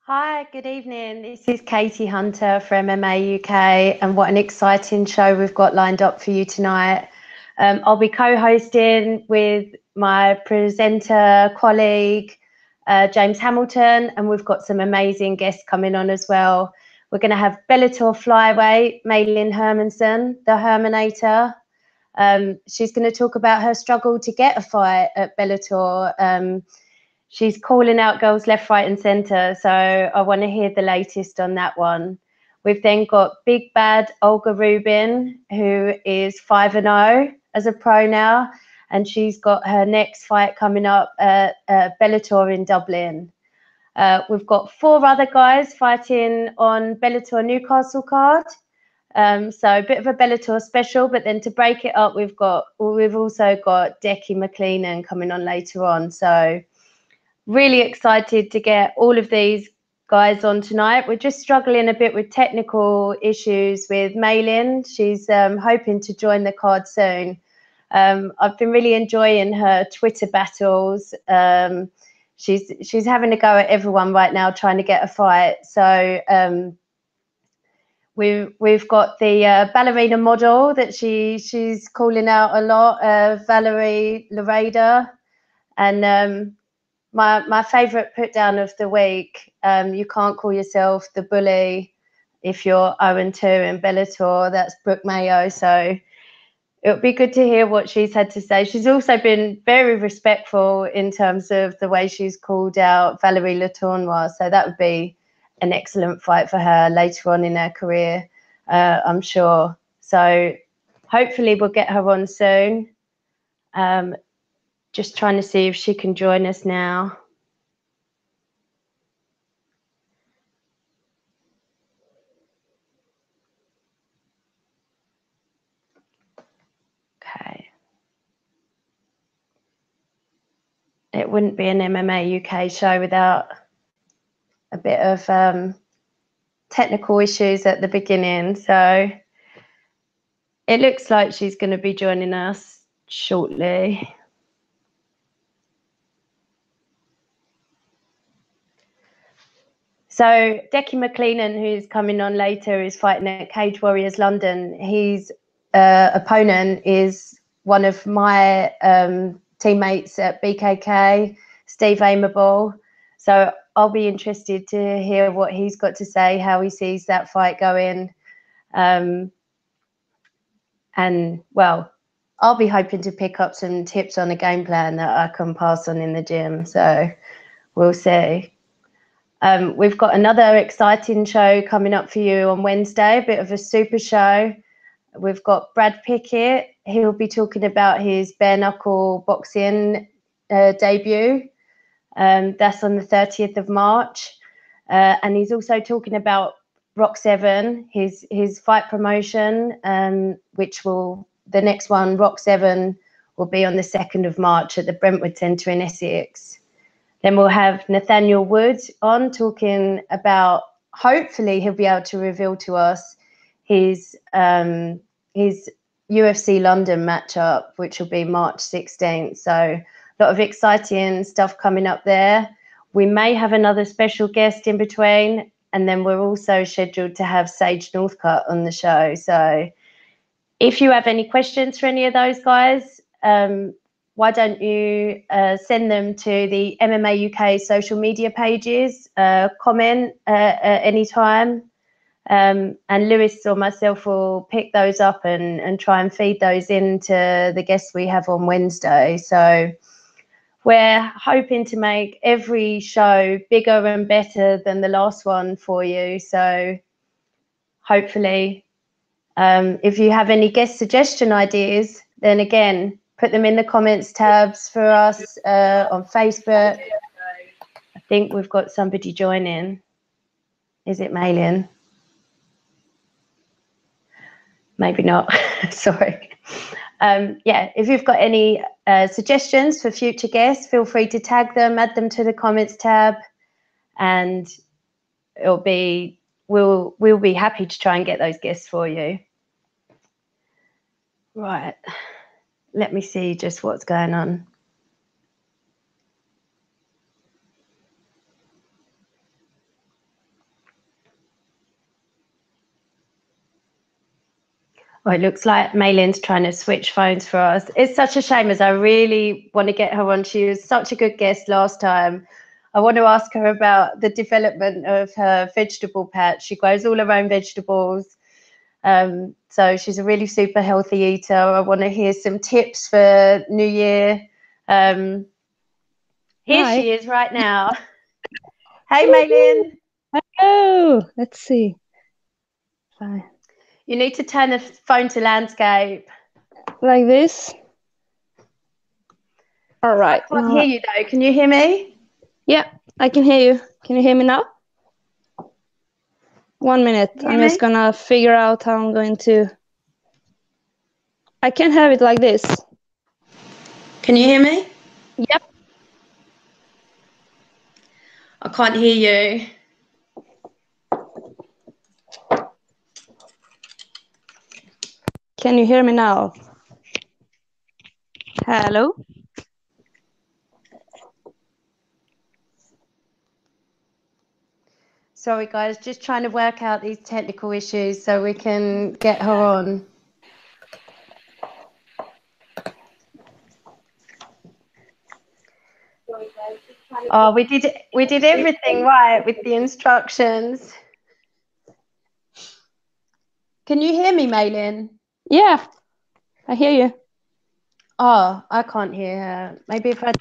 Hi, good evening. This is Katie Hunter from MMA UK, and what an exciting show we've got lined up for you tonight. I'll be co-hosting with my presenter colleague, James Hamilton, and we've got some amazing guests coming on as well. We're going to have Bellator flyweight Malin Hermansson, the Hermanator. She's going to talk about her struggle to get a fight at Bellator. She's calling out girls left, right and centre. So I want to hear the latest on that one. We've then got big bad Olga Rubin, who is 5-0 as a pro now. And she's got her next fight coming up at Bellator in Dublin. We've got 4 other guys fighting on Bellator Newcastle card. So a bit of a Bellator special, but then to break it up, we've also got Decky Mcaleenan coming on later on. So really excited to get all of these guys on tonight. We're just struggling a bit with technical issues with Malin. She's hoping to join the card soon. I've been really enjoying her Twitter battles. She's having a go at everyone right now, trying to get a fight. So we've got the ballerina model that she's calling out a lot, Valerie Loreda, and my favourite put down of the week, you can't call yourself the bully if you're 0-2 in Bellator. That's Brooke Mayo. So it would be good to hear what she's had to say. She's also been very respectful in terms of the way she's called out Valerie Letournois. So that would be an excellent fight for her later on in her career, I'm sure. So hopefully we'll get her on soon. Just trying to see if she can join us now. Okay. It wouldn't be an MMA UK show without a bit of technical issues at the beginning. So it looks like she's going to be joining us shortly. So Decky Mcaleenan, who's coming on later, is fighting at Cage Warriors London. His opponent is one of my teammates at BKK, Steve Amable. So I'll be interested to hear what he's got to say, how he sees that fight going. And, well, I'll be hoping to pick up some tips on a game plan that I can pass on in the gym. So we'll see. We've got another exciting show coming up for you on Wednesday, a bit of a super show. We've got Brad Pickett. He'll be talking about his bare knuckle boxing debut. That's on the 30th of March. And he's also talking about Rock 7, his fight promotion, which the next one, Rock 7, will be on the 2nd of March at the Brentwood Centre in Essex. Then we'll have Nathaniel Wood on talking about, hopefully he'll be able to reveal to us his UFC London matchup, which will be March 16th. So a lot of exciting stuff coming up there. We may have another special guest in between, and then we're also scheduled to have Sage Northcutt on the show. So if you have any questions for any of those guys, why don't you send them to the MMA UK social media pages, comment at any time, and Lewis or myself will pick those up and try and feed those into the guests we have on Wednesday. So we're hoping to make every show bigger and better than the last one for you. So hopefully, if you have any guest suggestion ideas, then again, put them in the comments tabs for us on Facebook. I think we've got somebody joining. Is it Malin? Maybe not. Sorry. Yeah, if you've got any suggestions for future guests, feel free to tag them, add them to the comments tab, and we'll be happy to try and get those guests for you. Right. Let me see just what's going on. Oh, it looks like Malin's trying to switch phones for us. It's such a shame, as I really want to get her on. She was such a good guest last time. I want to ask her about the development of her vegetable patch. She grows all her own vegetables. So she's a really super healthy eater. I want to hear some tips for New Year. Here Hi. she is right now. Hey, Malin. Hello. Let's see. Fine. You need to turn the phone to landscape. Like this. All right. I can't hear you though. Can you hear me? Yeah, I can hear you. Can you hear me now? 1 minute. I'm just gonna figure out how I'm going to. I can have it like this. Can you hear me? Yep. I can't hear you. Can you hear me now? Hello? Sorry, guys, just trying to work out these technical issues so we can get her on. Oh, we did everything right with the instructions. Can you hear me, Malin? Yeah, I hear you. Oh, I can't hear her. Maybe if I...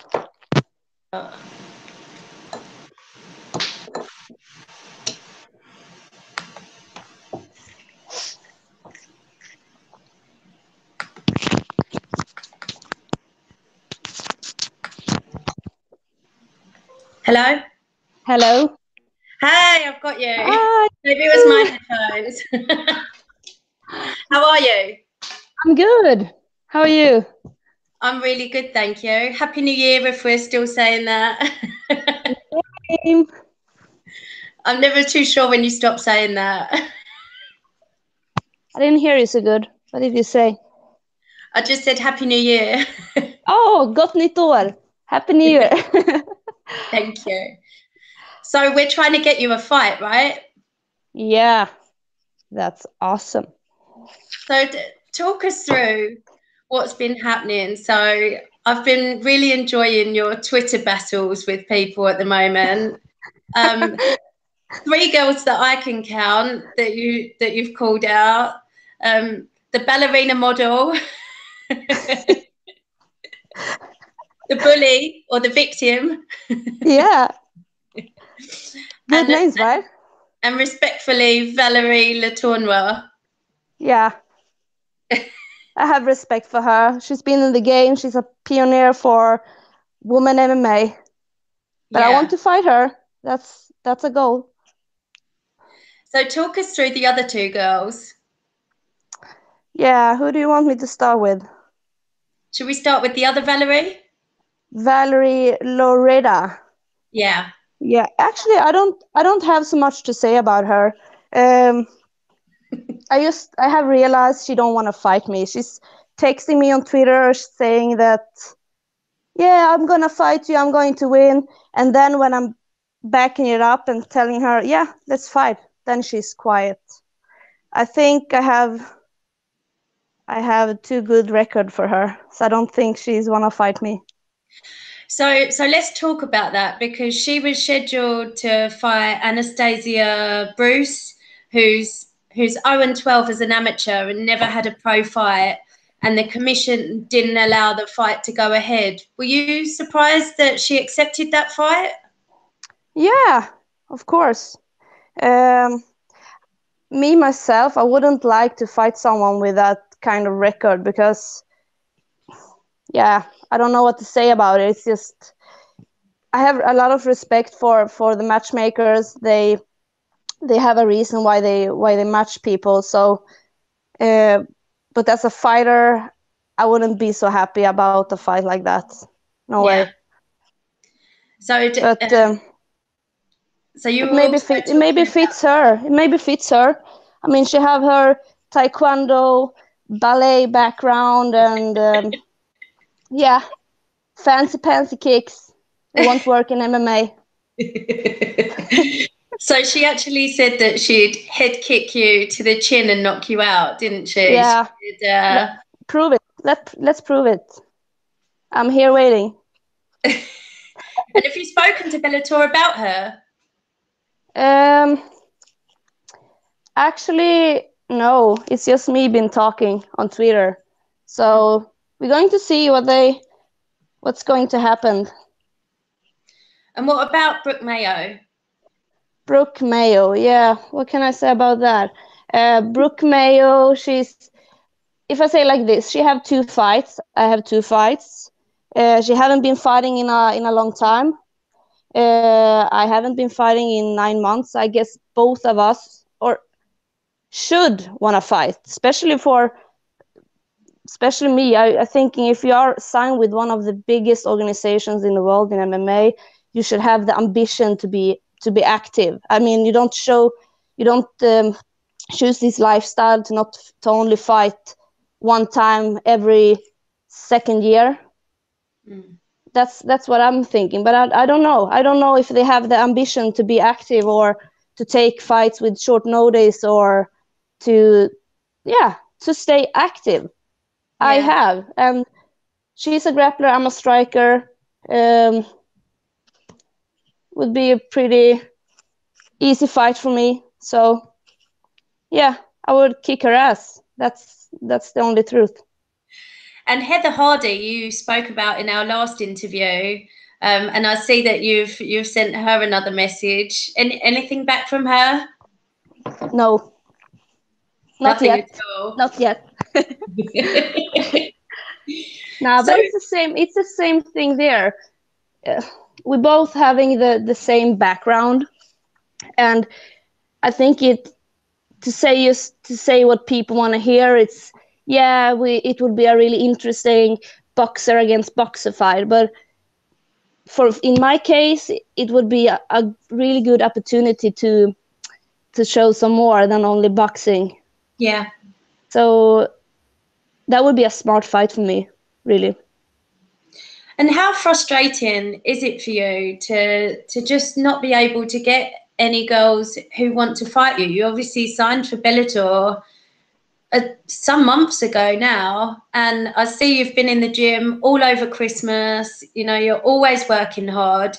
Hello? Hello? Hey, I've got you. Hi. Maybe it was my headphones. How are you? I'm good. How are you? I'm really good, thank you. Happy New Year, if we're still saying that. I'm never too sure when you stop saying that. I didn't hear you so good. What did you say? I just said Happy New Year. Oh, gott nytt år. Happy New Year. Thank you. So we're trying to get you a fight, right? Yeah, that's awesome. So talk us through what's been happening. So I've been really enjoying your Twitter battles with people at the moment. 3 girls that I can count that you've called out. The ballerina model, the bully or the victim. Yeah. Good names, right? And respectfully, Valerie Letourneau. Yeah. I have respect for her. She's been in the game. She's a pioneer for women MMA. But I want to fight her. That's a goal. So talk us through the other 2 girls. Yeah, who do you want me to start with? Should we start with the other Valerie? Valerie Loretta. Yeah. Yeah, actually, I don't have so much to say about her. I have realized she don't want to fight me. She's texting me on Twitter saying that, yeah, I'm gonna fight you, I'm going to win. And then when I'm backing it up and telling her, yeah, let's fight, then she's quiet. I think I have too good record for her, so I don't think she's wanna fight me. So let's talk about that, because she was scheduled to fight Anastasia Bruce, who's 0-12 as an amateur and never had a pro fight, and the commission didn't allow the fight to go ahead. Were you surprised that she accepted that fight? Yeah, of course. Me myself, I wouldn't like to fight someone with that kind of record, because yeah, I don't know what to say about it. It's just, I have a lot of respect for the matchmakers. They have a reason why they match people. So, but as a fighter, I wouldn't be so happy about a fight like that. No way. So, so you it maybe fits her. It maybe fits her. I mean, she have her taekwondo, ballet background, and yeah, fancy kicks. It won't work in MMA. So she actually said that she'd head kick you to the chin and knock you out, didn't she? Yeah. Prove it. Let's prove it. I'm here waiting. And have you spoken to Bellator about her? Actually, no. It's just me been talking on Twitter. So we're going to see what's going to happen. And what about Brooke Mayo? Brooke Mayo, yeah. What can I say about that? Brooke Mayo, if I say like this, she have 2 fights. I have 2 fights. She haven't been fighting in a long time. I haven't been fighting in 9 months. I guess both of us should want to fight, especially me. I thinking if you are signed with one of the biggest organizations in the world in MMA, you should have the ambition to be active. I mean, you don't choose this lifestyle to only fight one time every second year. That's what I'm thinking. But I don't know. I don't know if they have the ambition to be active or to take fights with short notice or to stay active. Yeah. I have, and she's a grappler. I'm a striker. Would be a pretty easy fight for me. So yeah, I would kick her ass. That's the only truth. And Heather Hardy, you spoke about in our last interview, and I see that you've sent her another message. Anything back from her? No, not Nothing yet. At all. Not yet. No, but it's the same. It's the same thing there. We both having the same background, and I think to say what people want to hear. It would be a really interesting boxer against boxer fight, but in my case, it would be a really good opportunity to show some more than only boxing. Yeah. So that would be a smart fight for me, really. And how frustrating is it for you to just not be able to get any girls who want to fight you? You obviously signed for Bellator some months ago now, and I see you've been in the gym all over Christmas. You know, you're always working hard.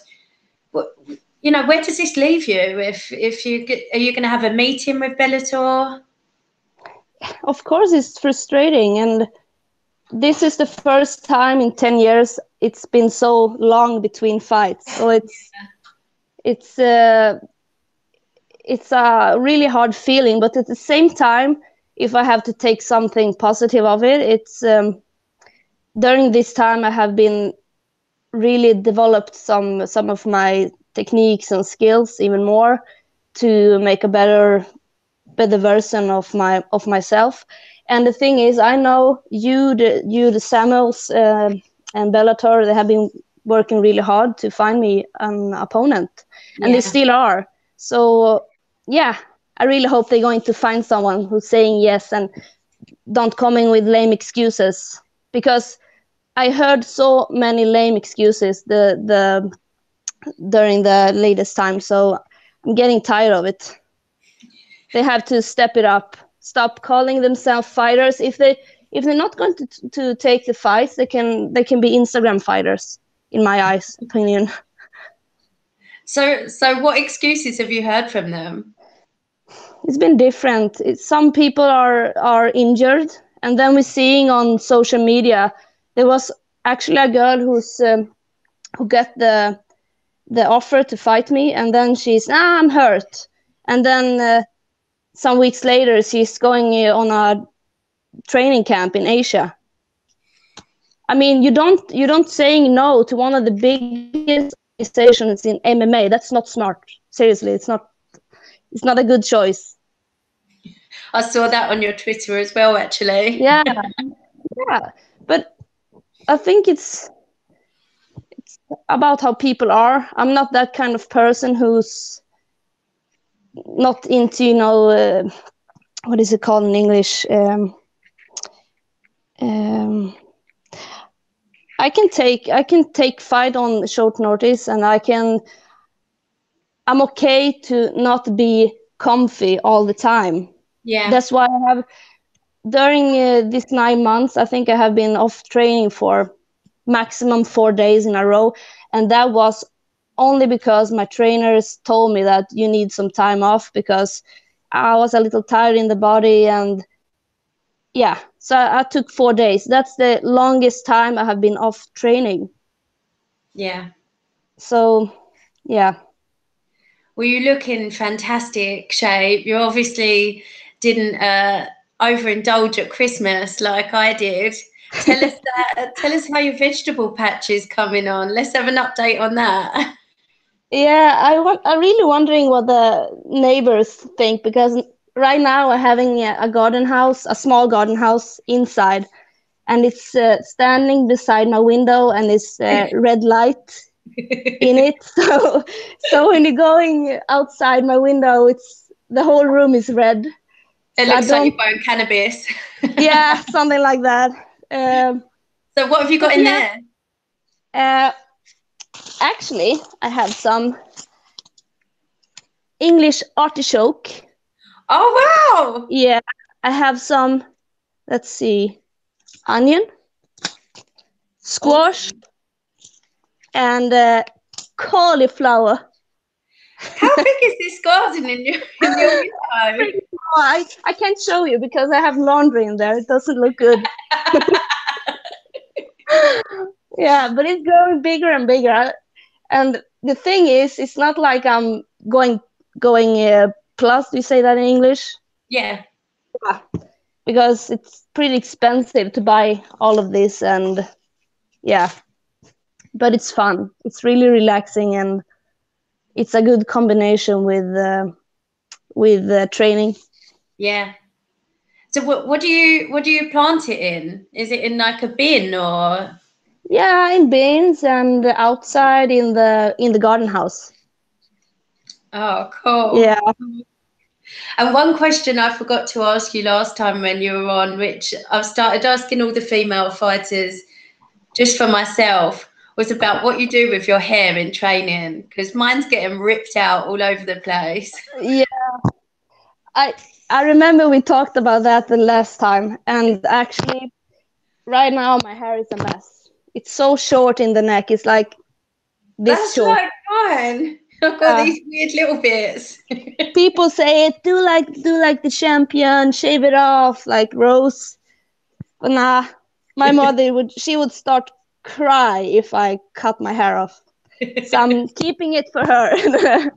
You know, where does this leave you? Are you going to have a meeting with Bellator? Of course, it's frustrating, and this is the first time in 10 years it's been so long between fights. So it's a really hard feeling, but at the same time, if I have to take something positive of it, it's during this time I have been really developed some of my techniques and skills even more to make a better version of myself. And the thing is, I know the Samuels and Bellator, they have been working really hard to find me an opponent, and they still are. So yeah, I really hope they're going to find someone who's saying yes and don't come in with lame excuses, because I heard so many lame excuses during the latest time. So I'm getting tired of it. They have to step it up. Stop calling themselves fighters. If they're not going to take the fights, they can be Instagram fighters, in my opinion. So what excuses have you heard from them? It's been different. Some people are injured, and then we're seeing on social media there was actually a girl who got the offer to fight me, and then she's I'm hurt, and then some weeks later she's going on a training camp in Asia. I mean, you don't saying no to one of the biggest organizations in MMA. That's not smart. Seriously, it's not a good choice. I saw that on your Twitter as well, actually. Yeah, but I think it's about how people are. I'm not that kind of person who's not into, what is it called in English? I can take fight on short notice, and I I'm okay to not be comfy all the time. Yeah. That's why I have, during these 9 months, I think I have been off training for maximum 4 days in a row. And that was only because my trainers told me that you need some time off, because I was a little tired in the body. And yeah, so I took 4 days. That's the longest time I have been off training. Yeah. So, yeah. Well, you look in fantastic shape. You obviously didn't overindulge at Christmas like I did. Tell us that. Tell us how your vegetable patch is coming on. Let's have an update on that. Yeah, I'm really wondering what the neighbors think, because right now we're having a garden house, a small garden house inside, and it's standing beside my window, and it's red light in it. So when you're going outside my window, it's the whole room is red. It So looks like you're buying cannabis. Yeah, something like that. So what have you got in there? Actually, I have some English artichoke. Oh, wow. Yeah, I have some, let's see, onion, squash, and cauliflower. How big is this garden in your window? I can't show you because I have laundry in there. It doesn't look good. Yeah, but it's growing bigger and bigger. And the thing is, it's not like I'm going plus. Do you say that in English? Yeah. Because it's pretty expensive to buy all of this, and yeah, but it's fun. It's really relaxing, and it's a good combination with training. Yeah. So what do you plant it in? Is it in like a bin or? Yeah, in bins and outside in the garden house. Oh, cool. Yeah. And one question I forgot to ask you last time when you were on, which I've started asking all the female fighters just for myself, was about what you do with your hair in training, because mine's getting ripped out all over the place. Yeah. I remember we talked about that the last time, and actually right now my hair is a mess. It's so short in the neck. It's like this That's short. like mine. I've got these weird little bits. People say do like the champion, shave it off like Rose. But nah, my mother would start cry if I cut my hair off. So I'm keeping it for her.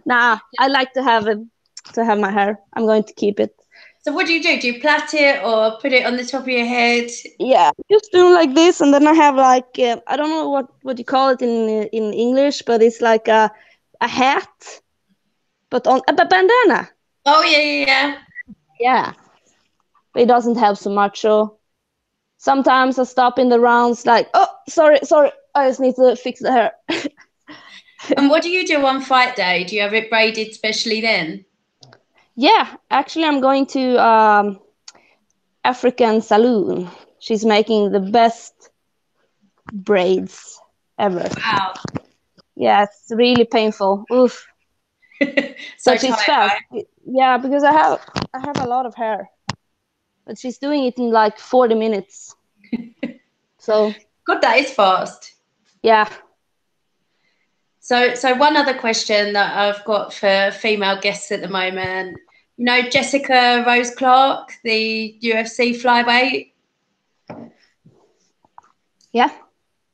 Nah, I like to have my hair. I'm going to keep it. So what do? Do you plait it or put it on the top of your head? Yeah, just doing like this, and then I have like I don't know what you call it in English, but it's like a hat, but on a bandana. Oh yeah. Yeah, but it doesn't help so much. So sometimes I stop in the rounds, like, oh, sorry, I just need to fix the hair. And what do you do on fight day? Do you have it braided specially then? Yeah, actually, I'm going to African Saloon. She's making the best braids ever. Wow. Yeah, it's really painful. Oof. So but she's fast. Right? Yeah, because I have a lot of hair, but she's doing it in like 40 minutes. So. God, that is fast. Yeah. So one other question that I've got for female guests at the moment. You know Jessica Rose Clark, the UFC flyweight? Yeah.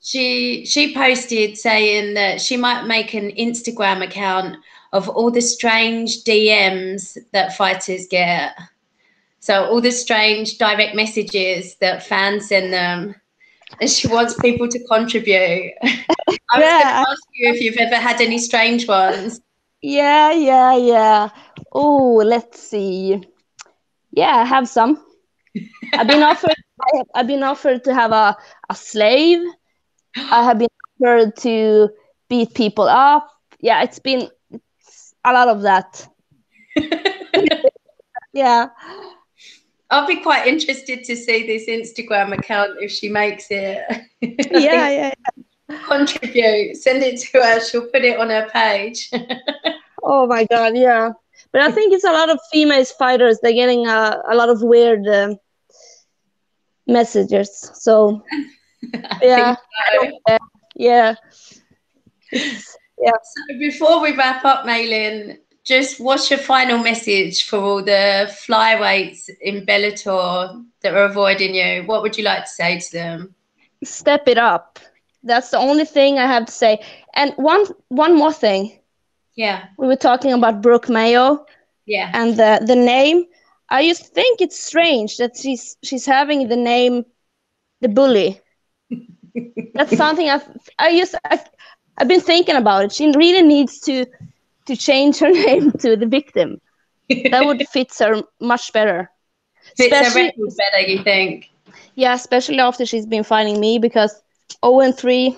She posted saying that she might make an Instagram account of all the strange DMs that fighters get. So all the strange direct messages that fans send them. And she wants people to contribute. I was going to ask you if you've ever had any strange ones. Yeah. Oh, let's see. Yeah, I have some. I've been offered to have a slave. I have been offered to beat people up. Yeah, it's a lot of that. Yeah. I'll be quite interested to see this Instagram account if she makes it. Yeah. Contribute. Send it to her. She'll put it on her page. Oh my God, yeah. But I think it's a lot of female fighters. They're getting a lot of weird messages. So yeah, I don't care. Yeah. Yeah. So before we wrap up, Malin, just what's your final message for all the flyweights in Bellator that are avoiding you? What would you like to say to them? Step it up. That's the only thing I have to say. And one more thing. Yeah. We were talking about Brooke Mayo. Yeah. And the name. I just think it's strange that she's having the name the bully. That's something I've been thinking about it. She really needs to change her name to the victim. That would fit her much better. Fits her record better, you think? Yeah, especially after she's been fighting me, because 0-3,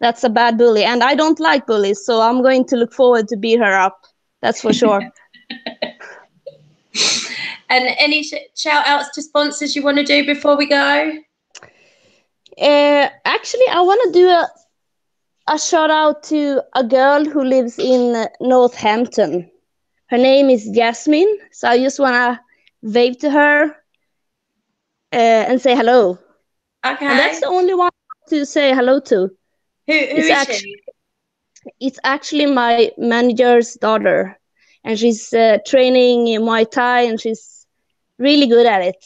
that's a bad bully. And I don't like bullies, so I'm going to look forward to beat her up. That's for sure. And any shout outs to sponsors you want to do before we go? Actually, I want to do a shout out to a girl who lives in Northampton. Her name is Jasmine, so I just want to wave to her and say hello. Okay. And that's the only one to say hello to. Who is she? It's actually my manager's daughter, and she's training in Muay Thai, and she's really good at it.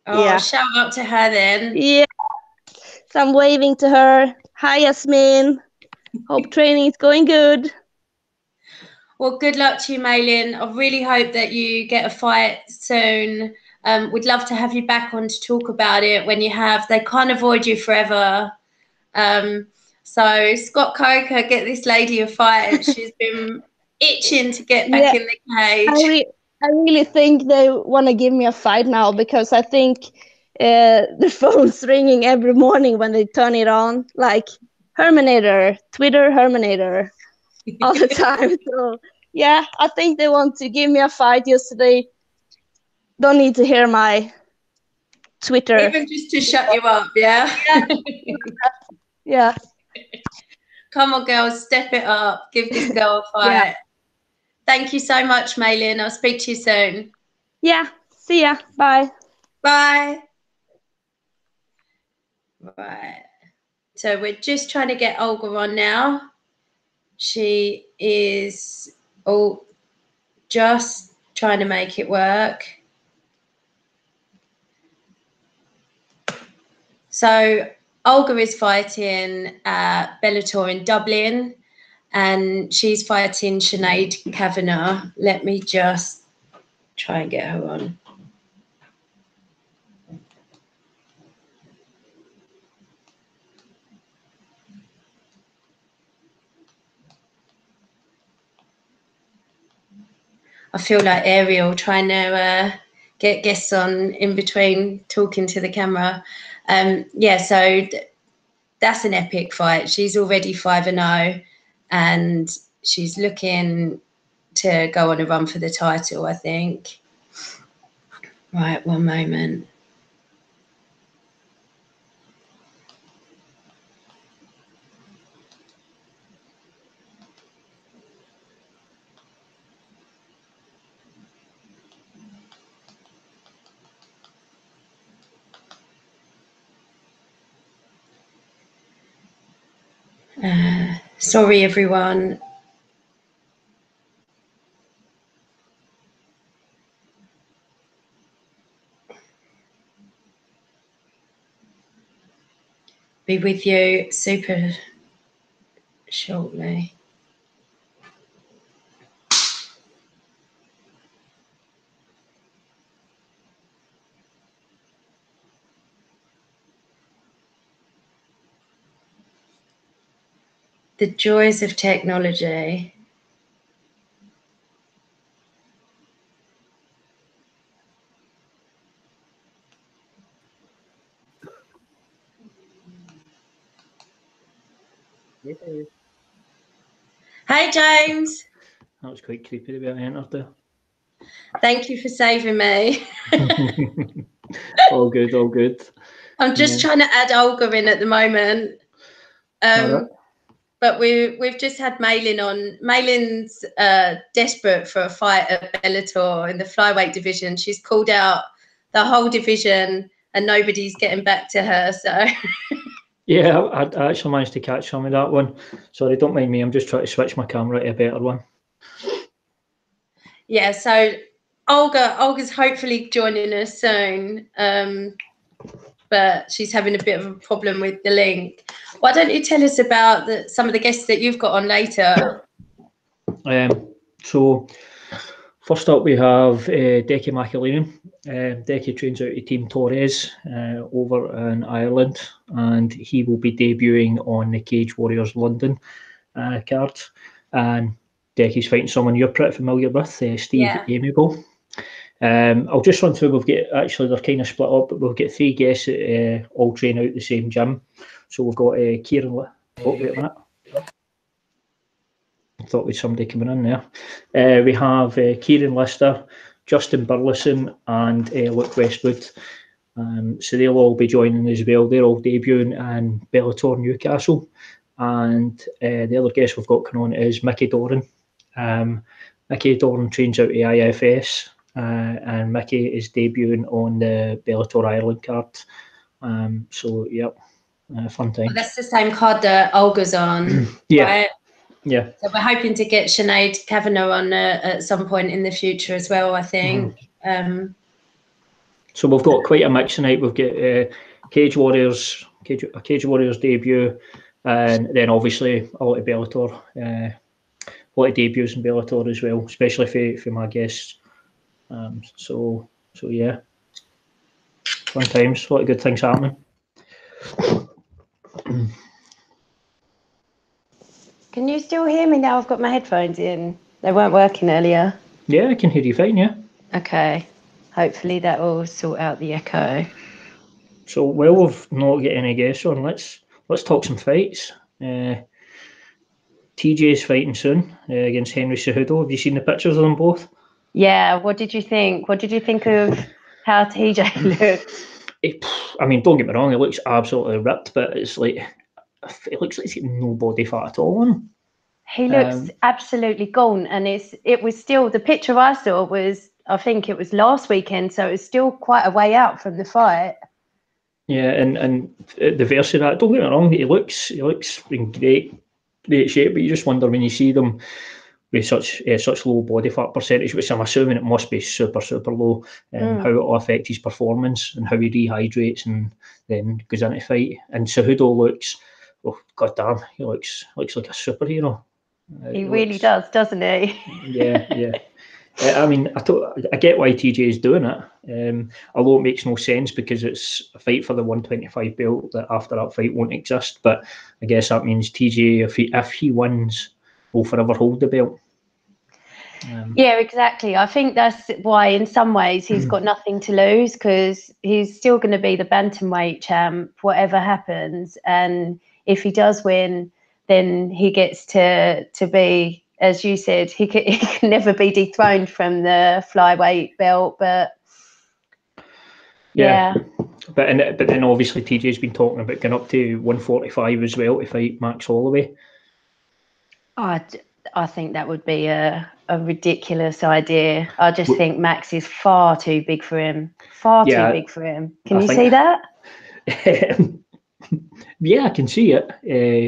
Oh, yeah. Shout out to her then. Yeah. So I'm waving to her. Hi, Yasmin. Hope training is going good. Well, good luck to you, Malin. I really hope that you get a fight soon. We'd love to have you back on to talk about it when you have. They can't avoid you forever. So Scott Coker, get this lady a fight. She's been itching to get back in the cage. I really think they want to give me a fight now, because I think the phone's ringing every morning when they turn it on, like Herminator, Twitter Herminator, all the time. So yeah, I think they want to give me a fight yesterday. Don't need to hear my Twitter. Even just to shut you up, yeah? Yeah. Come on, girls, step it up. Give this girl a fight. Yeah. Thank you so much, Malin. I'll speak to you soon. Yeah. See ya. Bye. Bye. Right. So we're just trying to get Olga on now. She is just trying to make it work. So Olga is fighting at Bellator in Dublin, and she's fighting Sinead Kavanagh. Let me just try and get her on. I feel like Ariel trying to get guests on in between talking to the camera. Yeah, so that's an epic fight. She's already 5-0, and she's looking to go on a run for the title, I think. Right, one moment. Sorry, everyone. Be with you super shortly. The joys of technology. Hi, James. That was quite creepy to be entered there. Thank you for saving me. All good, all good. I'm just trying to add Olga in at the moment. But but we've just had Malin on. Malin's desperate for a fight at Bellator in the flyweight division. She's called out the whole division, and nobody's getting back to her. So. Yeah, I actually managed to catch some of that one. Sorry, don't mind me. I'm just trying to switch my camera to a better one. Yeah, so Olga's hopefully joining us soon, but she's having a bit of a problem with the link. Why don't you tell us about some of the guests that you've got on later? So first up we have Decky Mcaleenan. Decky trains out of Team Torres over in Ireland, and he will be debuting on the Cage Warriors London card. And Decky's fighting someone you're pretty familiar with, Steve Amiable. I'll just run through. They're kind of split up, but we've got 3 guests that all train out the same gym. So we've got Kieran. Wait a minute. I thought we had somebody coming in there. We have Kieran Lister, Justin Burlinson, and Luke Westwood. So they'll all be joining as well. They're all debuting in Bellator Newcastle. And the other guest we've got coming on is Micky Doran. Micky Doran trains out of IFS, and Micky is debuting on the Bellator Ireland card. So, yep, fun time. That's the same card that Olga's on. Yeah. Right? Yeah. So we're hoping to get Sinead Kavanagh on at some point in the future as well, I think. So we've got quite a mix tonight. We've got Cage Warriors debut, and then obviously a lot of Bellator, a lot of debuts in Bellator as well, especially for my guests. So yeah, fun times, a lot of good things happening. Can you still hear me now? I've got my headphones in. They weren't working earlier. Yeah, I can hear you fine, yeah. Okay. Hopefully that will sort out the echo. So while we've not got any guests on, let's talk some fights. TJ's fighting soon against Henry Cejudo. Have you seen the pictures of them both? Yeah. What did you think? What did you think of how TJ looked? I mean, don't get me wrong, he looks absolutely ripped, but it's like, it looks like he's got no body fat at all on him. He looks absolutely gone, and it was still, the picture I saw was, I think it was last weekend, so it was still quite a way out from the fight. Yeah, and the verse of that, don't get me wrong, he looks in great shape, but you just wonder when you see them with such low body fat percentage, which I'm assuming it must be super, super low, how it will affect his performance and how he rehydrates and then goes into fight. And Cejudo looks, oh god damn, he looks like a superhero. He really does, doesn't he? Yeah. I mean, I get why TJ is doing it, although it makes no sense because it's a fight for the 125 belt that after that fight won't exist. But I guess that means TJ, if he wins, will forever hold the belt. Yeah, exactly. I think that's why in some ways he's got nothing to lose, because he's still going to be the bantamweight champ, whatever happens. And if he does win, then he gets to be, as you said, he can never be dethroned from the flyweight belt. But yeah. But then obviously TJ's been talking about going up to 145 as well to fight Max Holloway. I think that would be a ridiculous idea. I just think Max is far too big for him. Too big for him. Can you see that? Yeah, I can see it.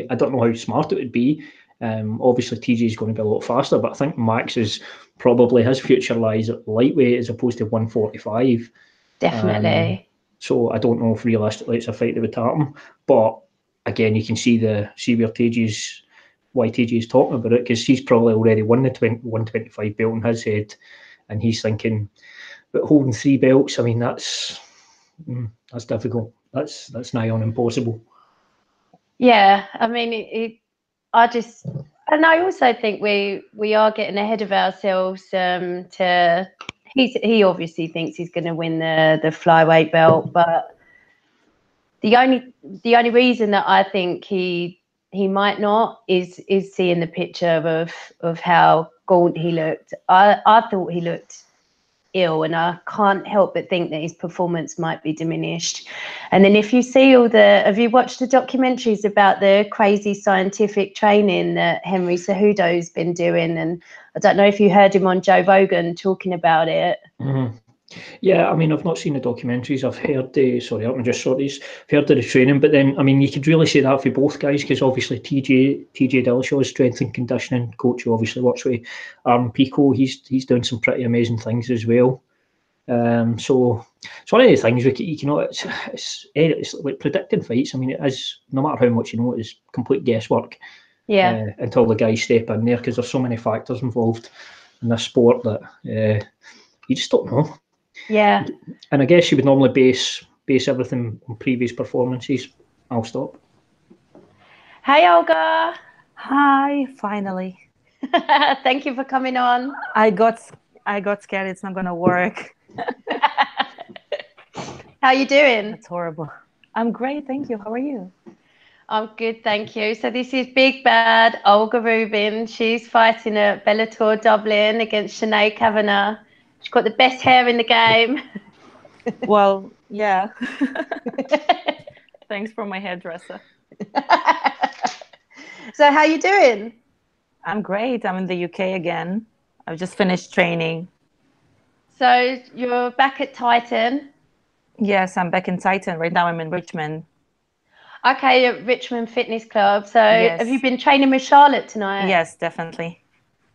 I don't know how smart it would be. Obviously, TJ is going to be a lot faster, but I think Max is probably, his future lies at lightweight as opposed to 145. Definitely. So I don't know if realistically it's a fight that would happen. But again, you can see where why TJ is talking about it, because he's probably already won the 125 belt in his head, and he's thinking, but holding 3 belts, I mean, that's difficult. That's nigh on impossible. Yeah, I mean, I also think we are getting ahead of ourselves. He obviously thinks he's going to win the flyweight belt, but the only reason that I think he might not is seeing the picture of how gaunt he looked. I thought he looked ill, and I can't help but think that his performance might be diminished. And then if you see have you watched the documentaries about the crazy scientific training that Henry Cejudo's been doing? And I don't know if you heard him on Joe Rogan talking about it. Mm-hmm. Yeah, I mean, I've not seen the documentaries. I've heard I've heard of the training, but then, I mean, you could really say that for both guys, because obviously TJ Dillashaw's strength and conditioning coach, who obviously works with Aaron Pico, he's doing some pretty amazing things as well. So it's one of the things it's like predicting fights. I mean, it is, no matter how much you know, it's complete guesswork. Yeah. Until the guys step in there, because there's so many factors involved in this sport that you just don't know. Yeah. And I guess you would normally base everything on previous performances. I'll stop. Hey, Olga. Hi, finally. Thank you for coming on. I got scared it's not going to work. How are you doing? It's horrible. I'm great, thank you. How are you? I'm good, thank you. So this is big bad Olga Rubin. She's fighting at Bellator Dublin against Sinead Kavanagh. She's got the best hair in the game. Well, yeah. Thanks for my hairdresser. So how you doing? I'm great. I'm in the UK again. I've just finished training. So you're back at Titan? Yes, I'm back in Titan. Right now I'm in Richmond. Okay, at Richmond Fitness Club. So yes. Have you been training with Charlotte tonight? Yes, definitely.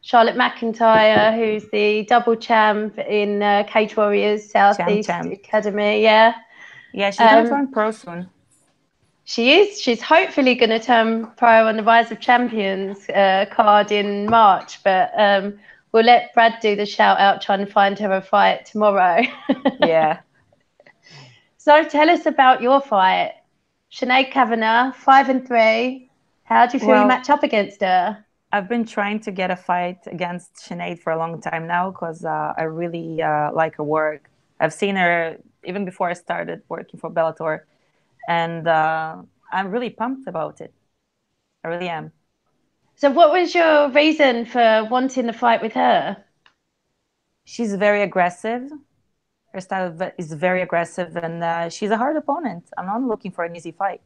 Charlotte McIntyre, who's the double champ in Cage Warriors Southeast Academy. Yeah. Yeah, she's going to turn pro soon. She is. She's hopefully going to turn pro on the Rise of Champions card in March, but we'll let Brad do the shout out trying to find her a fight tomorrow. Yeah. So tell us about your fight. Sinead Kavanagh, 5-3. How do you feel you match up against her? I've been trying to get a fight against Sinead for a long time now, because I really like her work. I've seen her even before I started working for Bellator, and I'm really pumped about it. I really am. So what was your reason for wanting the fight with her? She's very aggressive. Her style is very aggressive, and she's a hard opponent. I'm not looking for an easy fight.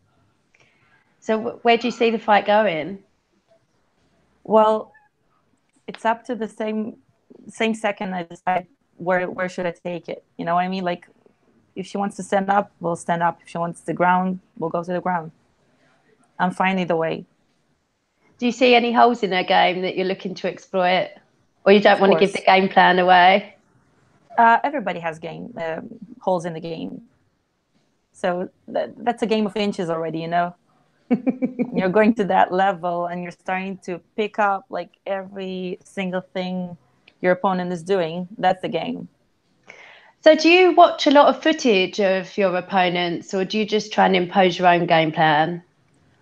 So where do you see the fight going? Well, it's up to the same second I decide where should I take it. You know what I mean? Like, if she wants to stand up, we'll stand up. If she wants the ground, we'll go to the ground. I'm fine either way. Do you see any holes in her game that you're looking to exploit? Or you don't want to give the game plan away? Everybody has holes in the game. So that's a game of inches already, you know? You're going to that level and you're starting to pick up like every single thing your opponent is doing. That's the game. So do you watch a lot of footage of your opponents, or do you just try and impose your own game plan?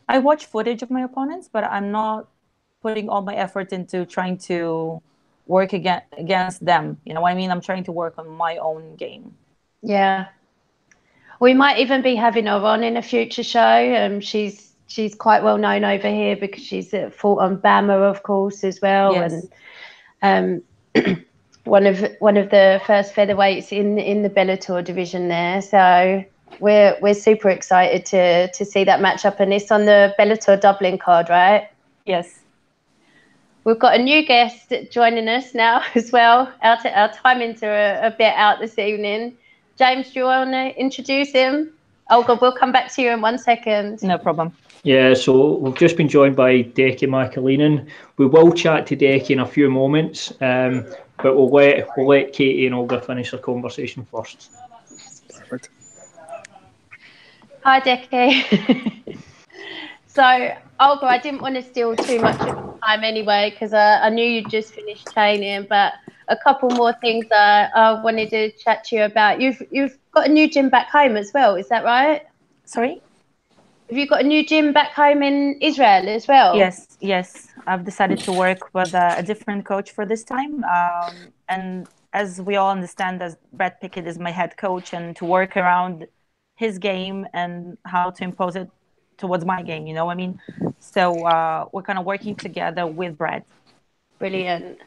I watch footage of my opponents, but I'm not putting all my effort into trying to work against them. You know what I mean? I'm trying to work on my own game. Yeah. We might even be having her on in a future show. She's quite well known over here because she's fought on Bama, of course, as well. Yes. And one of the first featherweights in the Bellator division there. So we're super excited to see that matchup, and it's on the Bellator Dublin card, right? Yes. We've got a new guest joining us now as well. Our timings are a bit out this evening. James, do you want to introduce him? Olga, we'll come back to you in 1 second. No problem. Yeah, so we've just been joined by Decky Mcaleenan. We will chat to Decky in a few moments, but we'll let Katie and Olga finish their conversation first. Perfect. Hi, Decky. So, Olga, I didn't want to steal too much of your time anyway, because I knew you'd just finished training, but a couple more things I wanted to chat to you about. You've got a new gym back home as well, is that right? Sorry? Have you got a new gym back home in Israel as well? Yes. I've decided to work with a different coach for this time. And as we all understand, as Brad Pickett is my head coach, and to work around his game and how to impose it towards my game, you know what I mean? So we're kind of working together with Brad. Brilliant.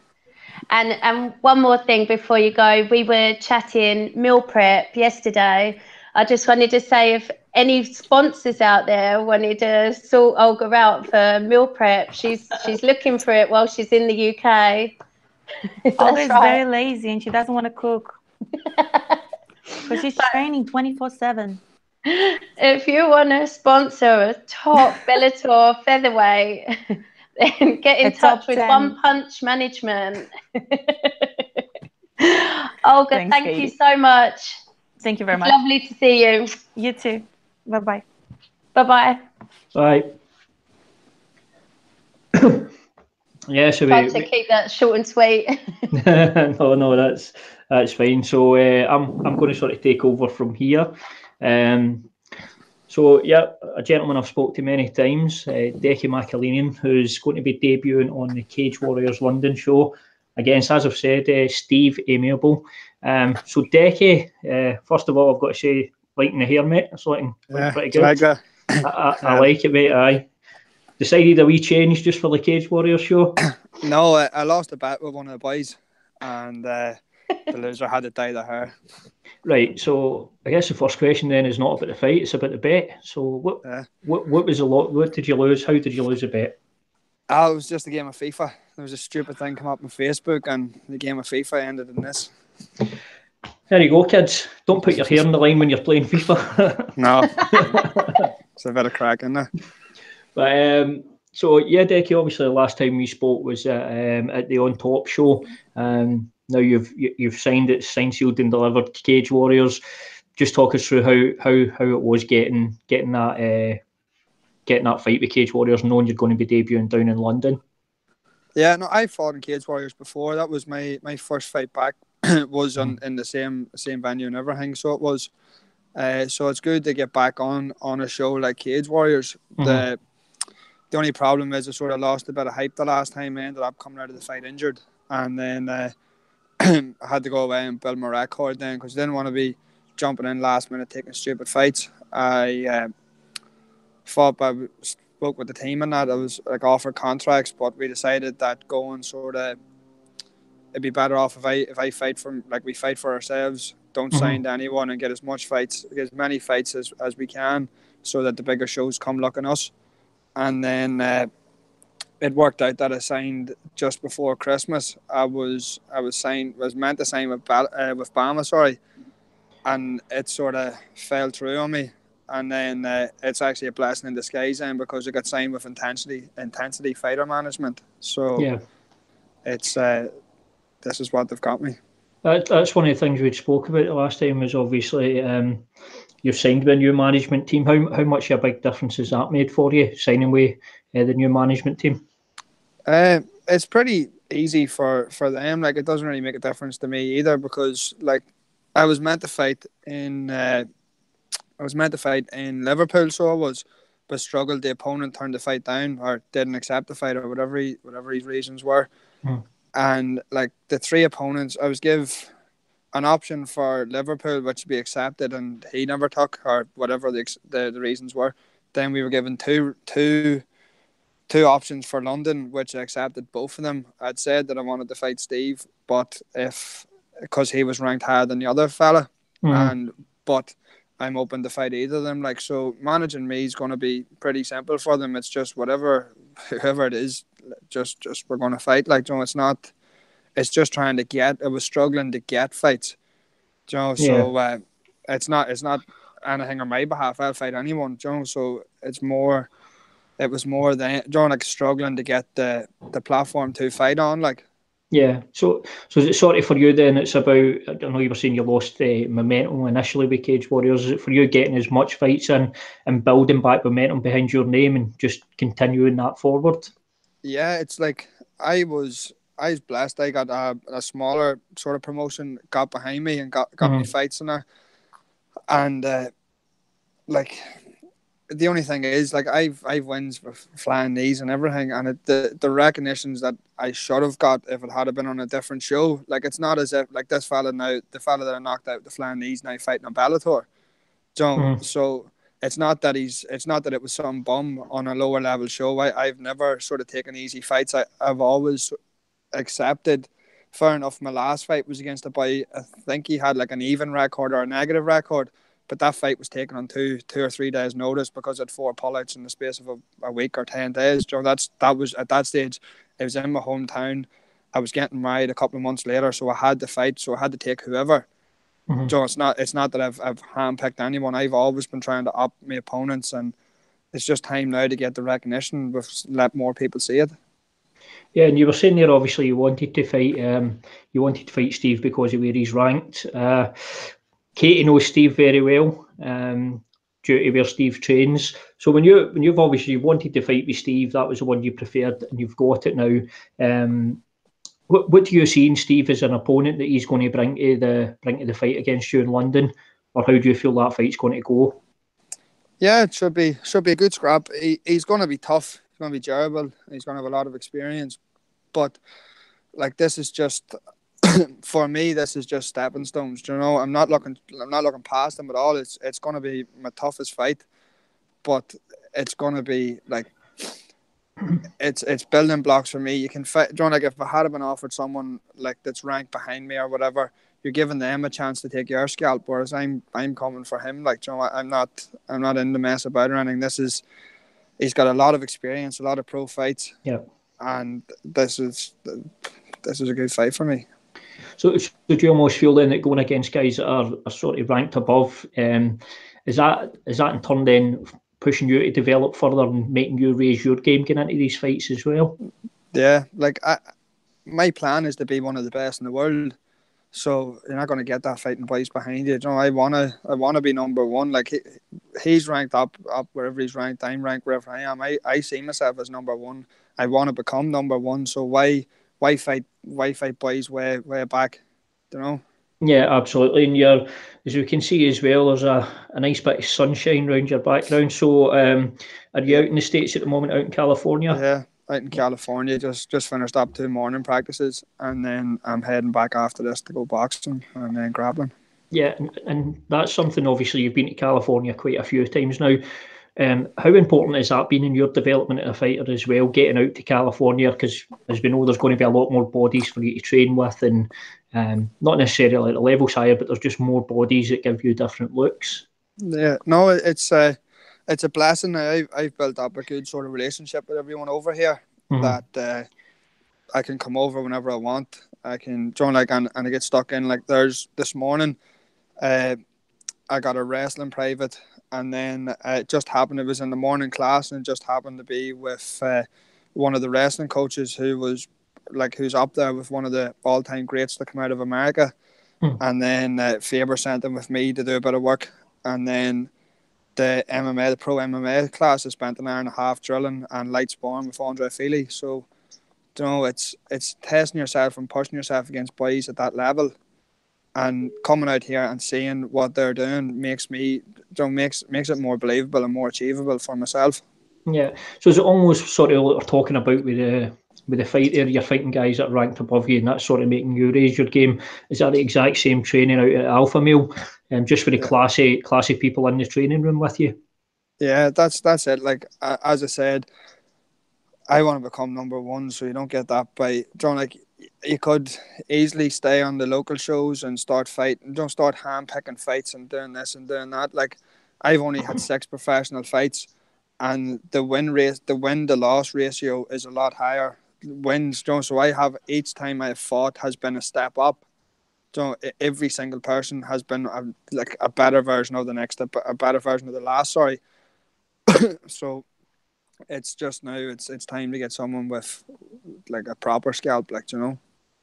And one more thing before you go, we were chatting meal prep yesterday. I just wanted to say, if any sponsors out there wanted to sort Olga out for meal prep, she's looking for it while she's in the UK. Olga is very lazy and she doesn't want to cook. Because she's training 24/7. If you want to sponsor a top Bellator featherweight, then get in touch with 10. One Punch Management. Olga, Thanks, thank Katie. you so much. Thank you very much. Lovely to see you. You too. Bye-bye. Bye-bye. Bye. Yeah, so Try to keep that short and sweet. no, that's fine. So I'm going to sort of take over from here. So yeah, a gentleman I've spoke to many times, Decky Mcaleenan, who's going to be debuting on the Cage Warriors London show against, as I've said, Steve Amiable. So Decky, first of all, I've got to say, liking the hair, mate. It's looking pretty good. I like it, mate. Aye. Decided a wee change just for the Cage Warriors show? No, I lost a bet with one of the boys, and the loser had to dye their hair. Right, so I guess the first question then is not about the fight; it's about the bet. So what was the lot? What did you lose? How did you lose a bet? It was just a game of FIFA. There was a stupid thing come up on Facebook, and the game of FIFA ended in this. There you go, kids. Don't put your hair on the line when you're playing FIFA. No, it's a bit of crack in there. But so yeah, Decky. Obviously, the last time we spoke was at the On Top show. Now you've signed it, signed, sealed, and delivered Cage Warriors. Just talk us through how it was getting that fight with Cage Warriors, knowing you're going to be debuting down in London. Yeah, no, I fought in Cage Warriors before. That was my first fight back. Was in the same venue and everything. So it was. So it's good to get back on a show like Cage Warriors. Mm-hmm. The only problem is I sort of lost a bit of hype the last time. I ended up coming out of the fight injured, and then I had to go away and build my record then because I didn't want to be jumping in last minute taking stupid fights. I spoke with the team and that. I was like offered contracts, but we decided that going sort of it'd be better off if I fight we fight for ourselves. Don't sign to anyone and get as many fights as we can, so that the bigger shows come looking us. And then it worked out that I signed just before Christmas. I was meant to sign with Bama, and it sort of fell through on me. And then it's actually a blessing in disguise, then, because I got signed with Intensity Fighter Management. So yeah, it's this is what they've got me. That's one of the things we spoke about the last time. Was obviously you've signed with a new management team. How much of a big difference has that made for you, signing with the new management team? It's pretty easy for them. Like, it doesn't really make a difference to me either, because like I was meant to fight in Liverpool, so I was, but struggled. The opponent turned the fight down or didn't accept the fight or whatever his reasons were. And like the three opponents, I was give an option for Liverpool, which would be accepted, and he never took, or whatever the reasons were. Then we were given two options for London, which I accepted both of them. I'd said that I wanted to fight Steve, but because he was ranked higher than the other fella, but I'm open to fight either of them. Like, so managing me is going to be pretty simple for them. It's just whoever it is, just we're going to fight. Like, you know, it's just trying to get. I was struggling to get fights, you know. So it's not anything on my behalf. I'll fight anyone, you know. So it was more than, you know, like struggling to get the platform to fight on, like. Yeah, so is it sort of for you then? It's about, I don't know, you were saying you lost momentum initially with Cage Warriors. Is it for you getting as much fights in and building back momentum behind your name and just continuing that forward? Yeah, it's like I was blessed. I got a smaller sort of promotion got behind me and got me fights in there, and like. The only thing is, like, I've wins with flying knees and everything, and the recognitions that I should have got if it had been on a different show. Like, it's not as if, like, this fella now, the fella that I knocked out the flying knees, now fighting on Bellator. So it's not that it was some bum on a lower level show. I've never sort of taken easy fights. I've always accepted fair enough, my last fight was against a boy, I think he had like an even record or a negative record, but that fight was taken on two or 3 days notice because it 4 pullouts in the space of a week or 10 days. So that was at that stage, it was in my hometown. I was getting married a couple of months later, so I had to fight, so I had to take whoever. Mm-hmm. So it's not that I've handpicked anyone. I've always been trying to up my opponents, and it's just time now to get the recognition, let more people see it. Yeah, and you were saying there, obviously, you wanted to fight Steve because of where he's ranked. Katie knows Steve very well, due to where Steve trains. So when you've obviously wanted to fight with Steve, that was the one you preferred, and you've got it now. What do you see in Steve as an opponent that he's going to bring to the fight against you in London, or how do you feel that fight's going to go? Yeah, it should be a good scrap. He's going to be tough. He's going to be durable. He's going to have a lot of experience. But like, this is just for me. This is just stepping stones. You know, I'm not looking past him at all. It's going to be my toughest fight, but it's going to be like it's building blocks for me. You can fight. You know, like if I had been offered someone like that's ranked behind me or whatever, you're giving them a chance to take your scalp. Whereas I'm coming for him. Like, you know, I'm not in the mess about or anything. He's got a lot of experience, a lot of pro fights. Yeah. And this is a good fight for me. So do you almost feel then that going against guys that are sort of ranked above, is that in turn then pushing you to develop further and making you raise your game getting into these fights as well? Yeah, like my plan is to be one of the best in the world. So you're not going to get that fighting boys behind you. You know, I wanna be number one. Like he's ranked up wherever he's ranked. I'm ranked wherever I am. I see myself as number one. I want to become number one. So why fight boys way back? You know. Yeah, absolutely. And as we can see as well, there's a nice bit of sunshine around your background. So are you out in the States at the moment, out in California? Yeah, out in California. Just finished up 2 morning practices, and then I'm heading back after this to go boxing and then grappling. Yeah, and that's something, obviously, you've been to California quite a few times now. How important has that been in your development as a fighter as well, getting out to California? Because as we know, there's going to be a lot more bodies for you to train with, and not necessarily at the levels higher, but there's just more bodies that give you different looks. Yeah, no, it's a blessing. I've built up a good sort of relationship with everyone over here. Mm-hmm. That I can come over whenever I want. I can join and I get stuck in. Like there's this morning, I got a wrestling private, and then it just happened. It was in the morning class, and it just happened to be with one of the wrestling coaches who's up there with one of the all-time greats to come out of America. And then Faber sent him with me to do a bit of work, and then the pro MMA class, I spent an hour and a half drilling and light sparring with Andre Feely. So, you know, it's testing yourself and pushing yourself against boys at that level, and coming out here and seeing what they're doing makes it more believable and more achievable for myself. Yeah. So is it almost sort of what we're talking about with the fight there? You're fighting guys that are ranked above you, and that's sort of making you raise your game. Is that the exact same training out at Alpha Male, just for the classy people in the training room with you? Yeah, that's it. Like as I said, I want to become number one, so you don't get that by John. Like you could easily stay on the local shows and start fighting. Don't start hand-picking fights and doing this and doing that. Like I've only had 6 professional fights, and the win-to-loss ratio is a lot higher. Wins, John. So I have each time I've fought has been a step up. So every single person has been a better version of the next, a better version of the last. Sorry. So it's just now it's time to get someone with like a proper scalp, like, you know.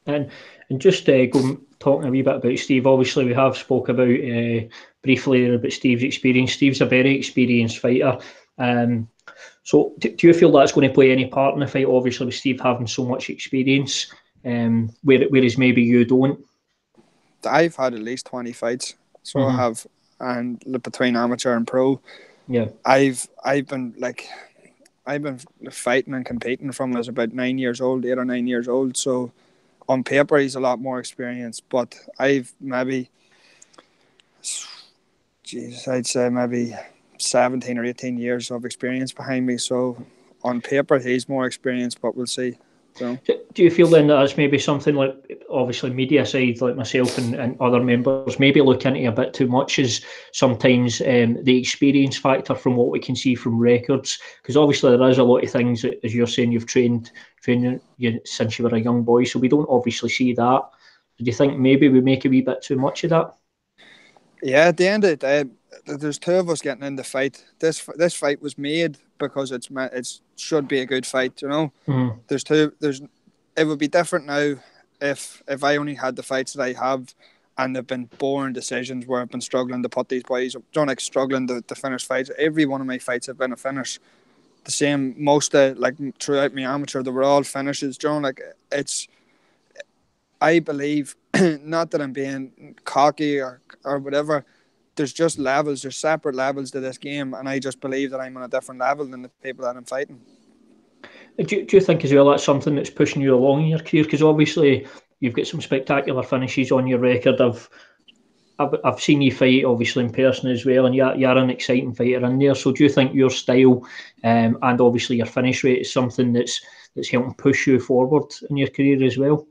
And just talking a wee bit about Steve. Obviously, we have spoke about briefly about Steve's experience. Steve's a very experienced fighter. So do you feel that's going to play any part in the fight? Obviously, with Steve having so much experience, whereas maybe you don't. I've had at least 20 fights, so I have, and between amateur and pro. Yeah, I've been fighting and competing from I was about 9 years old, 8 or 9 years old. So on paper, he's a lot more experienced, but I've maybe, I'd say maybe 17 or 18 years of experience behind me. So on paper, he's more experienced, but we'll see. So. Do you feel then that that's maybe something like, obviously media side like myself and other members maybe look into a bit too much, is sometimes the experience factor from what we can see from records? Because obviously there is a lot of things that, as you're saying, you've trained you since you were a young boy, so we don't obviously see that. Do you think maybe we make a wee bit too much of that? Yeah, at the end of the day, there's two of us getting in the fight. This fight was made because it should be a good fight, you know. Mm-hmm. It would be different now if I only had the fights that I have, and they've been boring decisions where I've been struggling to put these boys, like struggling to finish fights. Every one of my fights have been a finish. The same, most like throughout my amateur, they were all finishes. Like I believe, not that I'm being cocky or whatever, there's just levels, there's separate levels to this game, and I just believe that I'm on a different level than the people that I'm fighting. Do you think as well that's something that's pushing you along in your career? Because obviously you've got some spectacular finishes on your record. I've seen you fight obviously in person as well, and you're an exciting fighter in there. So do you think your style and obviously your finish rate is something that's helping push you forward in your career as well?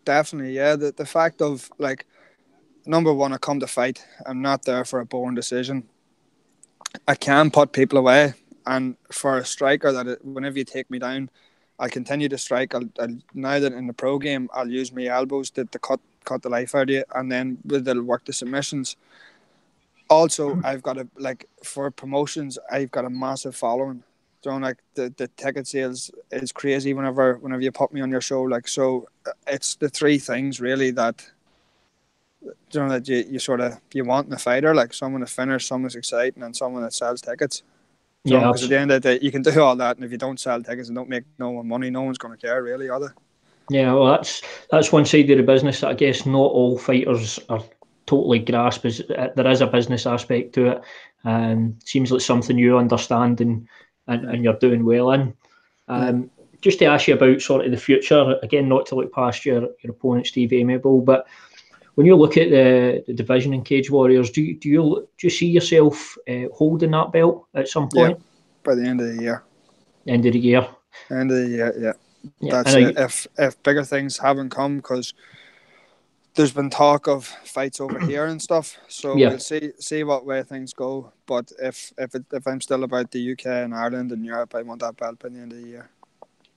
Definitely, yeah. The fact of, like, number one, I come to fight. I'm not there for a boring decision. I can put people away, and for a striker, whenever you take me down, I'll continue to strike. I'll now that in the pro game, I'll use my elbows to cut the life out of you, and then they'll work the submissions. Also, I've got for promotions, I've got a massive following. Like the ticket sales is crazy whenever you put me on your show. Like, so it's the three things really that that you want in a fighter, like someone to finish, someone that's exciting, and someone that sells tickets. Yeah, because at the end of the day, you can do all that, and if you don't sell tickets and don't make no one money, no one's going to care, really, are they? Yeah, well, that's one side of the business that I guess not all fighters are totally grasp. Is there is a business aspect to it. Seems like something you understand and you're doing well in. Just to ask you about sort of the future, again, not to look past your opponent Steve Amiable, but when you look at the division in Cage Warriors, do you see yourself holding that belt at some point? Yeah, by the end of the year. End of the year. End of the year, yeah. Yeah, that's it. If bigger things haven't come, because there's been talk of fights over here and stuff, so we'll see what way things go. But if I'm still about the UK and Ireland and Europe, I want that belt by the end of the year.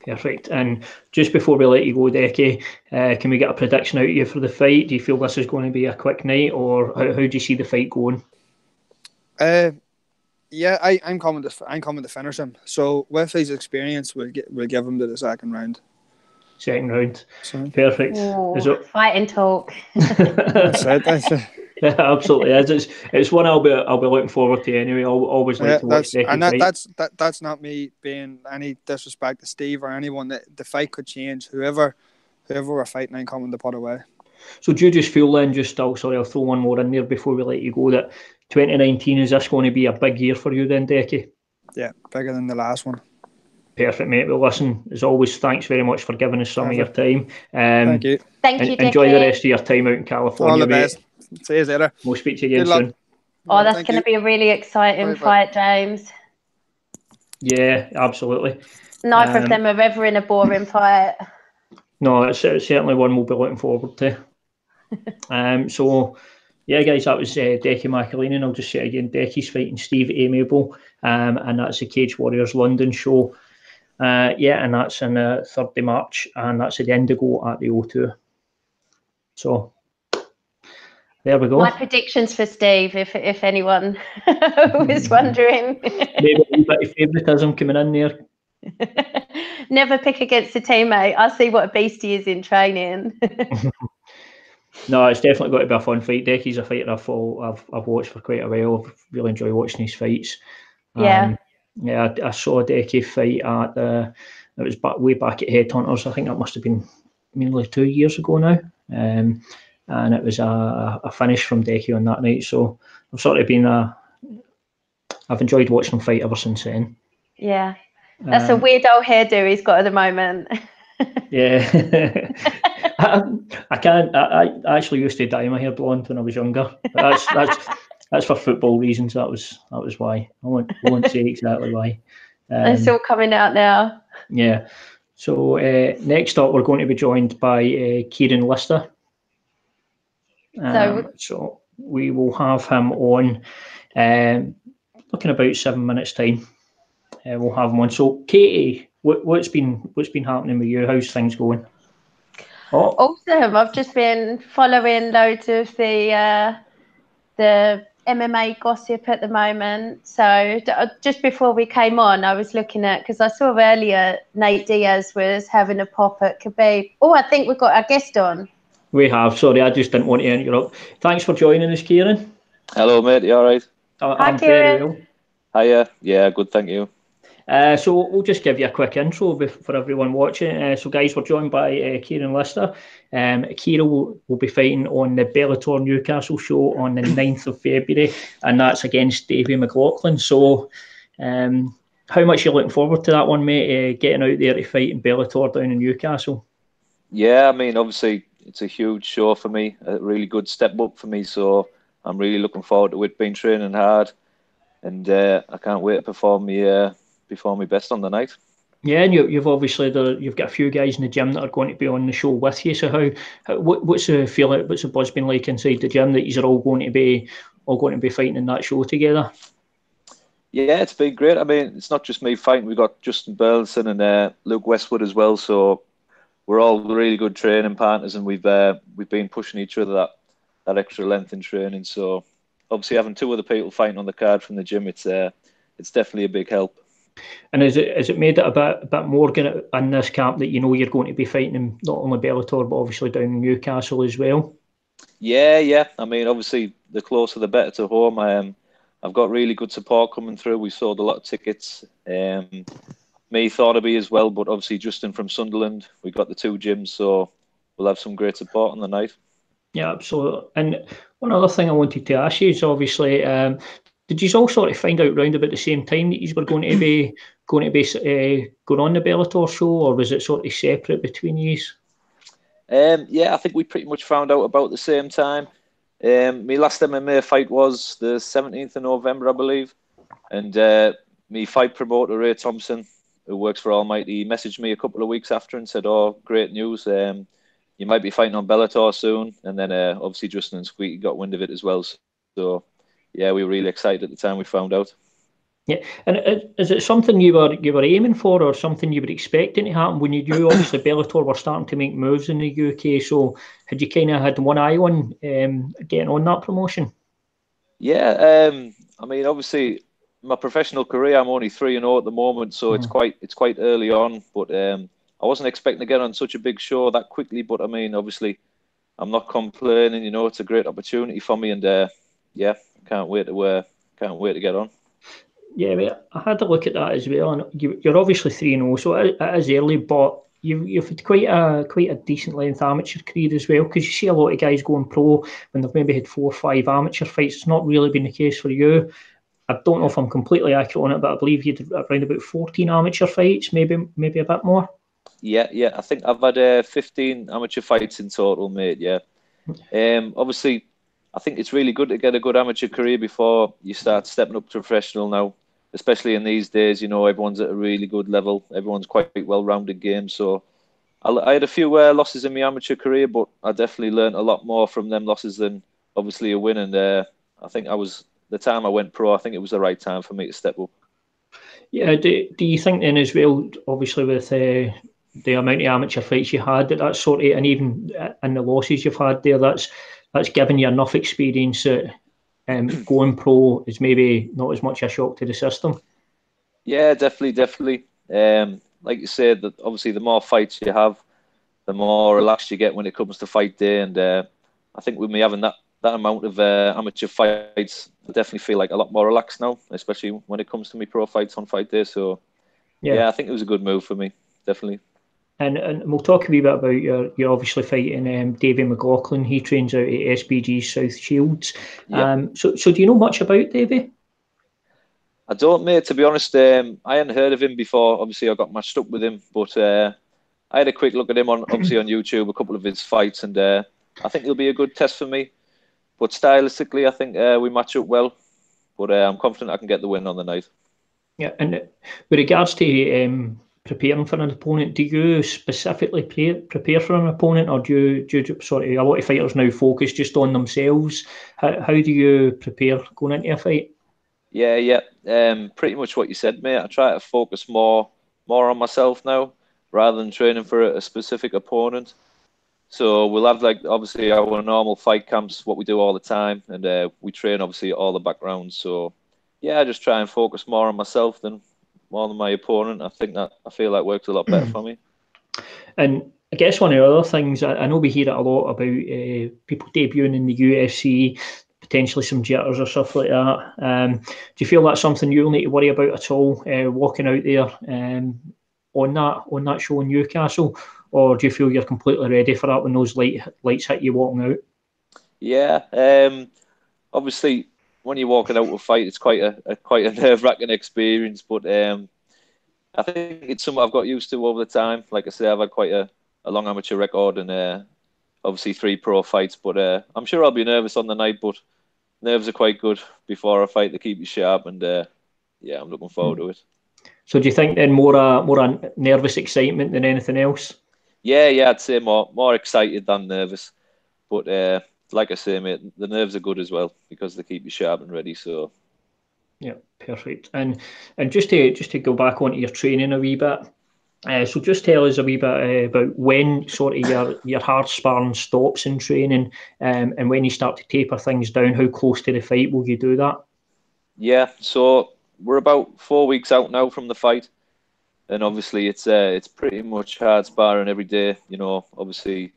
Perfect. And just before we let you go, Decky, can we get a prediction out of you for the fight? Do you feel this is going to be a quick night, or how do you see the fight going? Yeah, I'm coming to finish him. So with his experience, we'll give him to the second round. Second round. Perfect. Ooh, fight and talk. That's it. Yeah, absolutely is. It's one I'll be looking forward to anyway. I'll always like to watch Decky fight. That's not me being any disrespect to Steve or anyone. The fight could change. Whoever we're fighting, I'm coming to put away. So do you just feel then, I'll throw one more in there before we let you go, that 2019, is this going to be a big year for you then, Decky? Yeah, bigger than the last one. Perfect, mate. Well, listen, as always, thanks very much for giving us some of your time. Thank you. Thank you, Decky. Enjoy the rest of your time out in California. All the best. See you later. We'll speak to you again soon. Oh, that's going to be a really exciting fight, James. Yeah, absolutely. Neither of them are ever in a boring fight. No, it's certainly one we'll be looking forward to. So, yeah, guys, that was Decky Mcaleenan. I'll just say again, Decky's fighting Steve Amiable, and that's the Cage Warriors London show. And that's in 30 March, and that's at the Indigo at the O2. So, there we go. My predictions for Steve, if anyone was wondering. Maybe a wee bit of favouritism coming in there. Never pick against a teammate. I'll see what a beast he is in training. No, it's definitely got to be a fun fight. Decky's a fighter I've watched for quite a while. I've really enjoyed watching his fights. Yeah. I saw a Decky fight it was way back at Headhunters. I think that must have been nearly 2 years ago now. And it was a finish from Decky on that night. So I've sort of been I've enjoyed watching him fight ever since then. Yeah. That's a weird old hairdo he's got at the moment. Yeah. I can't. I actually used to dye my hair blonde when I was younger. That's for football reasons. That was why. I won't say exactly why. It's all coming out now. Yeah. So next up, we're going to be joined by Kieran Lister. So we will have him on looking about 7 minutes time. We'll have him on. So Katie, what's been happening with you? How's things going? Oh. Awesome. I've just been following loads of the MMA gossip at the moment. So just before we came on, I was looking at, because I saw earlier Nate Diaz was having a pop at Khabib. Oh, I think we've got our guest on. We have. Sorry, I just didn't want to interrupt. Thanks for joining us, Kieran. Hello, mate. You all right? I'm very well. Hiya. Yeah, good, thank you. So we'll just give you a quick intro for everyone watching. So guys, we're joined by Kieran Lister. Kieran will be fighting on the Bellator Newcastle show on the 9th of February, and that's against Decky Mcaleenan. So how much are you looking forward to that one, mate, getting out there to fight in Bellator down in Newcastle? Yeah, I mean, obviously it's a huge show for me, a really good step up for me, so I'm really looking forward to it, been training hard, and I can't wait to perform my best on the night. Yeah, and you've obviously you've got a few guys in the gym that are going to be on the show with you. So what's the feeling? What's the buzz been like inside the gym that you're all going to be fighting in that show together? Yeah, it's been great. I mean, it's not just me fighting. We've got Justin Burlinson and Luke Westwood as well. So we're all really good training partners, and we've been pushing each other that extra length in training. So obviously having two other people fighting on the card from the gym, it's definitely a big help. And is it made it a bit more in this camp that you know you're going to be fighting in not only Bellator but obviously down in Newcastle as well? Yeah. I mean, obviously the closer the better to home. I've got really good support coming through. We sold a lot of tickets. Me thought I'd be as well, but obviously Justin from Sunderland. We got the two gyms, so we'll have some great support on the night. Yeah, absolutely. And one other thing I wanted to ask you is obviously, did you all sort of find out round about the same time that you were going to be going on the Bellator show, or was it sort of separate between you? Yeah, I think we pretty much found out about the same time. My last MMA fight was the 17th of November, I believe, and my fight promoter Ray Thompson, who works for Almighty, messaged me a couple of weeks after and said, "Oh, great news! You might be fighting on Bellator soon." And then obviously Justin and Squeaky got wind of it as well. So yeah, we were really excited at the time we found out. Yeah, and is it something you were aiming for, or something you were expecting to happen when you knew obviously Bellator were starting to make moves in the UK? So had you kind of had one eye on getting on that promotion? Yeah, I mean, obviously my professional career, I'm only 3-0 at the moment, so it's quite early on. But I wasn't expecting to get on such a big show that quickly. But I mean, obviously, I'm not complaining. You know, it's a great opportunity for me, and yeah, can't wait to get on. Yeah, mate, I had to look at that as well, and you're obviously 3-0, so it is early, but you've had quite a decent length amateur career as well, because you see a lot of guys going pro when they've maybe had 4 or 5 amateur fights. It's not really been the case for you. I don't know if I'm completely accurate on it, but I believe you did around about 14 amateur fights, maybe a bit more. Yeah, I think I've had 15 amateur fights in total, mate. Yeah, obviously, I think it's really good to get a good amateur career before you start stepping up to professional now. Especially in these days, you know, everyone's at a really good level. Everyone's quite well-rounded game. So I had a few losses in my amateur career, but I definitely learned a lot more from them losses than obviously a win. And I think the time I went pro, I think it was the right time for me to step up. Yeah. Do you think then as well, obviously with the amount of amateur fights you had, that sort of, and even in the losses you've had there, that's given you enough experience that going pro is maybe not as much a shock to the system? Yeah, definitely. Like you said, that obviously the more fights you have, the more relaxed you get when it comes to fight day. And I think with me having that amount of amateur fights, I definitely feel like a lot more relaxed now, especially when it comes to me pro fights on fight day. So yeah, I think it was a good move for me, definitely. And we'll talk a wee bit about you're obviously fighting Decky Mcaleenan. He trains out at SBG South Shields. Yeah. So do you know much about Decky? I don't, mate. To be honest, I hadn't heard of him before. Obviously, I got matched up with him, but I had a quick look at him on YouTube, a couple of his fights, and I think he'll be a good test for me. But stylistically, I think we match up well. But I'm confident I can get the win on the night. Yeah, and with regards to preparing for an opponent, do you specifically prepare for an opponent, or do you sort of, a lot of fighters now focus just on themselves? How do you prepare going into a fight? Yeah. Pretty much what you said, mate. I try to focus more on myself now, rather than training for a specific opponent. So we'll have, like, obviously our normal fight camps, what we do all the time, and we train obviously all the backgrounds. So yeah, I just try and focus more on myself than my opponent. I feel that works a lot better for me. And I guess one of the other things, I know we hear it a lot about people debuting in the UFC, potentially some jitters or stuff like that. Do you feel that's something you'll need to worry about at all, walking out there on that show in Newcastle, or do you feel you're completely ready for that when those lights hit you walking out? Yeah, obviously when you're walking out to a fight, it's quite a nerve-wracking experience, but I think it's something I've got used to over the time. Like I say, I've had quite a long amateur record and obviously 3 pro fights, but I'm sure I'll be nervous on the night, but nerves are quite good before a fight to keep you sharp, and yeah, I'm looking forward to it. So do you think then more a nervous excitement than anything else? Yeah, I'd say more excited than nervous, but like I say, mate, the nerves are good as well because they keep you sharp and ready. So yeah, perfect. And just to go back onto your training a wee bit, so just tell us a wee bit about when sort of your hard sparring stops in training, and when you start to taper things down. How close to the fight will you do that? Yeah, so we're about 4 weeks out now from the fight, and obviously it's pretty much hard sparring every day. You know, obviously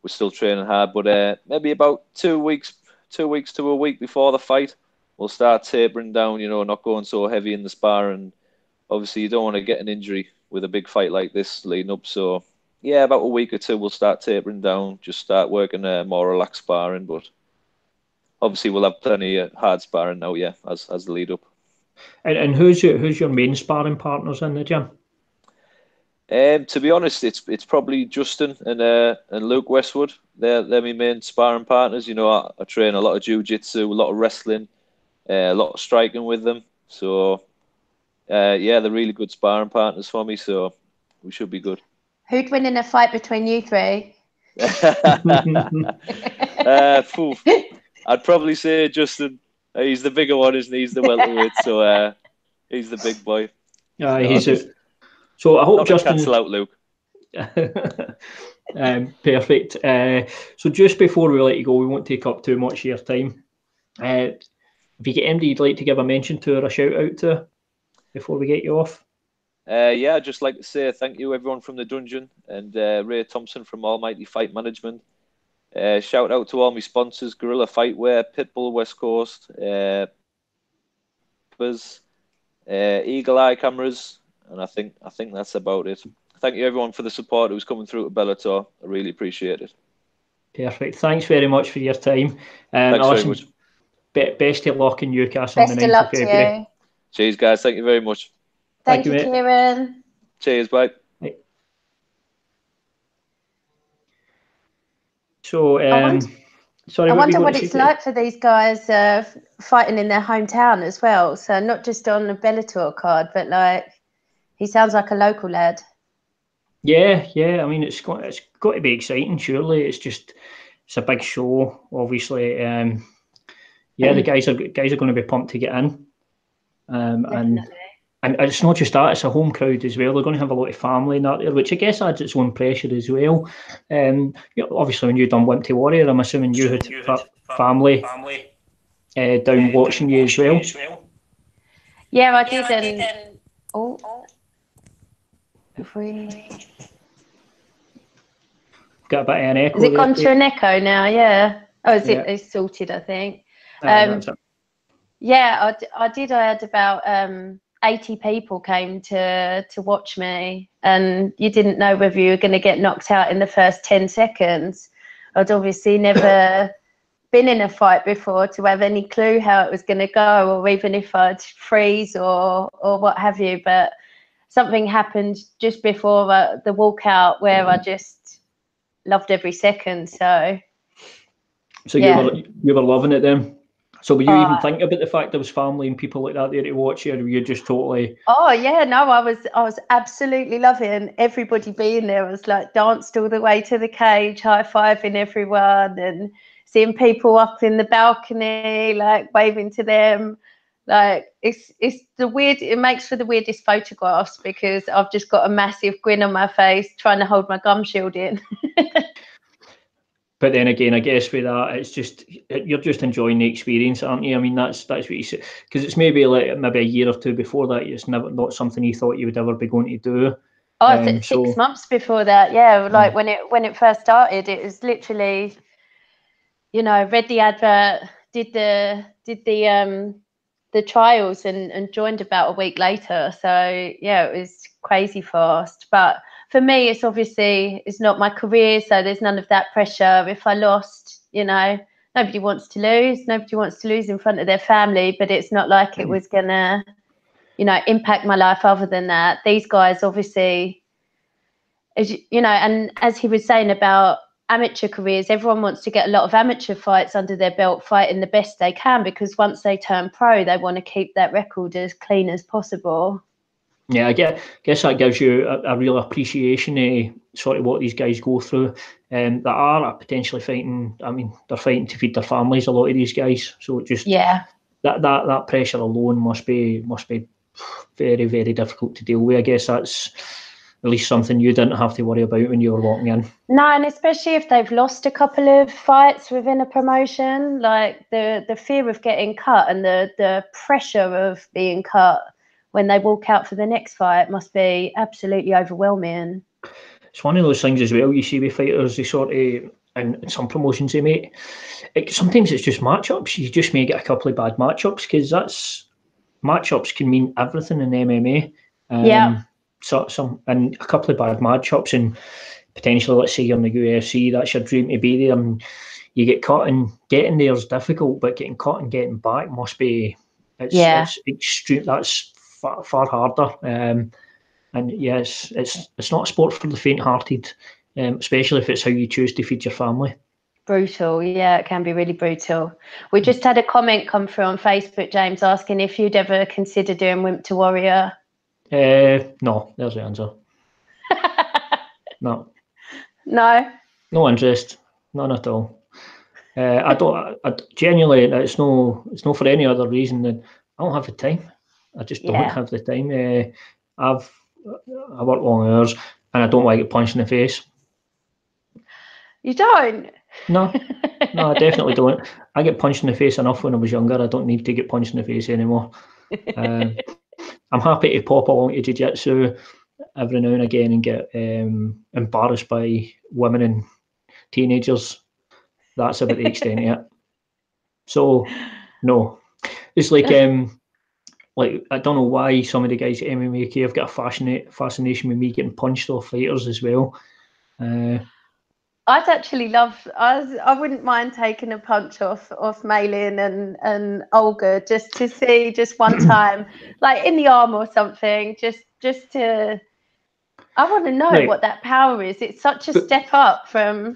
we're still training hard, but maybe about 2 weeks to a week before the fight, we'll start tapering down. You know, not going so heavy in the sparring. Obviously, you don't want to get an injury with a big fight like this leading up. So yeah, about a week or two, we'll start tapering down. Just start working more relaxed sparring, but obviously we'll have plenty of hard sparring now. Yeah, as the lead up. And who's your main sparring partners in the gym? To be honest, it's probably Justin and Luke Westwood. They're my main sparring partners. You know, I train a lot of jiu-jitsu, a lot of wrestling, a lot of striking with them. So yeah, they're really good sparring partners for me. So we should be good. Who'd win in a fight between you 3? I'd probably say Justin. He's the bigger one, isn't he? He's the welterweight, so he's the big boy. So I hope Justin cancel out Luke. Perfect. So just before we let you go, we won't take up too much of your time. If you get anybody you'd like to give a mention to or a shout out to before we get you off? Yeah, I'd just like to say thank you everyone from the dungeon and Ray Thompson from Almighty Fight Management. Shout out to all my sponsors: Gorilla Fightwear, Pitbull West Coast, Eagle Eye Cameras, and I think that's about it. Thank you everyone for the support who's coming through to Bellator. I really appreciate it. Perfect. Thanks very much for your time. Thanks very much. Best of luck in Newcastle on the 9th of February. Cheers, guys. Thank you very much. Thank you, Kieran. Cheers. Bye. So, I wonder what it's like for these guys fighting in their hometown as well. So not just on the Bellator card, but like he sounds like a local lad. Yeah. I mean, it's got to be exciting. Surely, it's a big show. Obviously, the guys are going to be pumped to get in. And it's not just that; it's a home crowd as well. They're going to have a lot of family in that there, which I guess adds its own pressure as well. Obviously, when you done Limp to Warrior, I'm assuming you had family down watching you as well. Yeah, I did. Got a bit of an echo. Is it gone to an echo now? Yeah. Oh, it's sorted, I think. Yeah, I did. I had about 80 people came to watch me, and you didn't know whether you were going to get knocked out in the first 10 seconds. I'd obviously never been in a fight before to have any clue how it was going to go, or even if I'd freeze or what have you. But something happened just before the walkout where I just loved every second. So you were loving it then? So were you even thinking about the fact there was family and people like that there to watch you, or were you just totally? Oh yeah, no, I was absolutely loving everybody being there. I was like danced all the way to the cage, high-fiving everyone and seeing people up in the balcony, like waving to them. Like it's the weird, it makes for the weirdest photographs because I've just got a massive grin on my face trying to hold my gum shield in. But then again, I guess with that, it's just you're just enjoying the experience, aren't you? I mean, that's what you say, because it's maybe a year or two before that. It's not something you thought you would ever be going to do. Oh, 6 months before that, yeah. Like when it first started, it was literally, read the advert, did the trials, and joined about a week later. So yeah, it was crazy fast. But for me, it's not my career, so there's none of that pressure. If I lost, nobody wants to lose. Nobody wants to lose in front of their family, but it's not like it was gonna, impact my life other than that. These guys obviously, and as he was saying about amateur careers, everyone wants to get a lot of amateur fights under their belt, fighting the best they can, because once they turn pro, they want to keep that record as clean as possible. Yeah, I guess that gives you a real appreciation of sort of what these guys go through, that are potentially fighting. I mean, they're fighting to feed their families, a lot of these guys. So just that pressure alone must be very, very difficult to deal with. I guess that's at least something you didn't have to worry about when you were walking in. No, and especially if they've lost a couple of fights within a promotion, like the fear of getting cut and the pressure of being cut when they walk out for the next fight must be absolutely overwhelming. It's one of those things as well, you see with fighters, they sort of, in some promotions they make, sometimes it's just matchups. You just may get a couple of bad matchups, because matchups can mean everything in MMA. And a couple of bad matchups, and potentially, let's say you're in the UFC, that's your dream to be there, and you get cut, and getting there is difficult, but getting cut and getting back must be, it's extreme. That's far harder. And yes, it's not a sport for the faint-hearted, especially if it's how you choose to feed your family. Brutal, yeah, it can be really brutal. We just had a comment come through on Facebook, James, asking if you'd ever consider doing Wimp to Warrior. No, there's the answer. No interest, none at all. I genuinely, it's no for any other reason than I don't have the time. I just don't have the time. I work long hours, and I don't want to get punched in the face. You don't? No, I definitely don't. I get punched in the face enough when I was younger. I don't need to get punched in the face anymore. I'm happy to pop along to jiu-jitsu every now and again and get embarrassed by women and teenagers. That's about the extent of it. So, no. It's like I don't know why some of the guys at MMA UK have got a fascination with me getting punched off fighters as well. I'd actually I wouldn't mind taking a punch off Malin and Olga just to see just one time, like in the arm or something, just to, I want to know what that power is. It's such a step up from.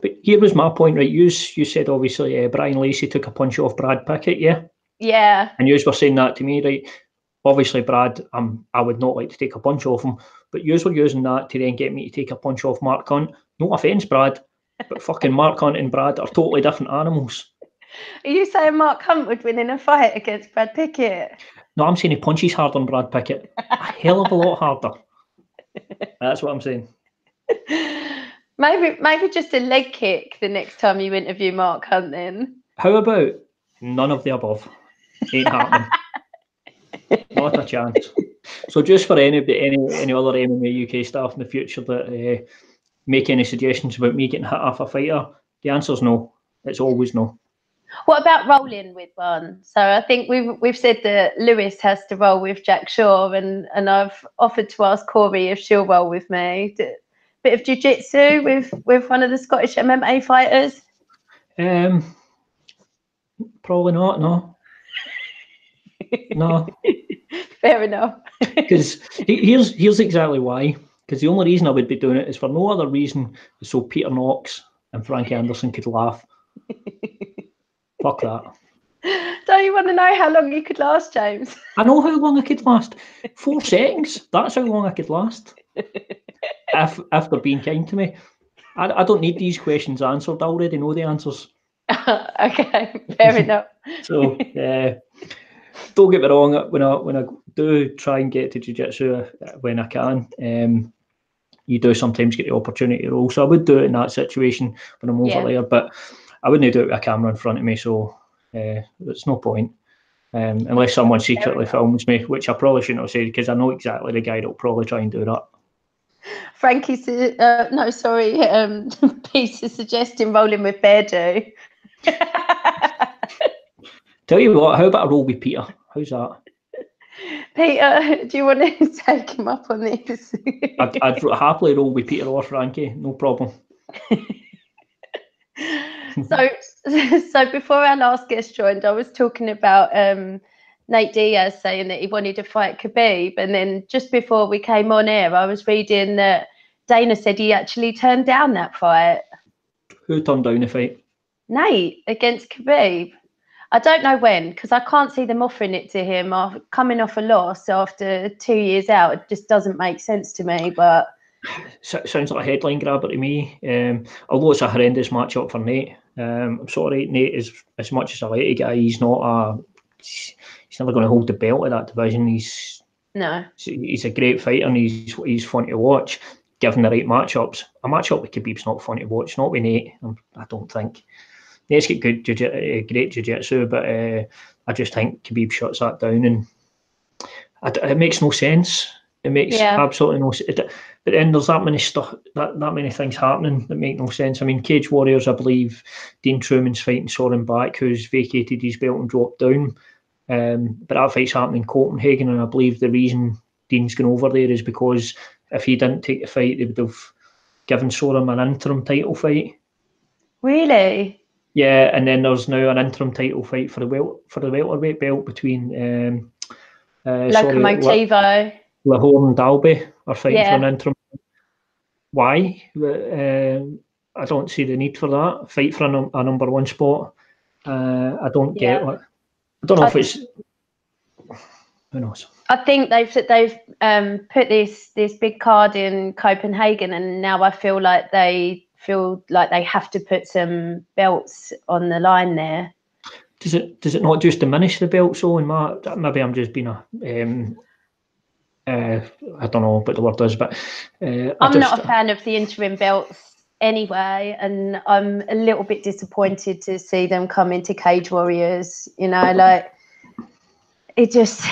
But here was my point, right? You said obviously Brian Lacey took a punch off Brad Pickett, yeah? Yeah. And you were saying that to me, right? Obviously, Brad, I would not like to take a punch off him, but you were using that to then get me to take a punch off Mark Hunt. No offence, Brad, but fucking Mark Hunt and Brad are totally different animals. Are you saying Mark Hunt would win in a fight against Brad Pickett? No, I'm saying he punches harder than Brad Pickett. A hell of a lot harder. That's what I'm saying. Maybe just a leg kick the next time you interview Mark Hunt then. How about none of the above? Ain't happening. Not a chance. So just for any other MMA UK staff in the future that make any suggestions about me getting hit off a fighter, the answer's no. It's always no. What about rolling with one? So I think we've said that Lewis has to roll with Jack Shaw, and I've offered to ask Corey if she'll roll with me. Bit of jiu-jitsu with one of the Scottish MMA fighters? Probably not, no. No. Fair enough. Because here's exactly why. Because the only reason I would be doing it is for no other reason so Peter Knox and Frankie Anderson could laugh. Fuck that. Don't you want to know how long you could last, James? I know how long I could last. 4 seconds. That's how long I could last. If they're being kind to me. I don't need these questions answered. I already know the answers. Okay, fair enough. So don't get me wrong. When I do try and get to jiu-jitsu when I can, you do sometimes get the opportunity to roll. So I would do it in that situation when I'm over there, but I wouldn't do it with a camera in front of me. So there's no point. Unless someone secretly films me, which I probably shouldn't have said, because I know exactly the guy that'll probably try and do that. Frankie, Peace is suggesting rolling with Beardo. Tell you what, how about a roll with Peter? How's that? Peter, do you want to take him up on this? I'd happily roll with Peter or Frankie, no problem. So before our last guest joined, I was talking about Nate Diaz saying that he wanted to fight Khabib, and then just before we came on air, I was reading that Dana said he actually turned down that fight. Who turned down the fight? Nate against Khabib. I don't know when, because I can't see them offering it to him. Coming off a loss after 2 years out, it just doesn't make sense to me. But sounds like a headline grabber to me. Although it's a horrendous matchup for Nate. I'm sorry, Nate is, as much as I like the guy, he's never going to hold the belt of that division. He's a great fighter and he's fun to watch, given the right matchups. A matchup with Khabib's not fun to watch, not with Nate. I don't think. Nate's got great jiu-jitsu, but I just think Khabib shuts that down, and it makes no sense. It makes absolutely no sense. But then there's that many things happening that make no sense. I mean, Cage Warriors, I believe Dean Truman's fighting Soren Back, who's vacated his belt and dropped down. But that fight's happening in Copenhagen, and I believe the reason Dean's gone over there is because if he didn't take the fight, they would have given Soren an interim title fight. Really? Yeah, and then there's now an interim title fight for the welterweight belt between Locomotivo. Lahore and Dalby are fighting for an interim. Why? I don't see the need for that. Fight for a number one spot. I don't get it. I don't know if it's. Who knows? I think they've put this big card in Copenhagen, and now I feel like they have to put some belts on the line there. Does it not just diminish the belts though? And maybe I'm just being I don't know what the word is, but I'm not a fan of the interim belts anyway, and I'm a little bit disappointed to see them come into Cage Warriors. You know, you just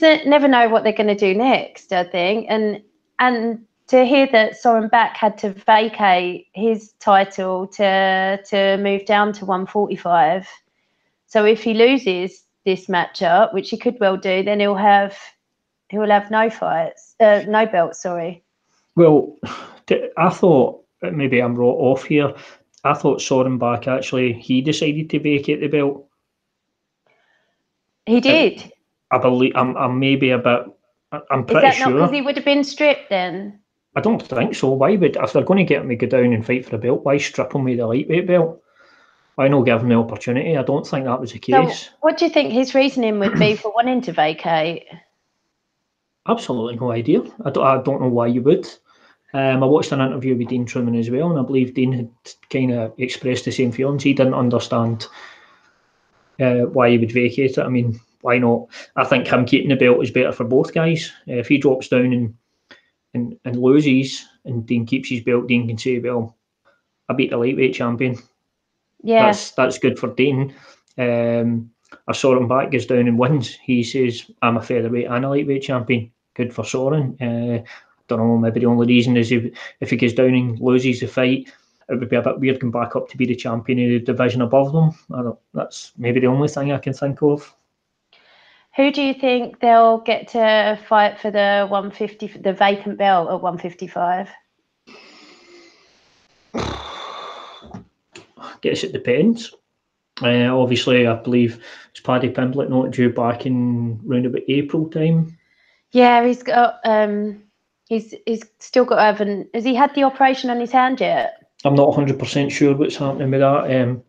never know what they're going to do next, I think, and to hear that Soren Back had to vacate his title to move down to 145. So if he loses this matchup, which he could well do, then he'll have no fights, no belts. Sorry. Well, I thought, maybe I'm off here. I thought Soren Back actually he decided to vacate the belt. He did. I believe I'm maybe a bit. I'm pretty sure. Is that not because he would have been stripped then? I don't think so. Why would, if they're going to get him to go down and fight for a belt, why strip him with the lightweight belt? Why not give him the opportunity? I don't think that was the case. So what do you think his reasoning would be for wanting to vacate? Absolutely no idea. I don't know why you would. I watched an interview with Dean Truman as well, and I believe Dean had kind of expressed the same feelings. He didn't understand why he would vacate it. I mean, why not? I think him keeping the belt is better for both guys. If he drops down and loses, and Dean keeps his belt, Dean can say, well, I beat the lightweight champion. Yeah. That's good for Dean. If Soren Back goes down and wins, he says, I'm a featherweight and a lightweight champion. Good for Soren. Don't know, maybe the only reason is if he goes down and loses the fight, it would be a bit weird going back up to be the champion of the division above them. That's maybe the only thing I can think of. Who do you think they'll get to fight for the 150, the vacant belt at 155? I guess it depends. Obviously, I believe it's Paddy Pimblett not due back in round about April time. Yeah, he's got. He's still got. Has he had the operation on his hand yet? I'm not 100% sure what's happening with that.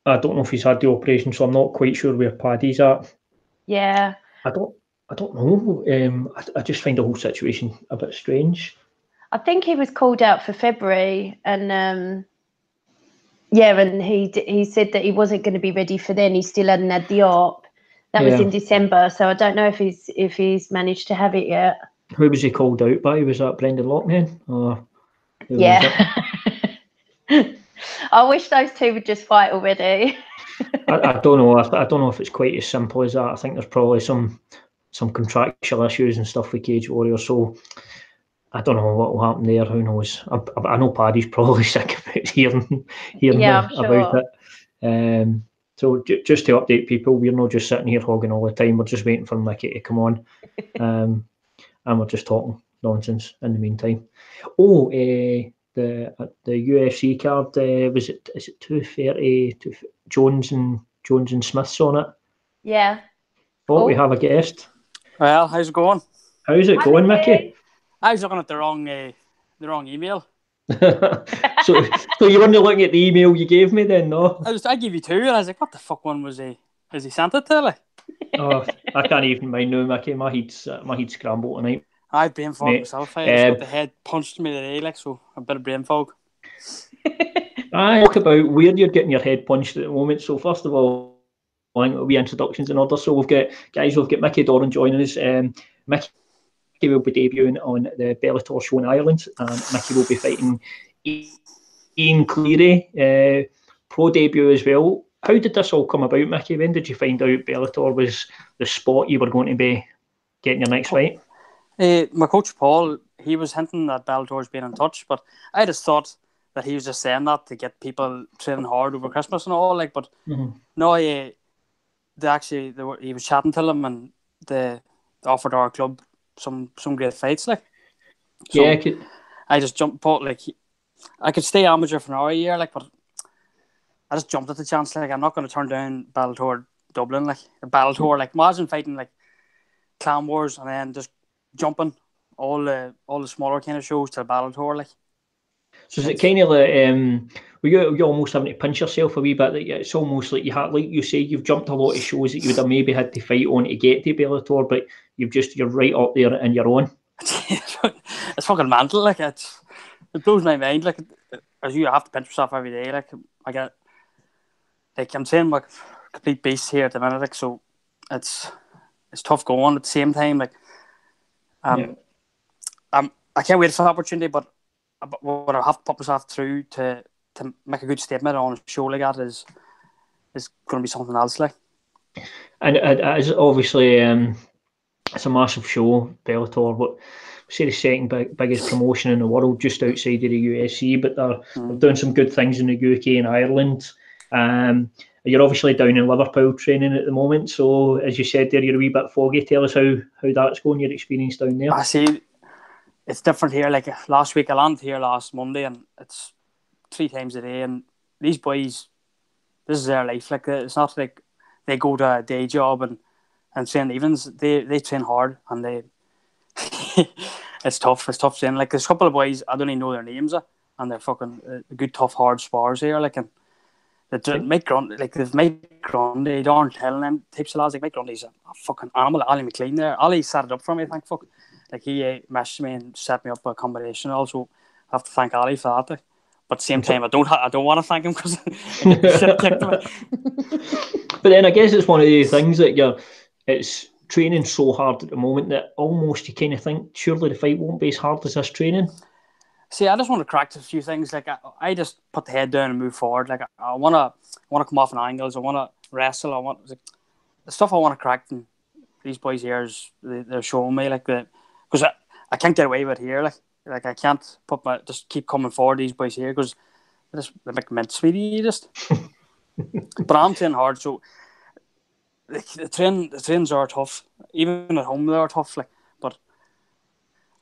I don't know if he's had the operation, so I'm not quite sure where Paddy's at. Yeah. I don't know. I just find the whole situation a bit strange. I think he was called out for February, and and he said that he wasn't going to be ready for then. He still hadn't had the op. That was in December, so I don't know if he's managed to have it yet. Who was he called out by? Was that Brendan Loughnane? Yeah. I wish those two would just fight already. I don't know. I don't know if it's quite as simple as that. I think there's probably some contractual issues and stuff with Cage Warrior. So I don't know what will happen there. Who knows? I know Paddy's probably sick about hearing about it. So just to update people, we're not just sitting here hogging all the time. We're just waiting for Micky to come on, and we're just talking nonsense in the meantime. Oh, the UFC card, is it 2:30? Jones and Smith's on it. Yeah. Oh, we have a guest. Well, how's it going? How's it going, Micky? I was looking at the wrong email. so you weren't looking at the email you gave me then, no? I gave you two, and I was like, what the fuck one was he? Has he sent it to me? Oh, I can't even mind now, Micky. My head's scrambled tonight. I've brain fog myself. I just got the head punched me today, like, so a bit of brain fog. I talk about where you're getting your head punched at the moment. So first of all, I think it'll be introductions in order. So we've got Micky Doran joining us. Micky will be debuting on the Bellator show in Ireland, and Micky will be fighting Ian Cleary, pro debut as well. How did this all come about, Micky? When did you find out Bellator was the spot you were going to be getting your next fight? My coach Paul, he was hinting that Bellator's been in touch, but I just thought that he was just saying that to get people training hard over Christmas and all. Like, but no, he was chatting to them, and they offered our club some great fights. Like, so yeah, I just jumped. Like, I could stay amateur for another year, like, but I just jumped at the chance. Like, I'm not going to turn down Bellator Dublin. Like, Bellator, like, imagine fighting like Clan Wars and then just jumping all the smaller kind of shows to Bellator, like. So is it kind of like you almost having to pinch yourself a wee bit? That it's almost like like you say, you've jumped a lot of shows that you would have maybe had to fight on to get to Bellator, but you're right up there in your own. It's fucking mental, like it blows my mind. Like, as you have to pinch yourself every day. Like, I get, like, I'm saying, like, complete beast here at the minute. Like, so it's tough going at the same time. Like, I can't wait for the opportunity, but what I have to put myself through to make a good statement on a show like that is going to be something else, like. And it's obviously it's a massive show, Bellator. What say the second biggest promotion in the world, just outside of the UFC, but they're doing some good things in the UK and Ireland. You're obviously down in Liverpool training at the moment, so as you said there, you're a wee bit foggy. Tell us how that's going, your experience down there. I see. It's different here. Like, last week, I landed here last Monday, and it's 3 times a day. And these boys, this is their life. Like, it's not like they go to a day job and train evenings. They train hard, and they it's tough. It's tough training. Like, there's a couple of boys, I don't even know their names, and they're fucking good, tough, hard spars here. Like, and Mike Grundy, Darren telling them types of lads. Like, Mike Grundy's a fucking animal. Ali McLean there. Ali set it up for me. Thank fuck. Like, he messaged me and set me up a combination. Also, I have to thank Ali for that. Like. But at the same time, I don't want to thank him because shit kicked me. But then I guess it's one of these things that it's training so hard at the moment that almost you kind of think surely the fight won't be as hard as this training. See, I just want to crack a few things. Like, I just put the head down and move forward. Like, I want to come off an angles. I want to wrestle. I want, like, the stuff I want to crack. And these boys here, they're showing me, like, because I can't get away with it here. Like I can't just keep coming forward, these boys here, because they make mincemeat just. But I'm training hard, so the trains are tough. Even at home, they are tough. Like, but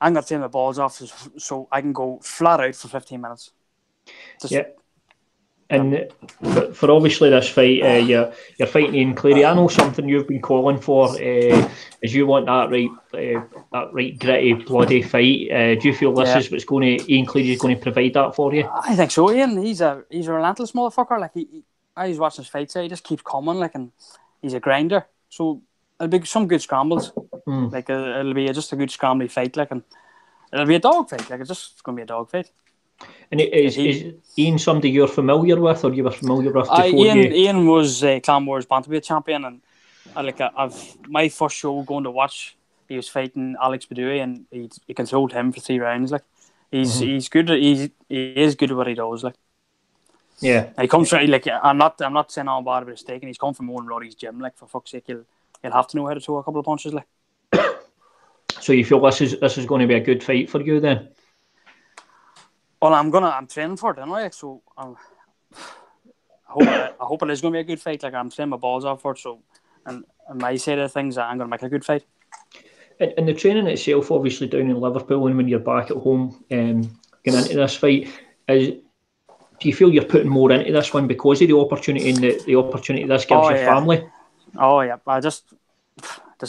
I'm gonna train my balls off so I can go flat out for 15 minutes. And for obviously this fight, you're fighting Ian Cleary. I know something you've been calling for is you want that right gritty, bloody fight. Do you feel this is what's Ian Cleary is going to provide that for you? I think so, Ian. He's a relentless motherfucker. Like, I was watching his fights. He just keeps coming, like, and he's a grinder. So it'll be some good scrambles. Like it'll be just a good scrambly fight, like, and it'll be a dog fight. Like, it's just going to be a dog fight. And is Ian somebody you're familiar with, or you were familiar with before? Ian was Clan Wars bantamweight champion, and I've my first show going to watch. He was fighting Alex Badui, and he controlled him for 3 rounds. Like, he's good. He is good at what he does. Like, yeah, and he comes from, like, I'm not saying all bad about his steak, and he's come from Owen Roddy's gym. Like, for fuck's sake, he'll have to know how to throw a couple of punches. Like, so you feel this is going to be a good fight for you then? Well, I'm training for it anyway, so I hope it is going to be a good fight. Like, I'm training my balls off for it. So, and on my side of things, I'm going to make a good fight. And the training itself, obviously down in Liverpool, and when you're back at home, getting into this fight, do you feel you're putting more into this one because of the opportunity and the opportunity this gives your family? Oh yeah, I just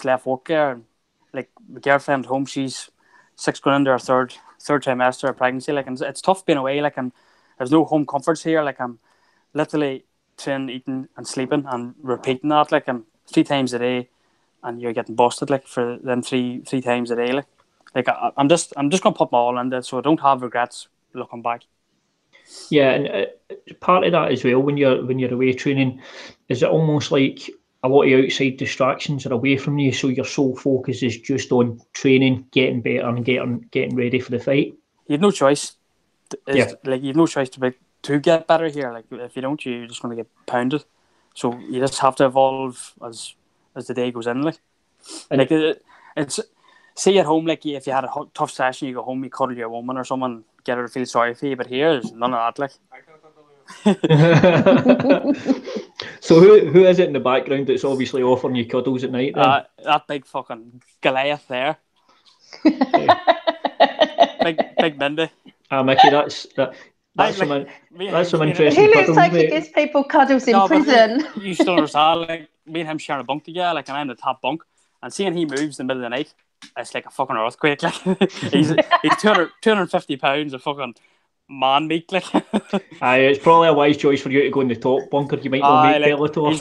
left work there, and like my girlfriend at home, she's 6 going into her third trimester of pregnancy. Like, and it's tough being away. Like, and there's no home comforts here. Like, I'm literally training, eating, and sleeping, and repeating that. Like, I'm 3 times a day. And you're getting busted, like, for them three times a day. Like I'm just gonna put my all into it, so I don't have regrets looking back. Yeah, and part of that as well, when you're away training, is it almost like a lot of outside distractions are away from you, so your sole focus is just on training, getting better, and getting ready for the fight. You've no choice. Like, you've no choice to get better here. Like, if you don't, you're just gonna get pounded. So you just have to evolve as the day goes in, like. And like, it's say at home, like, if you had a tough session, you go home, you cuddle your woman or someone, get her to feel sorry for you. But here, there's none of that, like. So who is it in the background that's obviously offering you cuddles at night then? That big fucking Goliath there. big Mindy. Mickey, that's some interesting. He looks cuddles, like mate. he gives people cuddles in prison. You still understand, like, me and him sharing a bunk together, like, and I'm in the top bunk, and seeing he moves in the middle of the night, it's like a fucking earthquake. Like, he's 250 pounds of fucking man meat. Like, it's probably a wise choice for you to go in the top bunker. You might not make Bellator.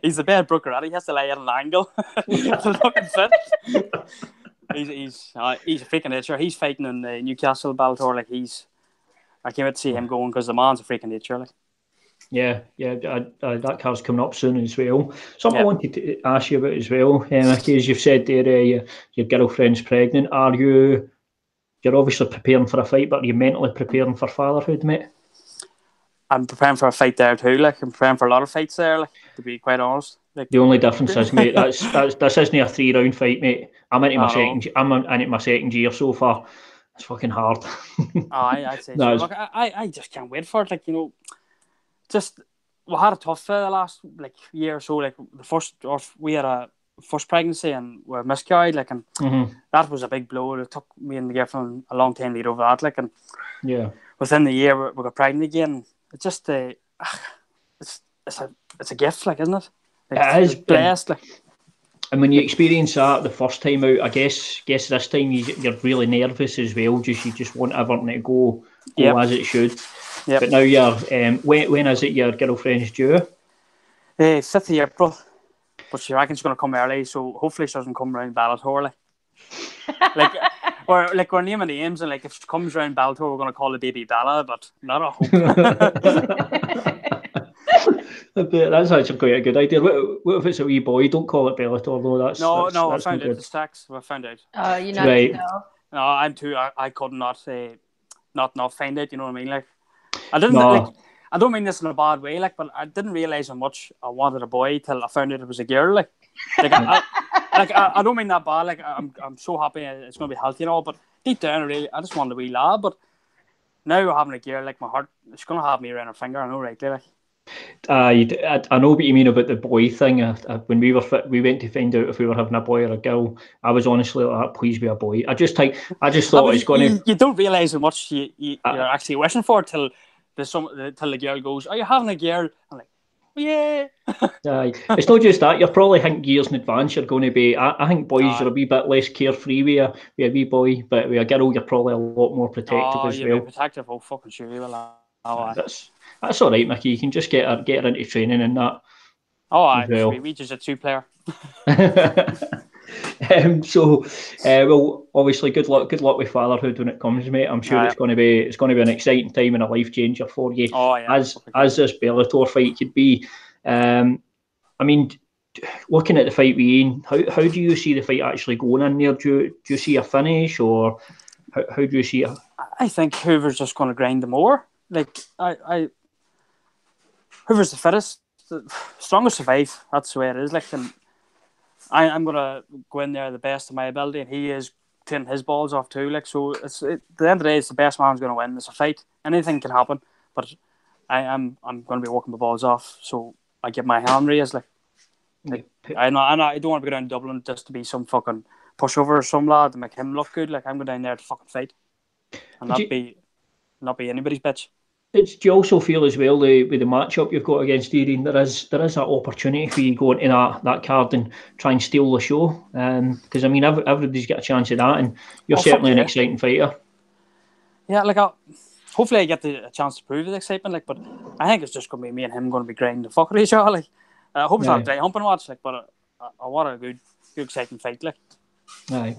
He's the bed broker, right? He has to lay at an angle to fucking fit. He's a freaking nature. He's fighting in the Newcastle Bellator. Like, I came out to see him going because the man's a freaking nature. Like. Yeah, that card's coming up soon as well. Something I wanted to ask you about as well, Micky, as you've said there, your girlfriend's pregnant. You're obviously preparing for a fight, but are you mentally preparing for fatherhood, mate? I'm preparing for a fight there too. Like, I'm preparing for a lot of fights there, like, to be quite honest. Like, the only difference is, mate, this isn't a 3-round fight, mate. I'm into my second year so far. It's fucking hard. I'd say so. Look, I just can't wait for it. Like, you know, just we had a tough the last year or so. Like, we had a first pregnancy and we were miscarried. Like, and that was a big blow. It took me and the girlfriend a long time to get over that. Like, and within the year we got pregnant again. It's just it's a gift, like, isn't it? Like, it is blessed. Like. And when you experience that the first time out, I guess this time you're really nervous as well. You just want everything to go as it should. Yep. But now you're when is it your girlfriend's due? 5th of April. But she reckons she's going to come early, so hopefully she doesn't come around Bellator. We're naming names, and like, if she comes around Bellator, we're going to call the baby Bella, but not a hope. That's actually quite a good idea. What if it's a wee boy? Don't call it Bellator though. That's I found out the sex. I found out. Oh, you know. Right. No, I'm too. I could not find out. You know what I mean? Like, I didn't. Like, I don't mean this in a bad way. Like, but I didn't realize how much I wanted a boy till I found out it was a girl. Like I don't mean that bad. Like, I'm so happy it's going to be healthy and all. But deep down, I just wanted a wee lad. But now having a girl, like, my heart, she's going to have me around her finger. I know, right? Like. I know what you mean about the boy thing. When we went to find out if we were having a boy or a girl, I was honestly like, please be a boy. I just thought it's going to. You don't realise how much you're actually wishing for till the girl goes, "Are you having a girl?" I'm like, yeah. It's not just that. You're probably think years in advance you're going to be. I think boys are a wee bit less carefree with a wee boy, but with a girl you're probably a lot more protective as well. Be protective. Oh, fucking sure you will. That's all right, Mickey. You can just get her into training and that. Oh, aye, well. We just a 2-player. Well, obviously, good luck with fatherhood when it comes, mate. I'm sure it's going to be an exciting time and a life changer for you. Oh, yeah, as this Bellator fight could be. I mean, looking at the fight with Ian, how do you see the fight actually going in there? Do you see a finish, or how do you see it? I think Hoover's just going to grind them more. Like Hoover's the fittest, the strongest survive. That's the way it is. Like, and I'm going to go in there the best of my ability, and he is taking his balls off too. Like, so at the end of the day, it's the best man's going to win. It's a fight. Anything can happen, but I'm going to be walking my balls off. So I get my hand raised. Like I don't want to be down in Dublin just to be some fucking pushover or some lad to make him look good. Like, I'm going down there to fucking fight and not be anybody's bitch. Do you also feel as well with the matchup you've got against Dean, there is that opportunity for you going into that card and try and steal the show? Because I mean, everybody's got a chance of that, and you're certainly an exciting fighter. Yeah, like hopefully I get a chance to prove the excitement. Like, but I think it's just going to be me and him going to be grinding the fuck out of each other. Like, I hope it's not a dry humping watch. Like, but I want a good exciting fight. Like. Aye,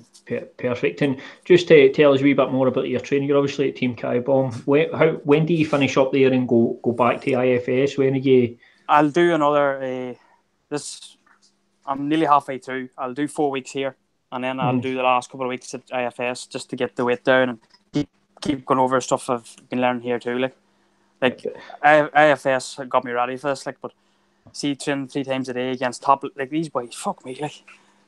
perfect. And just to tell us a wee bit more about your training, you're obviously at Team Kai Bomb. When do you finish up there and go back to IFS? When are you? I'll do another. I'm nearly halfway through. I'll do 4 weeks here, and then I'll do the last couple of weeks at IFS just to get the weight down and keep going over stuff I've been learning here too. Like IFS got me ready for this. Like, but see, training 3 times a day against top, like these boys, fuck me, like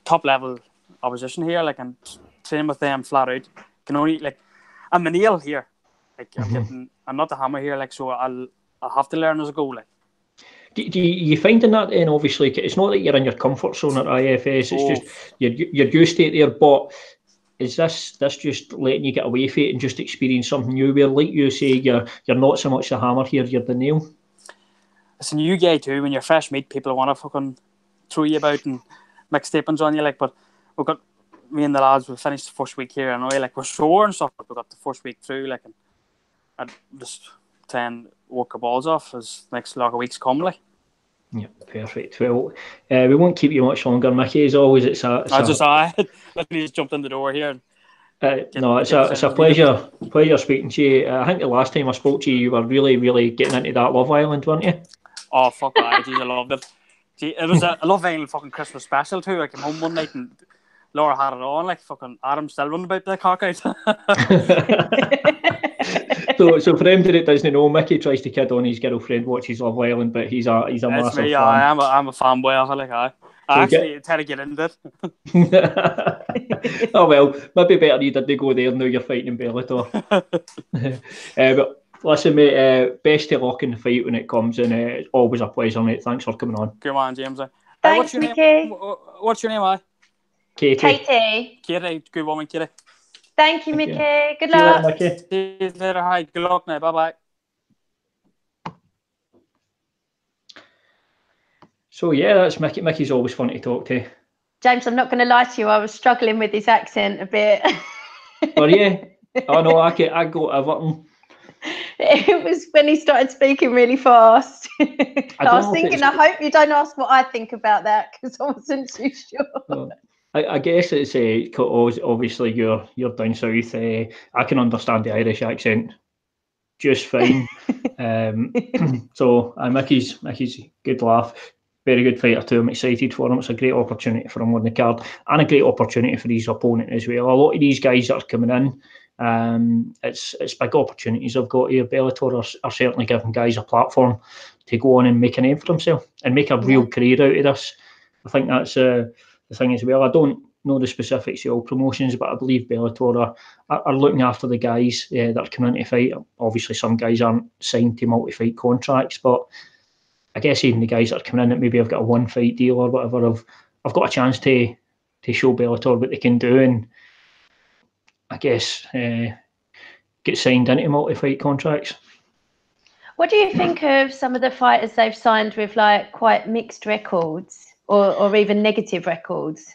top level opposition here, like, and training with them flat out can only, like, I'm a nail here, like I'm not the hammer here, like, so I'll have to learn as I go. Like, do you finding that then? Obviously, it's not that you're in your comfort zone at IFS, it's just you're used to it there, but is this just letting you get away from it and just experience something new where, like you say, you're not so much the hammer here, you're the nail? It's a new guy too. When you're fresh meat, people want to fucking throw you about and make statements on you, like, but we've got, me and the lads, we finished the first week here, and like, we're sore and stuff, but we got the first week through, like, and I'd just try and work our balls off as the next lot of weeks come, like. Yeah, perfect. Well, we won't keep you much longer, Mickey. As always, I literally just jumped in the door here. It's a pleasure speaking to you. I think the last time I spoke to you, you were really, really getting into that Love Island, weren't you? Oh, fuck that. I loved it. Gee, it was a Love Island fucking Christmas special too. I came home one night and Laura had it on, like, fucking Adam still running about the cock out. So for anybody that doesn't know, Mickey tries to kid on his girlfriend watches Love Island, but he's a massive fan. I'm a fanboy of it, like, I actually try to get into it. Oh well, maybe better you didn't go there now you're fighting in Bellator. But listen, mate, best of luck in the fight when it comes, and it's always a pleasure, mate. Thanks for coming on. Good man, James. Thanks, Mickey. What's your name, Katie. Katie, good woman, Katie. Thank you, Mickey. Good luck. See you later. Hi, good luck now. Bye-bye. So yeah, that's Mickey. Mickey's always fun to talk to. James, I'm not going to lie to you. I was struggling with his accent a bit. Oh yeah. Oh no, I got Everton. It was when he started speaking really fast. I was thinking, I hope you don't ask what I think about that, because I wasn't too sure. I guess it's obviously you're down south. I can understand the Irish accent just fine. So Mickey's good laugh, very good fighter too. I'm excited for him. It's a great opportunity for him on the card, and a great opportunity for his opponent as well. A lot of these guys that are coming in, it's big opportunities I've got here. Bellator are certainly giving guys a platform to go on and make a name for themselves and make a real career out of this. I think that's the thing as well. I don't know the specifics of all promotions, but I believe Bellator are looking after the guys that are coming in to fight. Obviously, some guys aren't signed to multi-fight contracts, but I guess even the guys that are coming in that maybe have got a one-fight deal or whatever, I've got a chance to show Bellator what they can do, and I guess get signed into multi-fight contracts. What do you think of some of the fighters they've signed with, like, quite mixed records or even negative records?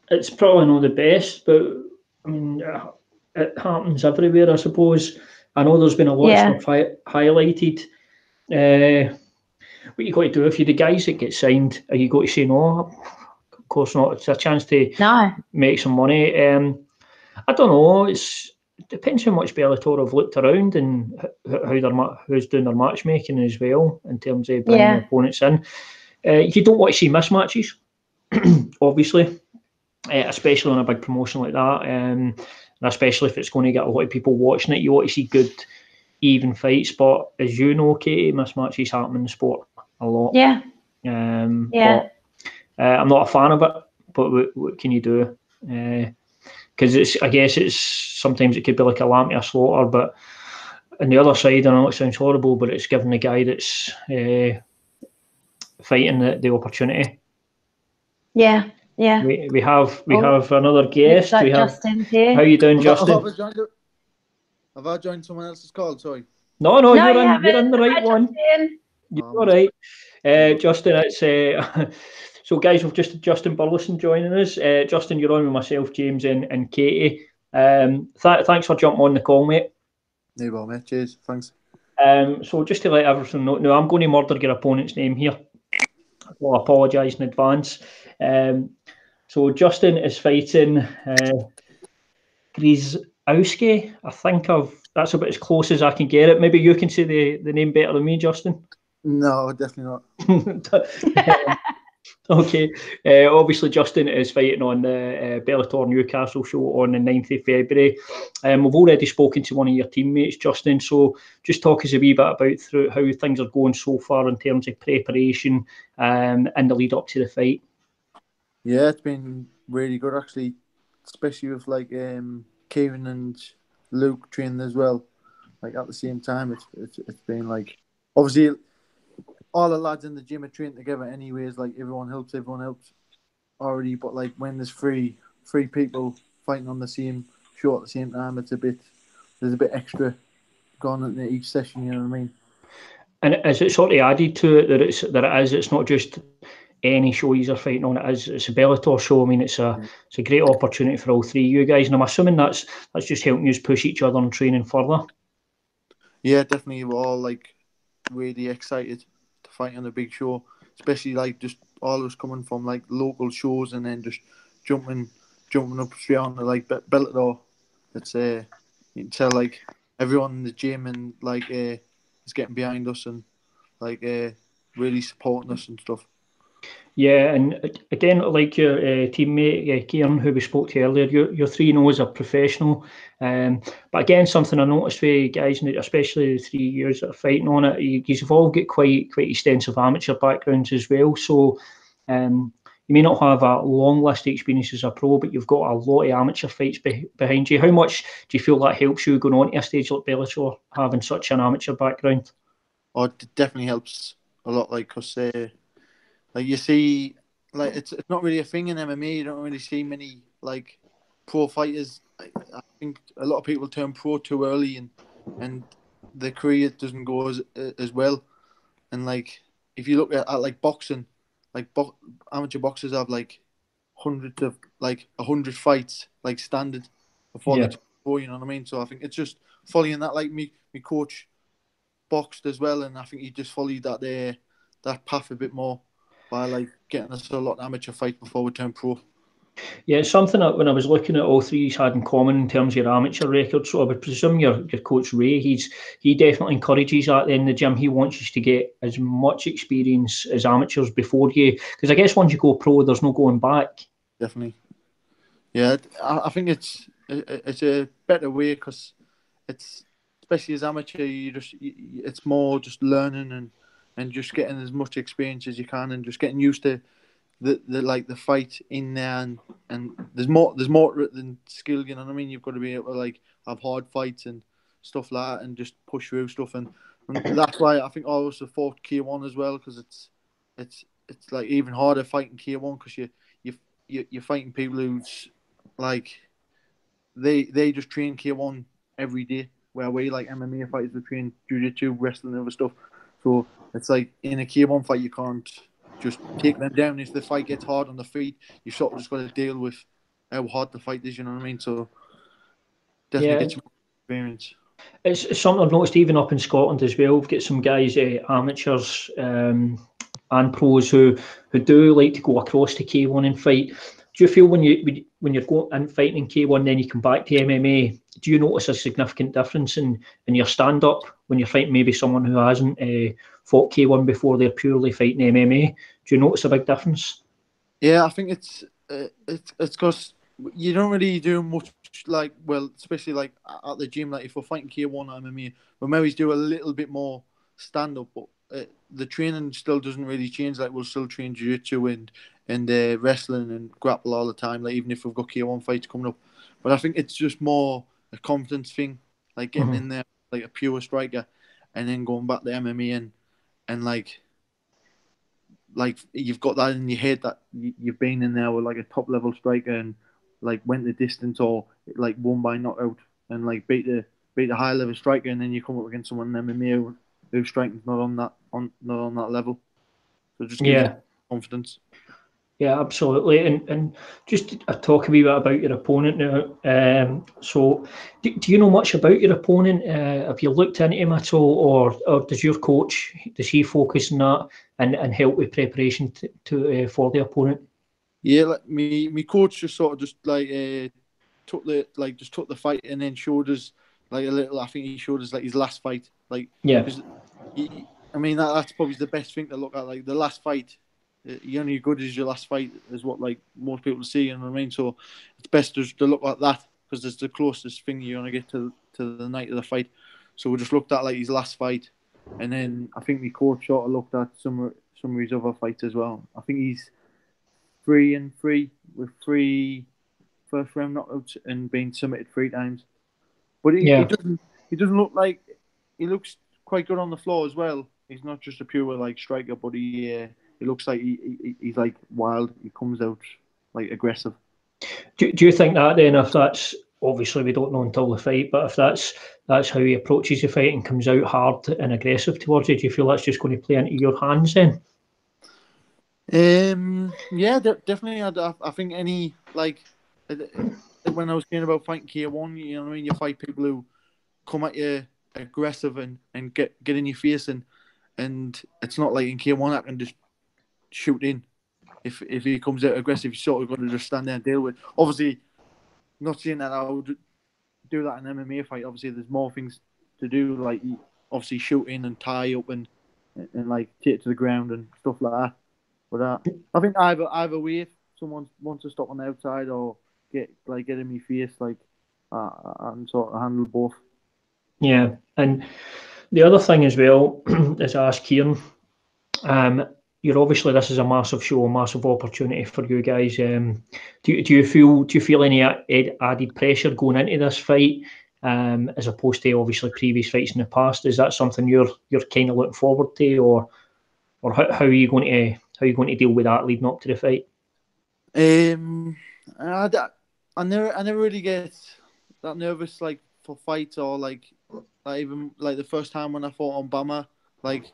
It's probably not the best, but I mean, it happens everywhere, I suppose. I know there's been a lot of stuff highlighted. What you got to do if you're the guys that get signed, are you going to say no? Of course not. It's a chance to make some money. I don't know. It depends how much Bellator have looked around and who's doing their matchmaking as well in terms of bringing the opponents in. You don't want to see mismatches, obviously, especially on a big promotion like that, and especially if it's going to get a lot of people watching it. You want to see good, even fights. But as you know, Katie, mismatches happen in the sport a lot. Yeah. But I'm not a fan of it. But what can you do? Because I guess it's sometimes it could be like a lamb to a slaughter. But on the other side, I know it sounds horrible, but it's giving the guy that's fighting the opportunity. Yeah. Yeah. We have another guest. Like we have Justin here. How you doing, Justin? Have I joined someone else's call? Sorry. No, you're in the right one. Justin. You're all right. Justin, it's so guys, we've just Justin Burlinson joining us. Justin, you're on with myself, James, and Katie. Thanks for jumping on the call, mate. No problem, mate. Cheers. Thanks. So just to let everyone know, now I'm going to murder your opponent's name here. Well, I apologise in advance. So Justin is fighting Grzywski. I think that's about as close as I can get it. Maybe you can say the name better than me, Justin. No, definitely not. Okay. Obviously, Justin is fighting on the Bellator Newcastle show on the 9th of February. We've already spoken to one of your teammates, Justin, so just talk us a wee bit about through how things are going so far in terms of preparation and the lead up to the fight. Yeah, it's been really good, actually, especially with like Kieran and Luke training as well. Like at the same time, it's been like, obviously all the lads in the gym are training together anyways, like everyone helps already, but like when there's three people fighting on the same show at the same time, there's a bit extra going into each session, you know what I mean? And is it sort of added to it it's not just any show you're fighting on, it's a Bellator show. I mean, it's a great opportunity for all three of you guys, and I'm assuming that's just helping you push each other and training further. Yeah, definitely. We're all like really excited to fight on a big show, especially like just all of us coming from like local shows and then just jumping up straight onto like Bellator. It's you can tell like everyone in the gym and like is getting behind us and like really supporting us and stuff. Yeah, and again, like your teammate Kieran, who we spoke to earlier, your 3-0 is a professional. But again, something I noticed with guys, especially the 3 years that are fighting on it, you've all got quite extensive amateur backgrounds as well. So you may not have a long list of experience as a pro, but you've got a lot of amateur fights behind you. How much do you feel that helps you going on to a stage like Bellator, having such an amateur background? Oh, it definitely helps a lot, like, because like you see, like it's not really a thing in MMA. You don't really see many like pro fighters. I think a lot of people turn pro too early, and their career doesn't go as well. And like if you look at like boxing, like amateur boxers have like hundreds of 100 fights like standard before they turn pro. You know what I mean? So I think it's just following that. Like me coach boxed as well, and I think he just followed that path a bit more by like getting us a lot of amateur fights before we turn pro. Yeah, it's something that when I was looking at all three had in common in terms of your amateur record. So I would presume your coach Ray, he definitely encourages that in the gym. He wants you to get as much experience as amateurs before you, because I guess once you go pro, there's no going back. Definitely. Yeah, I think it's a better way because it's, especially as amateur, it's more just learning and just getting as much experience as you can and just getting used to the fight in there and there's more to it than skill, you know what I mean? You've got to be able to like have hard fights and stuff like that and just push through stuff and that's why I think I also fought K1 as well, because it's like even harder fighting K1 because you're fighting people who's like they just train K1 every day, where we like MMA fighters we train jiu-jitsu, wrestling and other stuff. So it's like in a K1 fight you can't just take them down. If the fight gets hard on the feet, you sort of just got to deal with how hard the fight is, you know what I mean? So definitely get some experience. It's something I've noticed even up in Scotland as well. We've got some guys, amateurs and pros who do like to go across to K1 and fight. Do you feel when you're going and fighting in K1, then you come back to MMA? Do you notice a significant difference in your stand up when you're fighting maybe someone who hasn't fought K1 before? They're purely fighting MMA. Do you notice a big difference? Yeah, I think it's because you don't really do much, like, well, especially like at the gym. Like if we're fighting K1 or MMA, we maybe do a little bit more stand up, but the training still doesn't really change. Like we'll still train jiu-jitsu and wrestling and grapple all the time. Like even if we've got K1 fights coming up, but I think it's just more a confidence thing, like getting in there like a pure striker, and then going back to MMA and like you've got that in your head that you've been in there with like a top level striker and like went the distance or like won by knockout and like beat the high level striker, and then you come up against someone in MMA whose striking's not on that level. So just gives you confidence. Yeah, absolutely. And just talk a wee bit about your opponent now. So do you know much about your opponent? Have you looked into him at all, or does your coach, does he focus on that and help with preparation to for the opponent? Yeah, like me coach just sort of just like took the fight and then showed us like a little. I think he showed us like his last fight. Like because I mean that's probably the best thing to look at. Like the last fight, you're only as good as your last fight is what like most people see. You know what I mean? So it's best just to look at that because it's the closest thing you're gonna get to the night of the fight. So we just looked at like his last fight, and then I think my coach sort of looked at some of his other fights as well. I think he's 3-3 with 3 first round knockouts and been submitted 3 times. But he doesn't look like, he looks quite good on the floor as well. He's not just a pure like striker, but he looks like he's like wild. He comes out like aggressive. Do you think that then, if that's, obviously we don't know until the fight, but if that's how he approaches the fight and comes out hard and aggressive towards you, do you feel that's just going to play into your hands then? Yeah, definitely. I think any like when I was saying about fighting K1, you know what I mean. You fight people who come at you aggressive and get in your face, and it's not like in K1 I can just shoot in. If he comes out aggressive, you sort of got to just stand there and deal with. Obviously, not saying that I would do that in an MMA fight. Obviously, there's more things to do, like obviously shoot in and tie up and like take it to the ground and stuff like that. But I think either way, if someone wants to stop on the outside or get in my face, like I can sort of handle both. Yeah, and the other thing as well is I asked Kieran. You're obviously, this is a massive show, a massive opportunity for you guys. Do you feel any added pressure going into this fight, as opposed to obviously previous fights in the past? Is that something you're kind of looking forward to, or how are you going to deal with that leading up to the fight? I never really get that nervous like for fights or like even like the first time when I fought on Bama, like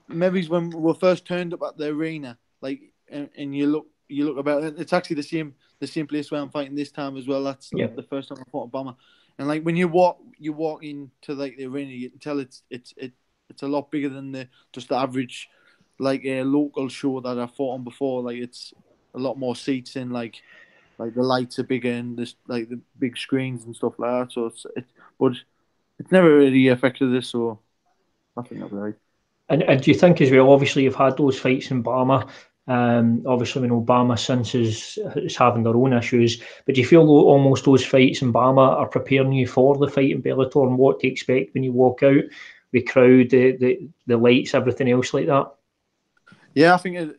maybe when we first turned up at the arena, like and you look about it, it's actually the same place where I'm fighting this time as well. That's the first time I fought on Bama, and like when you walk into like the arena, you can tell it's a lot bigger than just the average like a local show that I fought on before. Like it's a lot more seats in, like the lights are bigger and this like the big screens and stuff like that. So but it's never really affected this. So I think that'll be right. And do you think as well? Obviously, you've had those fights in Bama. Obviously, we know Bama since is having their own issues. But do you feel almost those fights in Bama are preparing you for the fight in Bellator and what to expect when you walk out, the crowd, the lights, everything else like that? Yeah, I think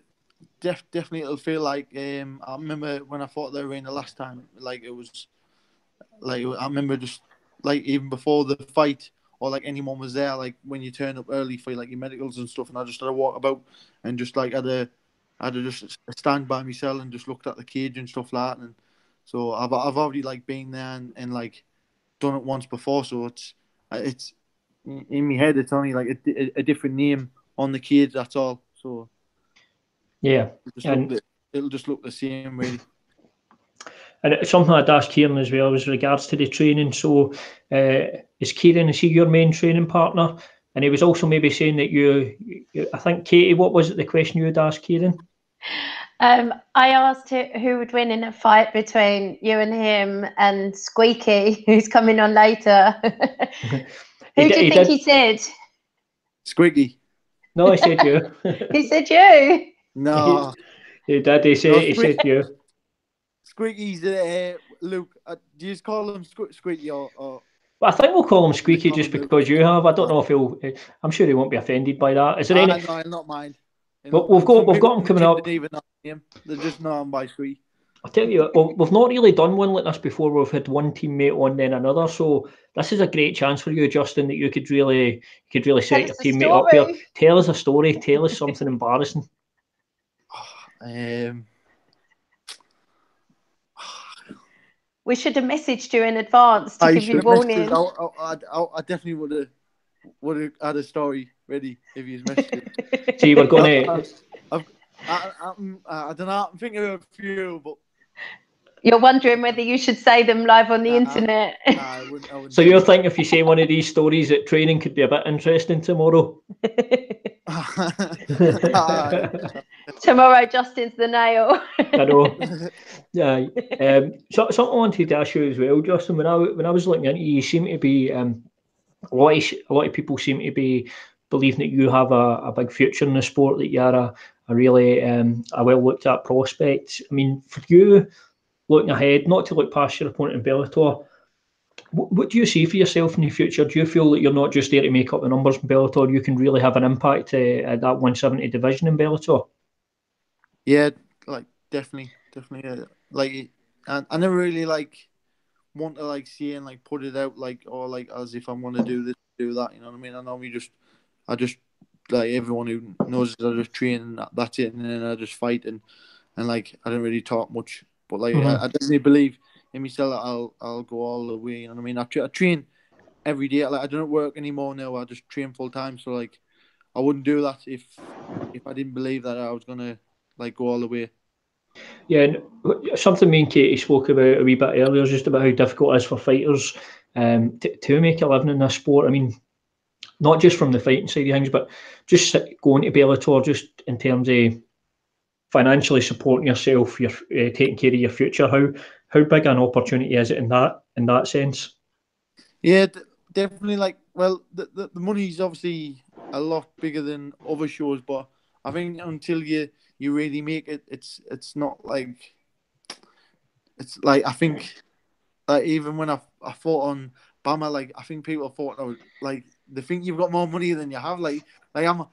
definitely it'll feel like. I remember when I fought the arena last time, like it was, like I remember just like even before the fight or like anyone was there, like when you turn up early for like your medicals and stuff, and I just had to walk about and just like had to just stand by myself and just looked at the cage and stuff like that. And so I've already like been there and like done it once before, so it's in my head. It's only like a different name on the cage. That's all. So yeah, it'll just look the same really. And it's something I'd asked Kieran as well, as regards to the training. So is he your main training partner? And he was also maybe saying that you I think, Katie, what was it, the question you had asked Kieran? I asked who would win in a fight between you and him and Squeaky, who's coming on later. Who do you think he said? Squeaky. No, he said you. He said you. No. He did. He said you. Squeaky's Luke. Do you just call him Squeaky or? But I think we'll call him Squeaky just because you have. I don't know if he'll. I'm sure he won't be offended by that. Is there any? No, I'll not mind. But we've got him coming up. They're just known by Squeaky. I'll tell you, we've not really done one like this before. We've had one teammate on, then another. So this is a great chance for you, Justin, that you could really set your teammate up here. Tell us a story. Tell us something embarrassing. We should have messaged you in advance to give you warning. I definitely would have had a story ready if you messaged it. See, we're gonna. I don't know. I'm thinking of a few, but you're wondering whether you should say them live on the internet. I wouldn't so you're thinking if you say one of these stories that training could be a bit interesting tomorrow? Tomorrow, Justin's the nail. I know. Yeah. So something I wanted to ask you as well, Justin. When I was looking into you seem to be a lot of people seem to be believing that you have a big future in the sport, that you are a really a well looked at prospect. I mean, for you, looking ahead, not to look past your opponent in Bellator, what do you see for yourself in the future? Do you feel that you're not just there to make up the numbers in Bellator? You can really have an impact at that 170 division in Bellator? Yeah, like definitely. Like, I never really want to see and put it out or as if I'm going to do this, do that. You know what I mean? I know I just like everyone who knows I just train and that's it, and then I just fight and I don't really talk much. But I definitely believe in myself. I'll go all the way. You know what I mean? I train every day. I don't work anymore now. I just train full time. So I wouldn't do that if I didn't believe that I was gonna go all the way. Yeah, and something me and Katie spoke about a wee bit earlier is just about how difficult it is for fighters to make a living in this sport. I mean, not just from the fighting side of things, but just going to Bellator, just in terms of financially supporting yourself, you're taking care of your future. How big an opportunity is it in that sense? Yeah, definitely. Well, the money's obviously a lot bigger than other shows, but I think until you really make it, it's not it's I think even when I fought on Bama, I think people thought they think you've got more money than you have. I'm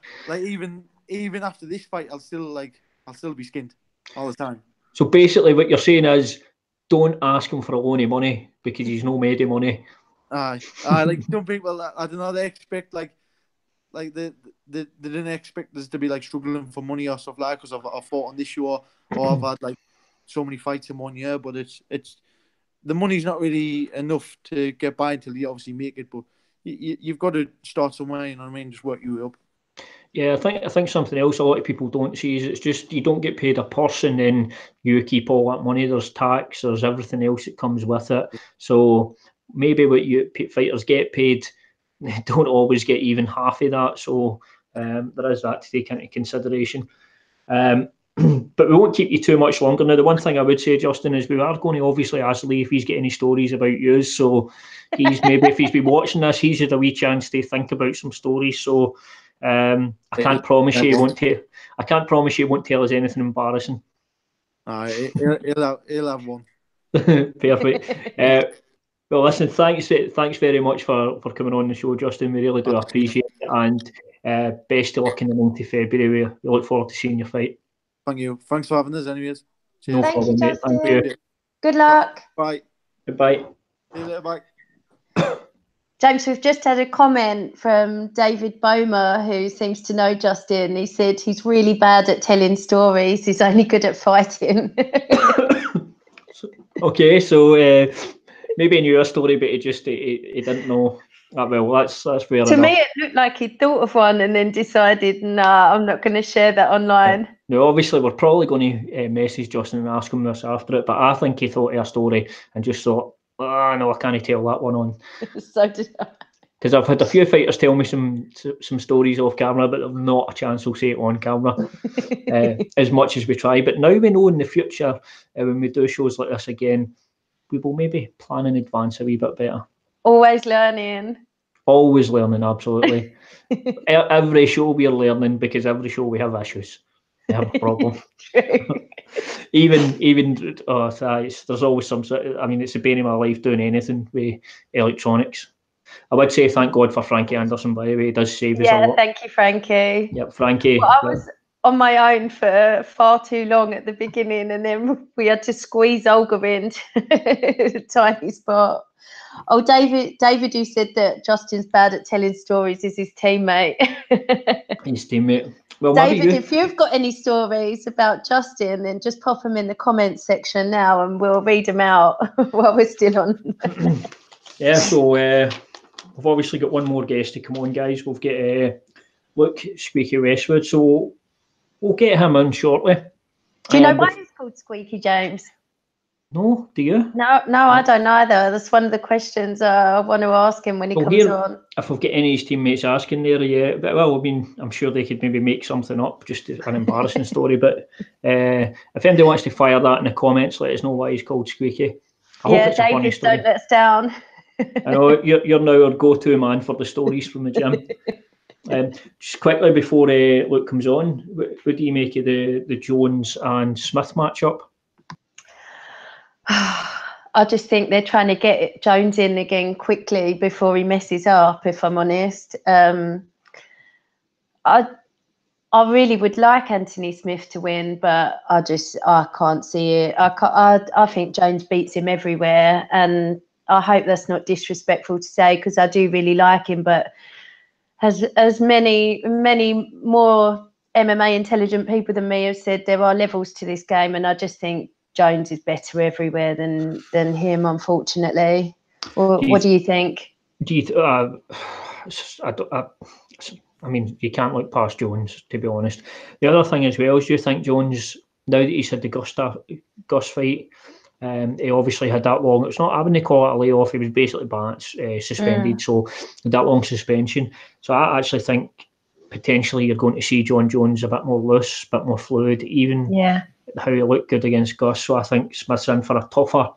even after this fight, I'll still be skinned all the time. So basically, what you're saying is, don't ask him for a loan of money because he's no made of money. Aye, some people, I don't know, they expect they didn't expect us to be struggling for money or stuff because I've fought on this show or I've had so many fights in 1 year. But it's the money's not really enough to get by until you obviously make it. But you've got to start somewhere. You know what I mean? Just work your way up. Yeah, I think something else a lot of people don't see is it's just you don't get paid a purse and then you keep all that money. There's tax, there's everything else that comes with it. So maybe what you fighters get paid, they don't always get even half of that. So there is that to take into consideration. But we won't keep you too much longer. Now, the one thing I would say, Justin, is we are going to obviously ask Lee if he's got any stories about you. So he's maybe if he's been watching this, he's had a wee chance to think about some stories. So I can't promise you he won't tell. I can't promise you he won't tell us anything embarrassing. He'll have one. Perfect. Well, listen, thanks very much for coming on the show, Justin. We really do appreciate it, and best of luck in the 9th of February. We look forward to seeing your fight. Thank you. Thanks for having us, anyways. No problem, mate. Thank you. Good luck. Bye. Goodbye. See you later. Bye. James, we've just had a comment from David Bomer, who seems to know Justin. He said he's really bad at telling stories. He's only good at fighting. Okay, so maybe he knew a story, but he didn't know that well. That's fair enough. To me, it looked like he thought of one and then decided, nah, I'm not going to share that online. Now, obviously, we're probably going to message Justin and ask him this after it, but I think he thought of a story and just thought, no, I can't tell that one on. So did I. Because I've had a few fighters tell me some stories off camera, but there's not a chance they'll say it on camera as much as we try. But now we know in the future, when we do shows like this again, we will maybe plan in advance a wee bit better. Always learning. Always learning, absolutely. Every show we're learning, because every show we have issues. We have a problem. even there's always some sort of, I mean, it's the bane of my life doing anything with electronics. I would say thank God for Frankie Anderson, by the way. He does save us a lot. Yeah, thank you, Frankie. Yep, Frankie. Well, I was on my own for far too long at the beginning, and then we had to squeeze Olga in a tiny spot. Oh, David, who said that Justin's bad at telling stories, is his teammate. His teammate. Well, David, if you've got any stories about Justin, then just pop them in the comments section now, and we'll read them out while we're still on. Yeah, so we've obviously got one more guest to come on, guys. We've got Luke Squeaky Westwood, so we'll get him in shortly. Do you know why he's called Squeaky, James? No, do you? No, I don't either. That's one of the questions I want to ask him when he comes on. If we've got any of his teammates asking there, yeah, but well, I mean, I'm sure they could maybe make something up, just an embarrassing story. But if anybody wants to fire that in the comments, let us know why he's called Squeaky. I hope it's a funny story. Don't let us down. I know you're now our go-to man for the stories from the gym. Just quickly before Luke comes on, what do you make of the Jones and Smith matchup? I just think they're trying to get Jones in again quickly before he messes up, if I'm honest. I really would like Anthony Smith to win, but I can't see it. I think Jones beats him everywhere, and I hope that's not disrespectful to say, because I do really like him, but as many more MMA intelligent people than me have said, there are levels to this game, and I just think Jones is better everywhere than him, unfortunately. What do you think? I mean, you can't look past Jones, to be honest. The other thing as well is, do you think Jones, now that he's had the Gus fight, he obviously had that long, it's not, I wouldn't call it a layoff, he was basically suspended, so that long suspension. So I actually think potentially you're going to see John Jones a bit more loose, a bit more fluid, even how he looked good against Gus. So I think Smith's in for a tougher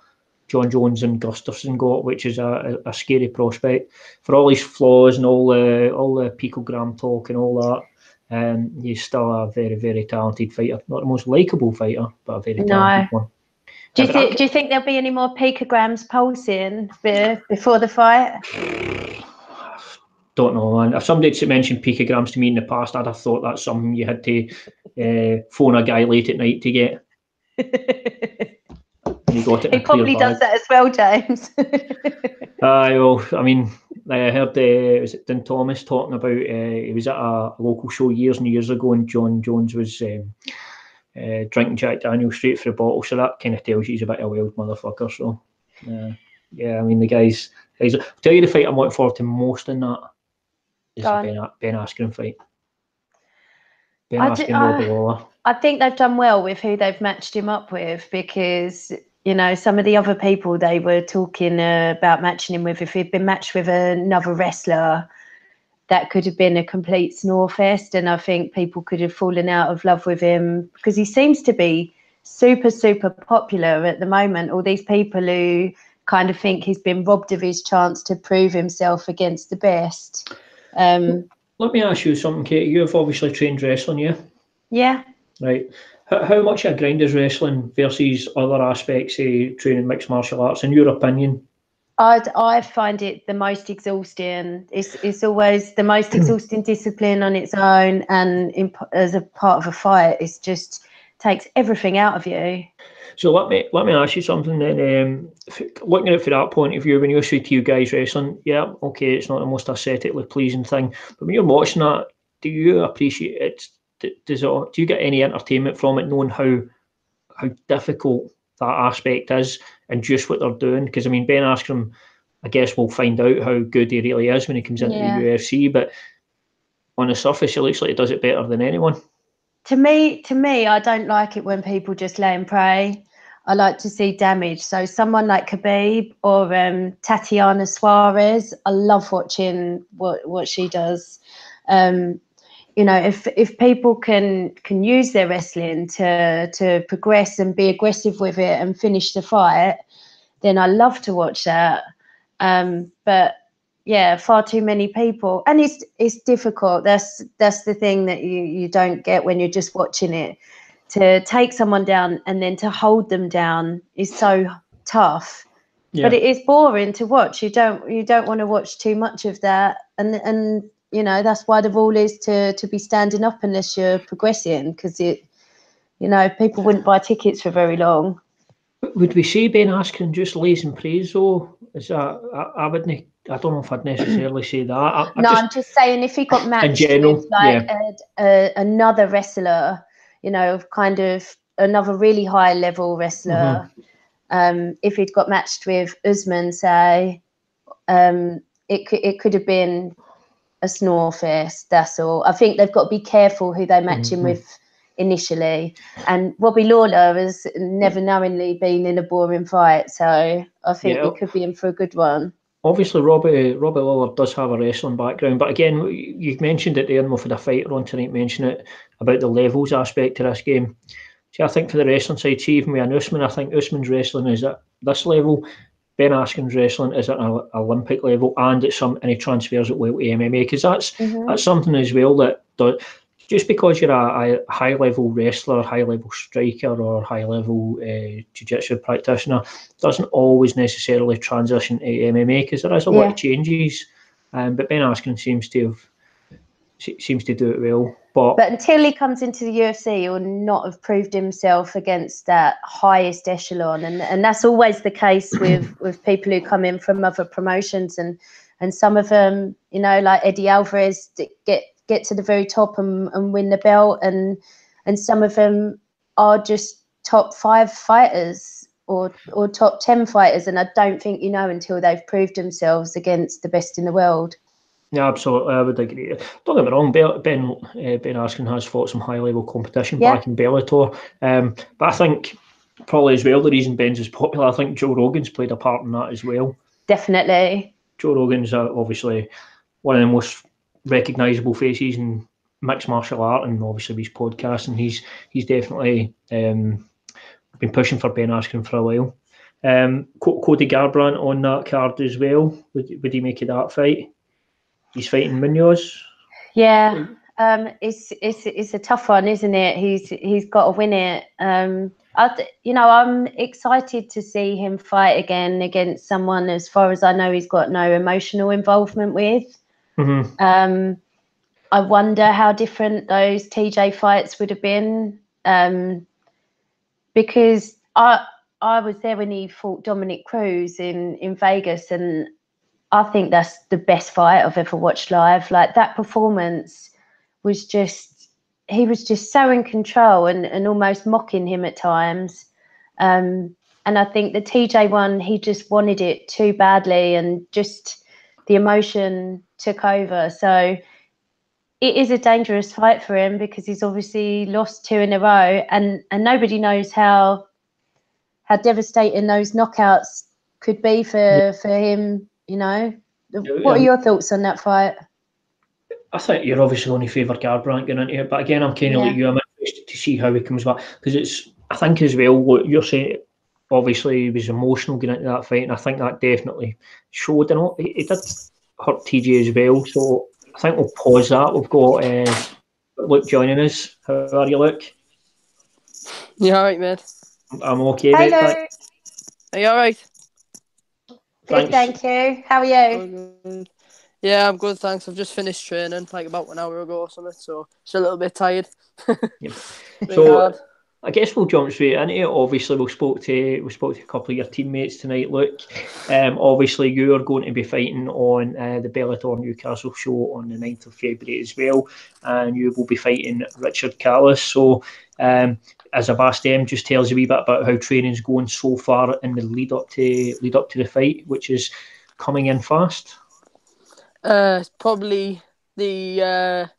John Jones and Gustafsson got, which is a scary prospect. For all his flaws and all the picogram talk and all that, he's still a very, very talented fighter. Not the most likeable fighter, but a very talented one. Do you think there'll be any more picograms pulsing before the fight? Don't know, man. If somebody had mentioned picograms to me in the past, I'd have thought that's something you had to phone a guy late at night to get. He got it. He probably does that as well, James. Well, I mean, I heard was it Dean Thomas talking about he was at a local show years and years ago, and John Jones was drinking Jack Daniels straight for the bottle. So that kind of tells you he's a bit of a wild motherfucker. So yeah, I mean, the guys. I'll tell you the fight I'm looking forward to most in that is the Ben Askren fight. Ben Askren, Robbie Lawler. I think they've done well with who they've matched him up with, because some of the other people they were talking about matching him with, if he'd been matched with another wrestler, that could have been a complete snore fest, and I think people could have fallen out of love with him, because he seems to be super, super popular at the moment. All these people who kind of think he's been robbed of his chance to prove himself against the best. Let me ask you something, Katie. You've obviously trained wrestling, yeah? Yeah. Right. How much of a grind is wrestling versus other aspects of training mixed martial arts, in your opinion? I find it the most exhausting. It's always the most exhausting discipline on its own, and as a part of a fight, it's just takes everything out of you. So let me ask you something then. Looking at it from that point of view, when you see two guys wrestling, yeah, okay, it's not the most aesthetically pleasing thing, but when you're watching that, do you appreciate it? Do you get any entertainment from it, knowing how difficult that aspect is and just what they're doing? Because I mean, Ben Askren, I guess we'll find out how good he really is when he comes into the UFC, but on the surface, he looks like he does it better than anyone. to me, I don't like it when people just lay and pray. I like to see damage. So someone like Khabib or Tatiana Suarez, I love watching what she does. You know, if people can use their wrestling to progress and be aggressive with it and finish the fight, then I love to watch that. But yeah, far too many people, and it's difficult. That's the thing that you don't get when you're just watching it. To take someone down and then to hold them down is so tough. Yeah. But it is boring to watch. You don't want to watch too much of that, and you know, that's why the rule is to be standing up unless you're progressing, because people wouldn't buy tickets for very long. Would we say Ben Askren just lays in praise though? Is that I don't know if I'd necessarily say that. I'm just saying if he got matched in general, with another wrestler, you know, kind of another really high level wrestler. If he'd got matched with Usman, say, it could have been a snore fest. That's all. I think they've got to be careful who they match him with initially. And Robbie Lawler has never knowingly been in a boring fight, so I think we could be in for a good one. Obviously, Robbie Lawler does have a wrestling background, but again, you've mentioned it there, and we've had a fighter on tonight mention it about the levels aspect to this game. See, I think for the wrestling side, see, even with an Usman, I think Usman's wrestling is at this level. Ben Askren's wrestling is at an Olympic level, and he transfers it well to MMA, because that's something as well that just because you're a high level wrestler, high level striker, or high level jiu-jitsu practitioner doesn't always necessarily transition to MMA, because there is a lot of changes. But Ben Askren seems to do it well. But until he comes into the UFC, he will not have proved himself against that highest echelon, and that's always the case with people who come in from other promotions, and some of them, you know, like Eddie Alvarez, get to the very top and win the belt, and some of them are just top 5 fighters or top 10 fighters, and I don't think you know until they've proved themselves against the best in the world. Yeah, absolutely, I would agree. Don't get me wrong, Ben Askren has fought some high-level competition back in Bellator, but I think probably as well the reason Ben's is popular, I think Joe Rogan's played a part in that as well. Definitely. Joe Rogan's obviously one of the most recognisable faces in mixed martial art, and obviously his podcast, and he's definitely been pushing for Ben Askren for a while. Cody Garbrandt on that card as well. Would you make of that fight? He's fighting Munoz. Yeah, it's a tough one, isn't it? He's got to win it. I'm excited to see him fight again against someone, as far as I know, he's got no emotional involvement with. I wonder how different those TJ fights would have been, because I was there when he fought Dominic Cruz in Vegas, and I think that's the best fight I've ever watched live. Like, that performance was just, he was just so in control and almost mocking him at times. And I think the TJ one, he just wanted it too badly, and just the emotion took over. So it is a dangerous fight for him, because he's obviously lost 2 in a row, and nobody knows how devastating those knockouts could be for him. You know, what are your thoughts on that fight? I think you're obviously going to favour Garbrandt going into it, but again, I'm kind of like you. I'm interested to see how he comes back, because I think as well, what you're saying, obviously he was emotional going into that fight, and I think that definitely showed. And it did hurt TJ as well. So I think we'll pause that. We've got Luke joining us. How are you, Luke? You all right, mate? I'm okay, mate. Hello. Are you all right? Good, thank you. How are you? Yeah, I'm good, thanks. I've just finished training like about an hour ago or something, so just a little bit tired. So I guess we'll jump straight into it. Obviously, we spoke to a couple of your teammates tonight, Luke. Obviously, you are going to be fighting on the Bellator Newcastle show on the 9th of February as well, and you will be fighting Richard Callis. So, as I've asked them, just tells you a wee bit about how training's going so far in the lead up to the fight, which is coming in fast. Probably the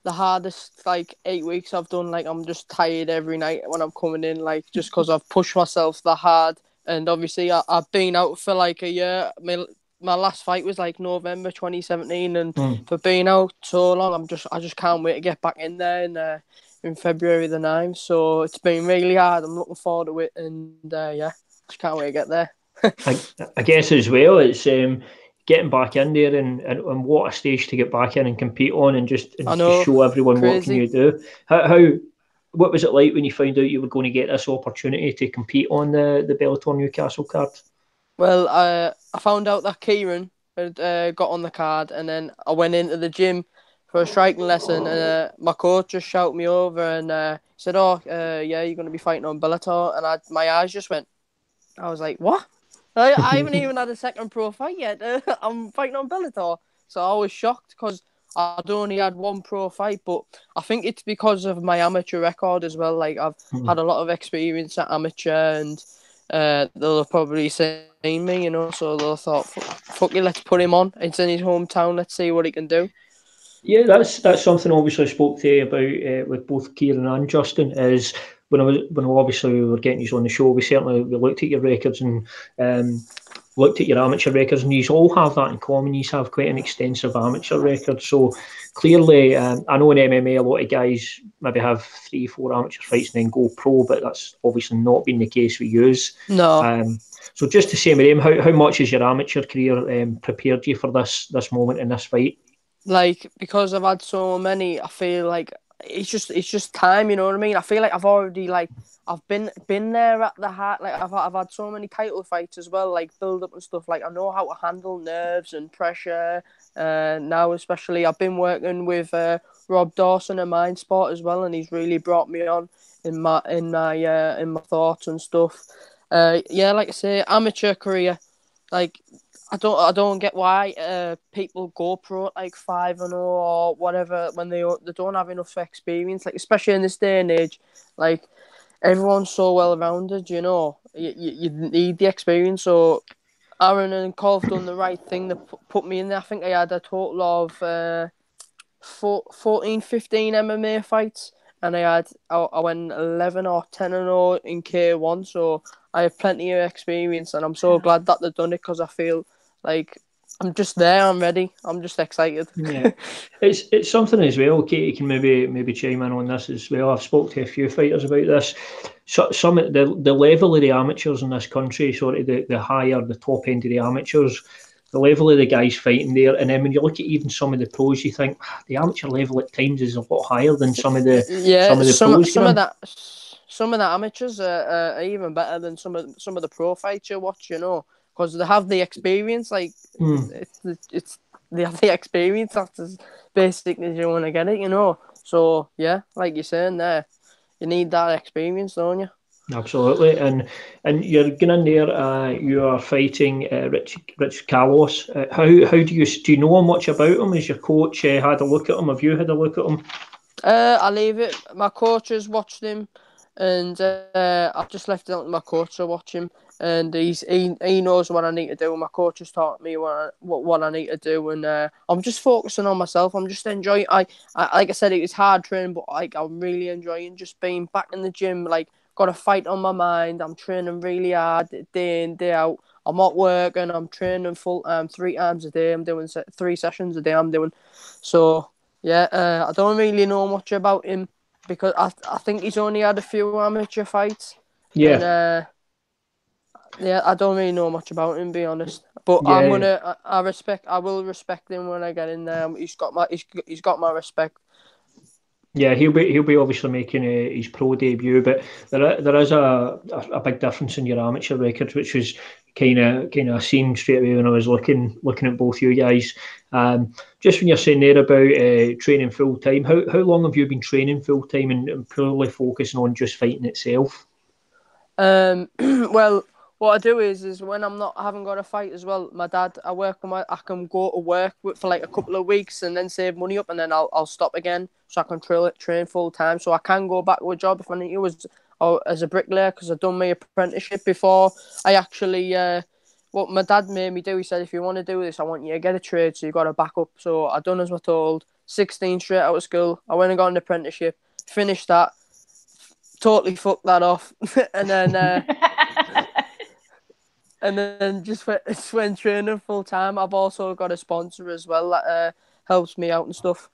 the hardest like 8 weeks I've done. Like I'm just tired every night when I'm coming in, like just because I've pushed myself that hard. And obviously I've been out for like a year. My last fight was like November 2017, and for being out so long, I just can't wait to get back in there in February the 9th. So it's been really hard. I'm looking forward to it, and yeah, just can't wait to get there. I guess as well, it's getting back in there and what a stage to get back in and compete on and just show everyone crazy. What can you do. How what was it like when you found out you were going to get this opportunity to compete on the Bellator Newcastle card? Well, I found out that Kieran had got on the card, and then I went into the gym for a striking lesson, and my coach just shouted me over and said, "Oh, yeah, you're going to be fighting on Bellator," and my eyes just went. I was like, "What? I haven't even had a second pro fight yet. I'm fighting on Bellator." So I was shocked because I'd only had one pro fight, but I think it's because of my amateur record as well. Like I've had a lot of experience at amateur, and they'll have probably seen me, you know, so they'll thought, fuck it, let's put him on. It's in his hometown, let's see what he can do. Yeah, that's something obviously I spoke to you about with both Kieran and Justin. Is when obviously we were getting you on the show, we looked at your records and looked at your amateur records, and you all have that in common. You have quite an extensive amateur record. So clearly, I know in MMA a lot of guys maybe have 3-4 amateur fights and then go pro, but that's obviously not been the case with you. No. So just to say with him, how much has your amateur career prepared you for this moment in this fight? Like, because I've had so many, I feel like it's just time, you know what I mean? I feel like I've already I've been there at the heart. Like I've had so many title fights as well, like build up and stuff. Like I know how to handle nerves and pressure. Now especially I've been working with Rob Dawson in Mind Sport as well, and he's really brought me on in my thoughts and stuff. Yeah, like I say, amateur career, like. I don't get why people go pro at like 5-0 or whatever when they don't have enough experience. Like especially in this day and age, like everyone's so well rounded. You know, you need the experience. So Aaron and Cole have done the right thing. They put me in there. I think I had a total of 14, 15 MMA fights, and I went 11 or 10-0 in K1. So I have plenty of experience, and I'm so glad that they've done it because I feel like I'm just there. I'm ready. I'm just excited. Yeah, it's something as well. Katie can maybe chime in on this as well. I've spoke to a few fighters about this. So some the level of the amateurs in this country, sort of the higher, the top end of the amateurs, the level of the guys fighting there, and then when you look at even some of the pros, you think the amateur level at times is a lot higher than some of the pros. Some of the amateurs are even better than some of the pro fights you watch. You know. Because they have the experience, like they have the experience. That's as basic as you want to get it, you know. So yeah, like you're saying there, you need that experience, don't you? Absolutely, and you're going in there. You are fighting Rich Carlos. How do you know much about him? Has your coach had a look at him? Have you had a look at him? I leave it. My coach has watched him, and I've just left it up to my coach to watch him. And he knows what I need to do. My coach has taught me what I need to do, and I'm just focusing on myself. I'm just enjoying. I like I said, it was hard training, but like I'm really enjoying just being back in the gym. Like got a fight on my mind. I'm training really hard day in day out. I'm not working. I'm training full 3 times a day. I'm doing 3 sessions a day. I'm doing so. Yeah, I don't really know much about him because I think he's only had a few amateur fights. Yeah. And, yeah, I don't really know much about him, to be honest. But yeah. I will respect him when I get in there. He's got my respect. Yeah, he'll be obviously making his pro debut, but there is a big difference in your amateur record, which was kind of seen straight away when I was looking at both you guys. Just when you're saying there about training full time, how long have you been training full time and purely focusing on just fighting itself? Well, what I do is when I haven't got a fight as well, my dad, I can go to work for like a couple of weeks and then save money up, and then I'll stop again so I can train full time, so I can go back to a job if I need to as a bricklayer, because I've done my apprenticeship before I actually what my dad made me do. He said, if you want to do this, I want you to get a trade, so you got to back up. So I done as we're told. 16 straight out of school. I went and got an apprenticeship. Finished that. Totally fucked that off, and then just went training full time. I've also got a sponsor as well that helps me out and stuff.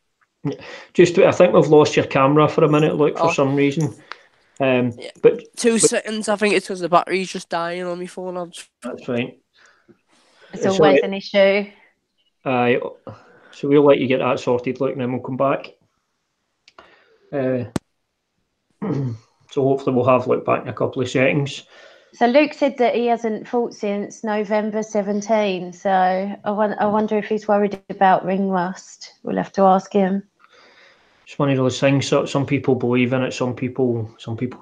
I think we've lost your camera for a minute, Luke, for some reason. But 2 seconds. I think it's because the battery's just dying on my phone. That's fine. It's always an issue. So we'll let you get that sorted, Luke, and then we'll come back. So hopefully we'll have Luke back in a couple of seconds. So Luke said that he hasn't fought since November 17. So I wonder if he's worried about ring rust. We'll have to ask him. It's one of those things. So some people believe in it, some people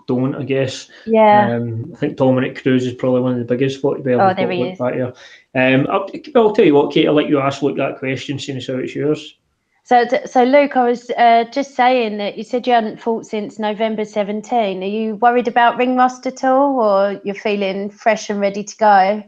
don't, I guess. Yeah. I think Dominic Cruz is probably one of the biggest. Oh, there he is. I'll tell you what, Kate, I'll let you ask Luke that question, seeing as how it's yours. So Luke, I was just saying that you said you hadn't fought since November 17. Are you worried about ring rust at all, or you're feeling fresh and ready to go?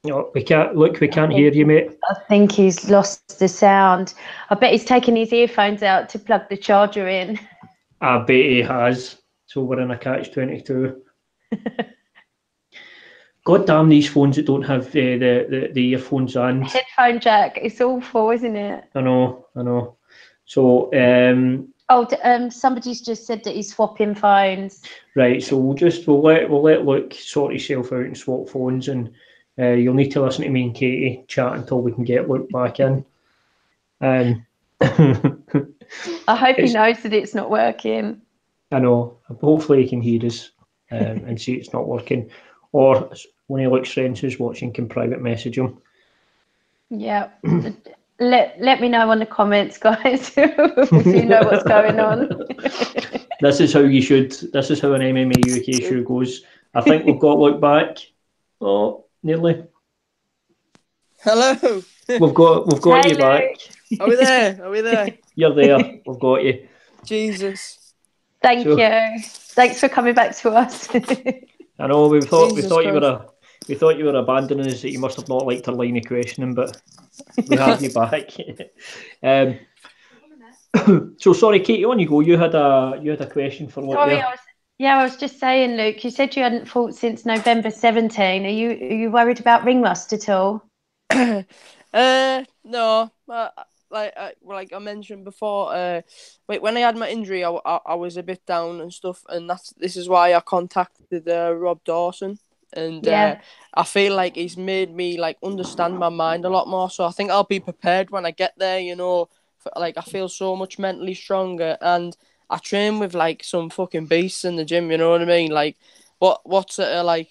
No, we can't hear you, mate. I think he's lost the sound. I bet he's taken his earphones out to plug the charger in. I bet he has. So we're in a catch-22. God damn these phones that don't have the earphones on. Headphone jack. It's awful, isn't it? I know. So somebody's just said that he's swapping phones. Right. So we'll let Luke sort himself out and swap phones, and you'll need to listen to me and Katie chat until we can get Luke back in. I hope he knows that it's not working. I know. Hopefully he can hear us and see it's not working. Or one of Luke's friends who's watching can private message him. Yeah. Let me know on the comments, guys, if you know what's going on. This is how you should. This is how an MMA UK show goes. I think we've got Luke back. Oh, nearly. Hello. We've got you back. Are we there? You're there. We've got you. Jesus. Thank you. Thanks for coming back to us. I know we thought you were abandoning us, that you must have not liked our line of questioning, but we have you back. So sorry, Katie, on you go. You had a question for Luke. Sorry, I was just saying, Luke. You said you hadn't fought since November 17. Are you worried about ring rust at all? No. Like I mentioned before, when I had my injury, I was a bit down and stuff, and this is why I contacted Rob Dawson, and I feel like he's made me like understand my mind a lot more. So I think I'll be prepared when I get there. I feel so much mentally stronger, and I train with like some fucking beasts in the gym. You know what I mean? Like what's it like?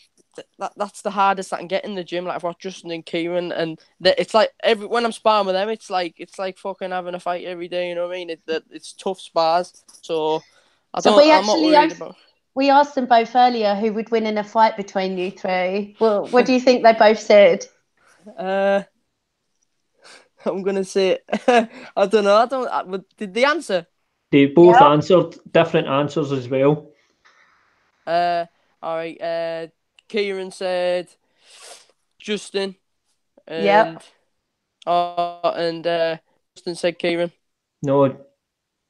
That's the hardest I can get in the gym. Like I've got Justin and Kieran, and it's like when I'm sparring with them, it's like fucking having a fight every day. You know what I mean? It's tough spars. So I'm not worried about. We asked them both earlier who would win in a fight between you three. Well, what do you think they both said? I'm gonna say I don't know. Did they answer? They both answered different answers as well. All right. Kieran said Justin. And Justin said Kieran. No,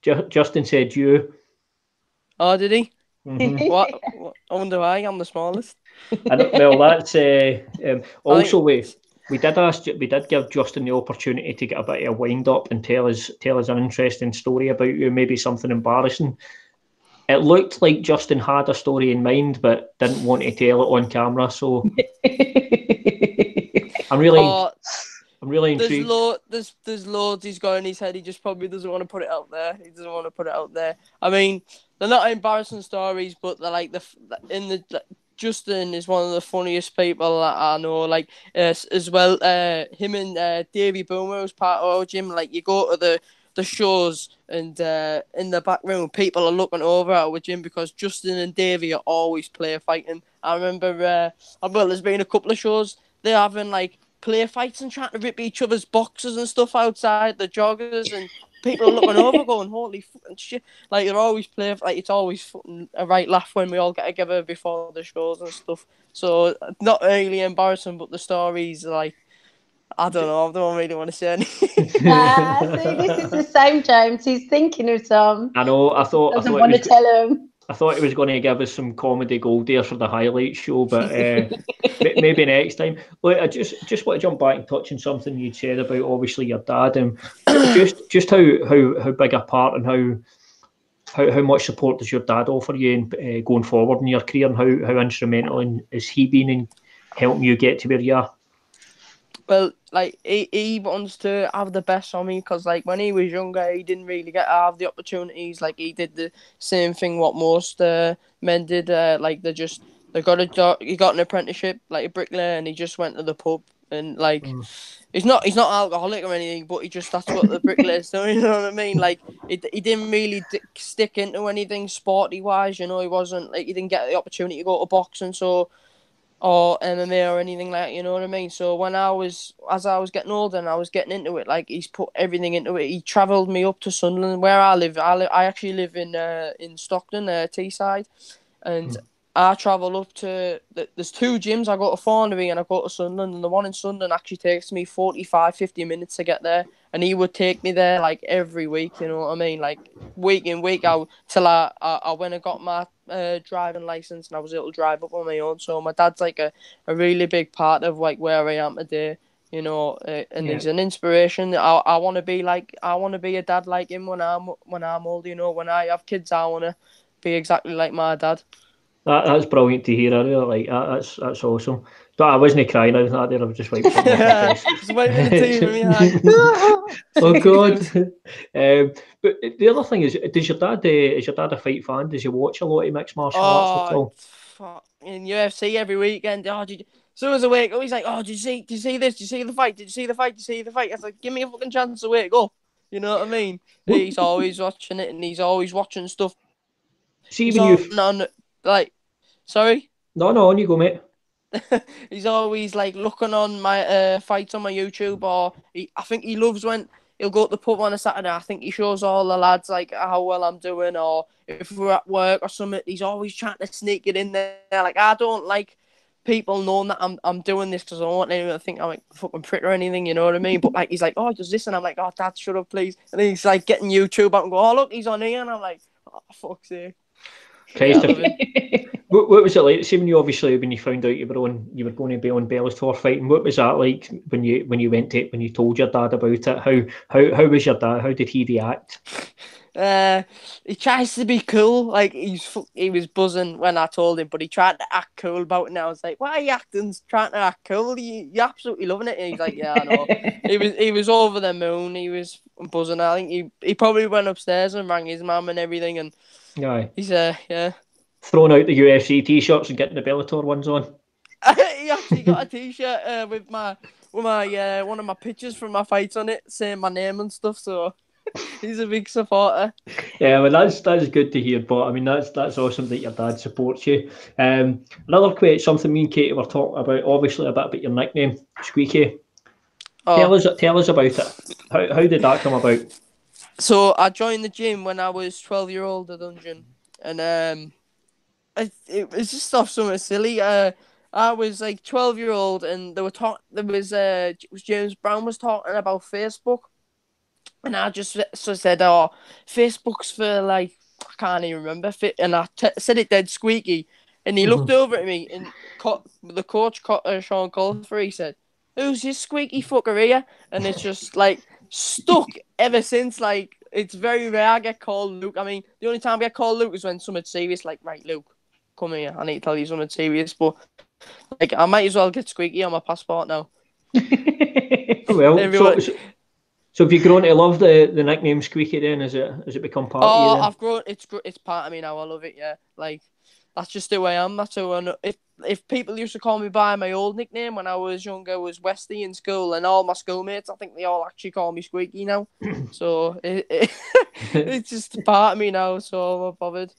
Justin said you. Oh, did he? Mm-hmm. What? I wonder why I'm the smallest. Well, that's also we did give Justin the opportunity to get a bit of a wind up and tell us an interesting story about you, maybe something embarrassing. It looked like Justin had a story in mind, but didn't want to tell it on camera. So I'm really intrigued. There's loads he's got in his head. He just probably doesn't want to put it out there. I mean, they're not embarrassing stories, but they're like Justin is one of the funniest people that I know. Like as well, him and Davey Boomer was part of our gym. Like you go to the shows, and in the back room, people are looking over at our gym because Justin and Davey are always play fighting. I remember, there's been a couple of shows they're having like play fights and trying to rip each other's boxes and stuff outside the joggers, and people are looking over going, holy fucking shit. Like, they're always playing, like, it's always fucking a right laugh when we all get together before the shows and stuff. So, not really embarrassing, but the stories, like, I don't know, I don't really want to say anything. See, this is the same, James. He's thinking of some. I know, I thought Want to tell him. I thought he was going to give us some comedy gold there for the highlight show, but maybe next time. Look, I just want to jump back and touch on something you'd said about obviously your dad, and just how big a part and how much support does your dad offer you in going forward in your career, and how instrumental has he been in helping you get to where you are? Well, like, he wants to have the best on me, because, like, when he was younger, he didn't really get to have the opportunities. Like, he did the same thing what most men did. Like, he got an apprenticeship, like a bricklayer, and he just went to the pub. And, like, he's not alcoholic or anything, but that's what the bricklayers do, you know what I mean? Like, he didn't really stick into anything sporty-wise, you know, he wasn't, like, he didn't get the opportunity to go to boxing, or MMA or anything like that, you know what I mean? So as I was getting older and I was getting into it, like, he's put everything into it. He travelled me up to Sunderland, where I live. I actually live in Stockton, Teesside, and I travel up to, there's two gyms. I go to Thornaby and I go to Sunderland, and the one in Sunderland actually takes me 45-50 minutes to get there, and he would take me there, like, every week, you know what I mean? Like, week in, week out, till I went and got my driving licence, and I was able to drive up on my own. So my dad's, like, a really big part of, like, where I am today, you know, and he's an inspiration. I want to be a dad like him when I'm old, you know. When I have kids, I want to be exactly like my dad. That's brilliant to hear. I really like that. That's awesome. But I wasn't crying out that there. I was just wiping my face. Just wiping the tears from me. Oh God. But the other thing is, is your dad a fight fan? Does he watch a lot of mixed martial arts at all? Fuck. In UFC every weekend. So as I wake up, he's like, "Oh, did you see this? Did you see the fight? Did you see the fight? Did you see the fight?" I was like, "Give me a fucking chance to wake up." You know what I mean? He's always watching it, and he's always watching stuff. See, when sorry? No, on you go, mate. He's always, like, looking on my fights on my YouTube, or I think he loves when he'll go to the pub on a Saturday. I think he shows all the lads, like, how well I'm doing, or if we're at work or something, he's always trying to sneak it in there. Like, I don't like people knowing that I'm doing this, because I don't want anyone to think I'm, like, fucking prick or anything, you know what I mean? But, like, he's like, "Oh, does this?" And I'm like, "Oh, Dad, shut up, please." And then he's, like, getting YouTube out and go, "Oh, look, he's on here." And I'm like, "Oh, fuck's sake." What was it like? See, when you found out you were going to be on Bellator fighting, what was that like when you told your dad about it? How was your dad? How did he react? He tries to be cool. Like, he was buzzing when I told him, but he tried to act cool about it. And I was like, "Why are you acting? Trying to act cool? You're absolutely loving it." And he's like, "Yeah, I know." He was over the moon. He was buzzing. I think he probably went upstairs and rang his mum and everything. And he's throwing out the UFC t-shirts and getting the Bellator ones on. He actually got a t-shirt with my one of my pictures from my fights on it, saying my name and stuff. So he's a big supporter. Yeah, well, that's good to hear. But I mean, that's awesome that your dad supports you. Another quote, something me and Katie were talking about, obviously a bit about your nickname, Squeaky. Tell us about it. How did that come about? So I joined the gym when I was 12-year-old at Dungeon, and it was just stuff something silly. I was like 12-year-old, and James Brown was talking about Facebook, and I just said, "Oh, Facebook's for, like," I can't even remember, and I said it dead squeaky, and he looked over at me, and the coach, Sean Colfer, he said, "Who's this squeaky fucker here?" And it's just, like, stuck ever since. Like, it's very rare I get called Luke. I mean, the only time I get called Luke is when something's serious, like, "Right, Luke, come here, I need to tell you something serious." But, like, I might as well get Squeaky on my passport now. Well, so have you grown to love the nickname Squeaky then? Has it become part of you then? I've grown, it's part of me now. I love it, yeah. Like, that's just who I am. That's who I know. If people used to call me by my old nickname when I was younger, was Westy in school, and all my schoolmates, I think they all actually call me Squeaky now. So it's just a part of me now, so I'm not bothered.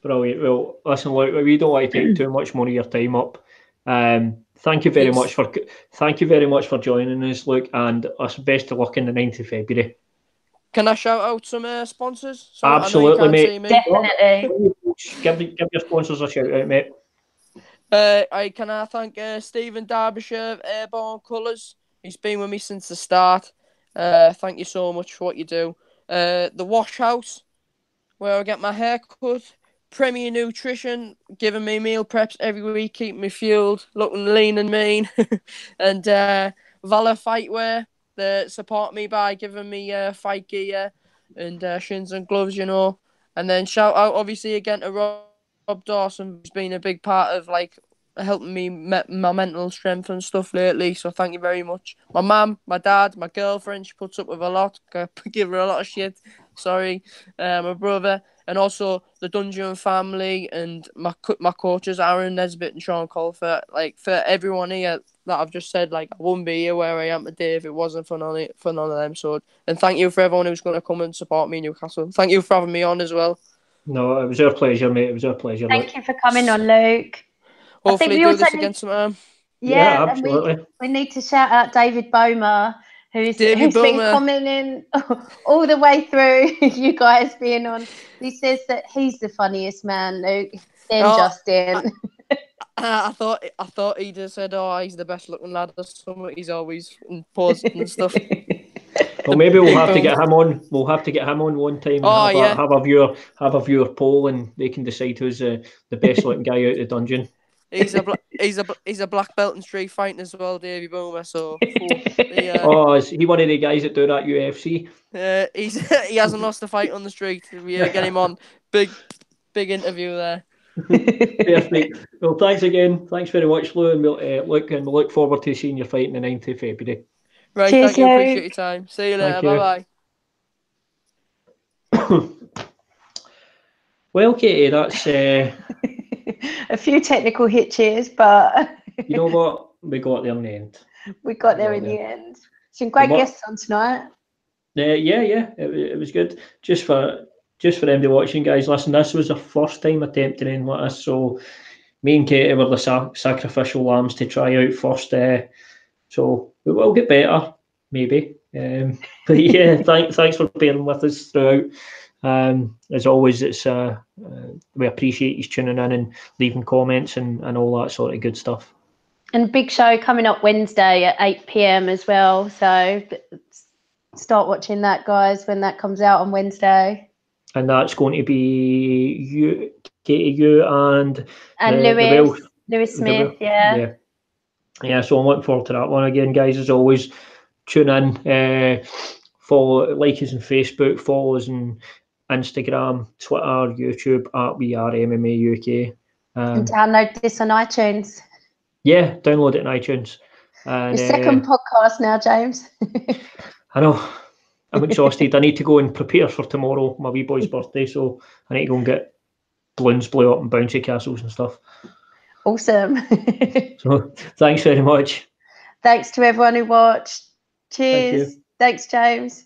Brilliant. Well, listen, look, we don't want to take too much more of your time up. Thank you very much for joining us, Luke, and us best of luck in the 9th of February. Can I shout out some sponsors? So Absolutely, I know you can't mate. see me. Give your sponsors a shout out, mate. Can I thank Stephen Derbyshire of Airborne Colours? He's been with me since the start. Thank you so much for what you do. The Wash House, where I get my hair cut. Premier Nutrition, giving me meal preps every week, keeping me fueled, looking lean and mean. And Valor Fightwear, they support me by giving me fight gear and shins and gloves, you know. And then shout out, obviously, again to Rob Dawson, who's been a big part of like helping me my mental strength and stuff lately. So thank you very much. My mum, my dad, my girlfriend, she puts up with a lot. I give her a lot of shit. Sorry. My brother, and also the Dungeon family and my coaches, Aaron Nesbitt and Sean Colfer. Like for everyone here that I've just said, like I wouldn't be here where I am today if it wasn't for none of them. So, and thank you for everyone who's going to come and support me in Newcastle. Thank you for having me on as well. No, it was our pleasure, mate. It was our pleasure. Thank you for coming on, Luke. Hopefully do this again sometime. Yeah, absolutely. And we need to shout out David Bomer, who's been commenting all the way through you guys being on. He says that he's the funniest man, Luke, then Justin. I thought he just said, "Oh, he's the best looking lad." Or something. He's always posting and stuff. Well, maybe we'll have to get him on. We'll have to get him on one time. And have a viewer poll, and they can decide who's the best looking guy out of the dungeon. He's a black belt in street fighting as well, Davey Boomer. So is he one of the guys that do that UFC? He hasn't lost a fight on the street. We get him on. Big interview there. Perfect. Well, thanks again. Thanks very much, Lou, and we'll look forward to seeing your fight on the 9th of February. Right, cheers, thank you. Appreciate your time. See you later. Bye bye. Well, Katie, that's a few technical hitches, but you know what? We got there in the end. We got there in the end. Some great guests on tonight. It was good. Just for anybody watching, guys, listen, this was the first time attempting in with us, so me and Katie were the sacrificial lambs to try out first. So we will get better, maybe. But yeah, thanks for bearing with us throughout. As always, it's we appreciate you tuning in and leaving comments and all that sort of good stuff. And big show coming up Wednesday at 8 p.m. as well. So start watching that, guys, when that comes out on Wednesday. And that's going to be you, Katie, you and Lewis Smith, yeah. So I'm looking forward to that one again, guys. As always, tune in, follow, like us on Facebook, follow us on Instagram, Twitter, YouTube at We Are MMA UK. And download this on iTunes. Yeah, download it on iTunes. And, your second podcast now, James. I know. I'm exhausted. I need to go and prepare for tomorrow, my wee boy's birthday, so I need to go and get balloons blow up and bouncy castles and stuff. Awesome. So thanks very much. Thanks to everyone who watched. Cheers. Thanks, James.